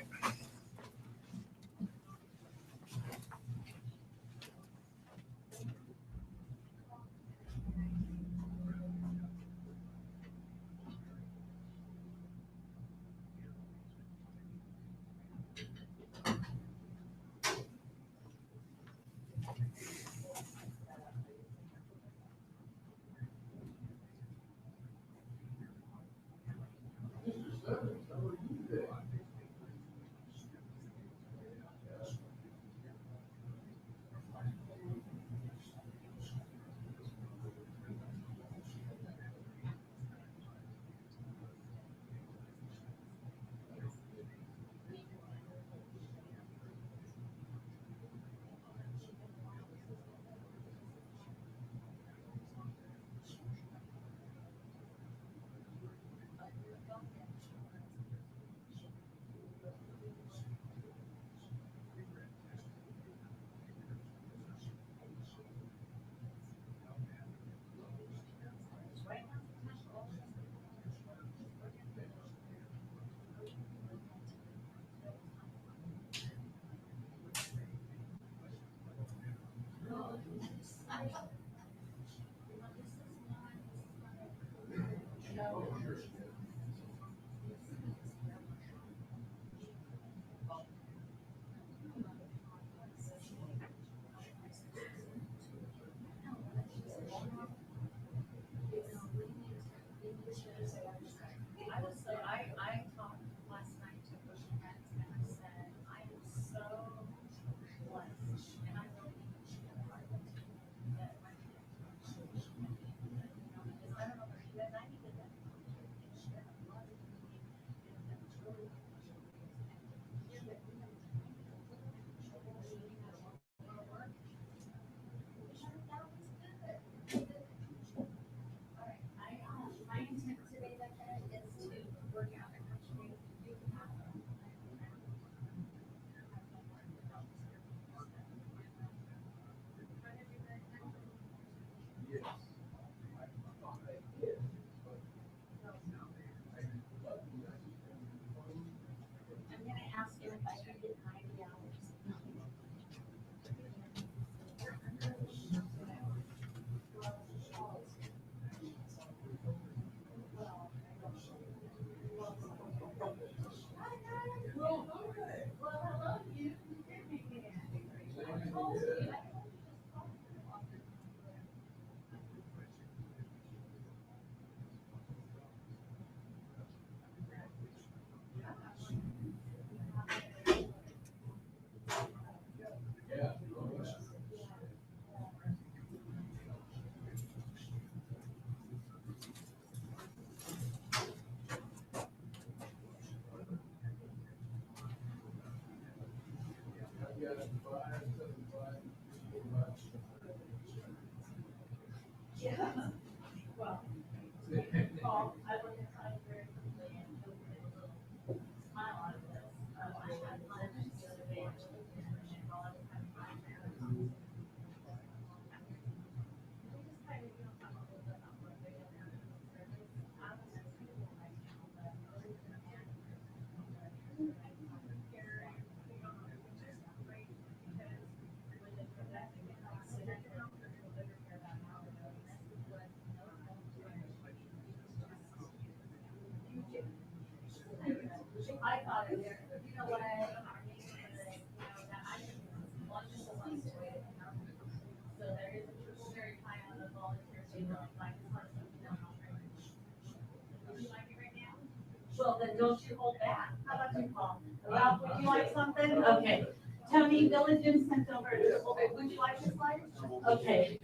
Well, then don't you hold back. How about you, Paul? Well, would you like something? Okay. Tony, Bill has been sent over. Okay, would you like this light? Okay.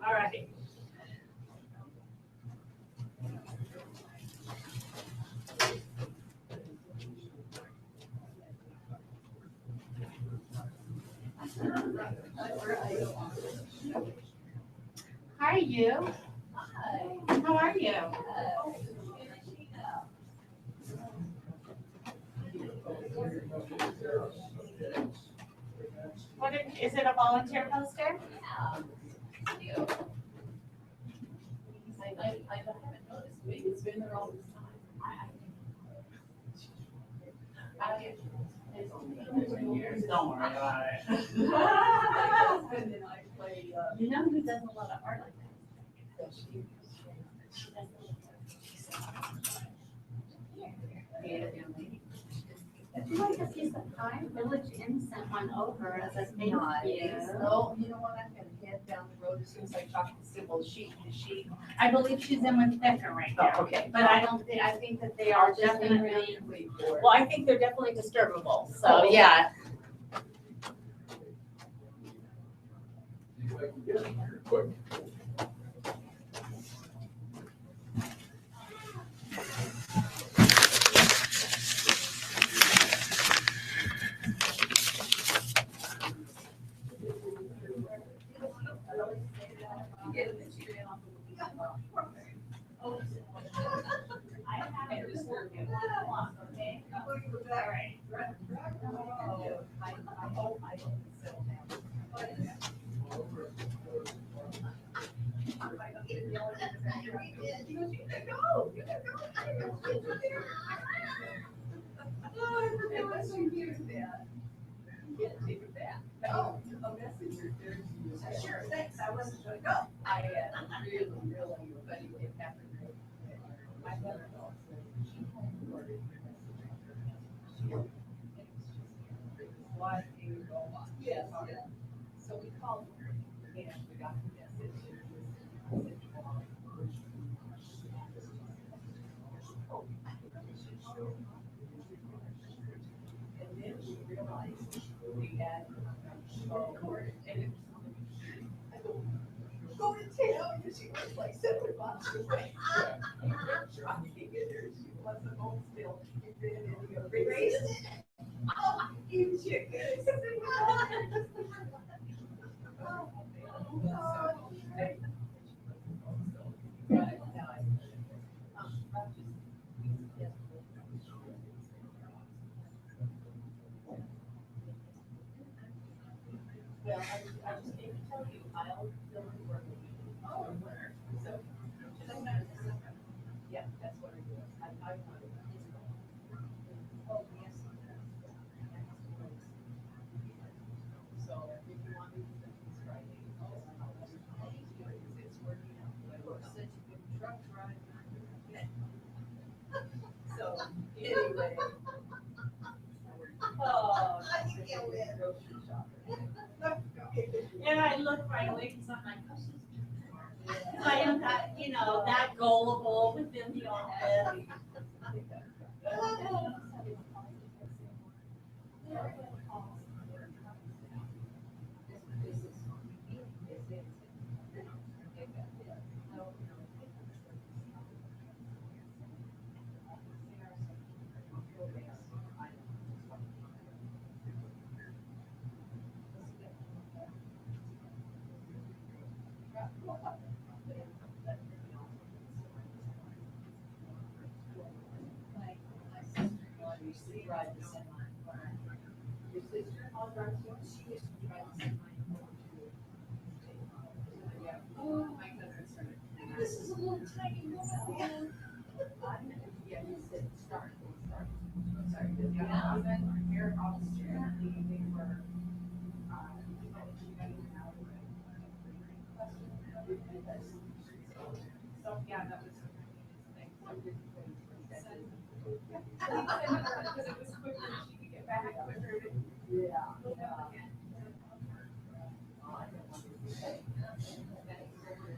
All right. How are you? Hi. How are you? Is it a volunteer poster? Yeah. I haven't noticed. Maybe it's been there all this time. Don't worry about it. You know who does a lot of art like that? Would you like a piece of pie? Village Inn sent one over as a thank you. No, you know what, I'm gonna head down the road as soon as I talk to Sybil. Is she? I believe she's in with Becca right now. Oh, okay. But I think that they are definitely, well, I think they're definitely disturbable, so. Oh, yeah. Quick. Sure, thanks. wasn't gonna go. I really, but it happened. My mother-in-law said she recorded. Why do you go on? Yes, yeah. So we called her and we got the message. And then she realized we had recorded and it was, I go to town and she was like 7 miles away. Trying to get her, she wasn't home still. You did it, you erased it. Oh, you chickens. Well, I just came to tell you, I'll fill in for you. Oh, where? So, yeah, that's what it is. I want it. Oh, yes. So, if you want me to send this Friday, it's working out. You're such a good truck driver. So, anyway. Oh, you get with grocery shopping. And I look right away because I'm like, oh, she's. I am that, that gullible within the office. Ride the semi. Your sister-in-law drives one, she used to drive the semi. Yeah. Oh, my goodness. This is a little tiny one. Yeah, he said, start. Sorry, yeah, even here on the street, they were, so, yeah, that was. Because it was quicker, she could get back quicker. Yeah.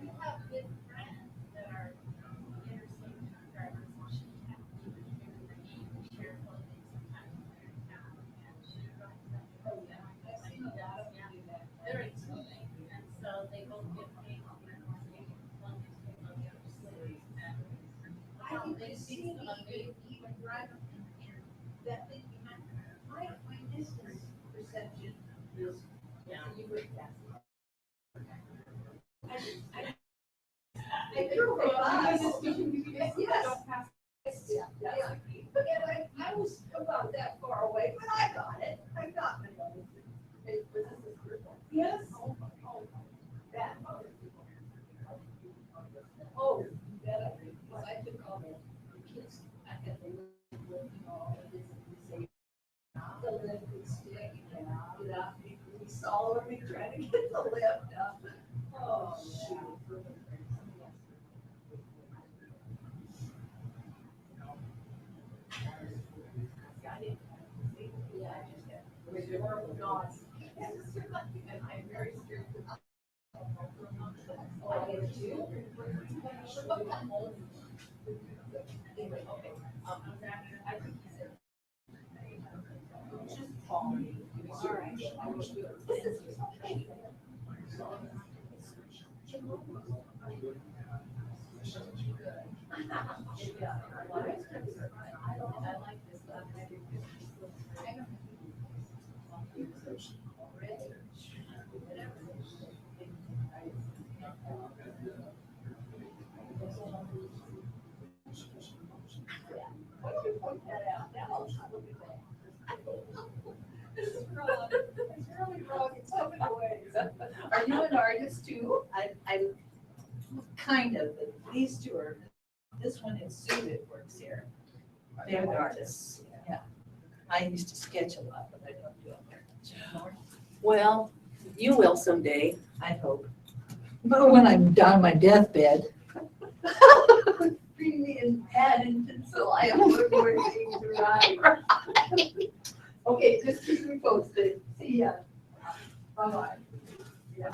We have good friends that are interstate drivers. They're exciting, and so they both get paid. I think they see even drive that thing behind my distance perception is, you would guess. I drove a bus. Yes. Yeah. And I was about that far away, but I got it. I got it. Yes. That. Oh, that I took all the kids. I got the lift would stick, we saw me trying to get the lift up. Oh, shoot. Yeah, I just got, with the horrible dogs. And I'm very scared. Oh, I get you. Okay, I think he said. Just call me. All right. I will do it. This is okay. Yeah, I like this. Why don't you point that out now? This is wrong. It's really wrong in so many ways. Are you an artist too? I kind of, but these two are, this one is Sue that works here. They're the artists, yeah. I used to sketch a lot, but I don't do it very much anymore. Well, you will someday. I hope. But when I'm down on my deathbed, Bring me in pen and pencil, I am looking for things to write. Okay, just keep me posted. See ya. Bye-bye. Yeah.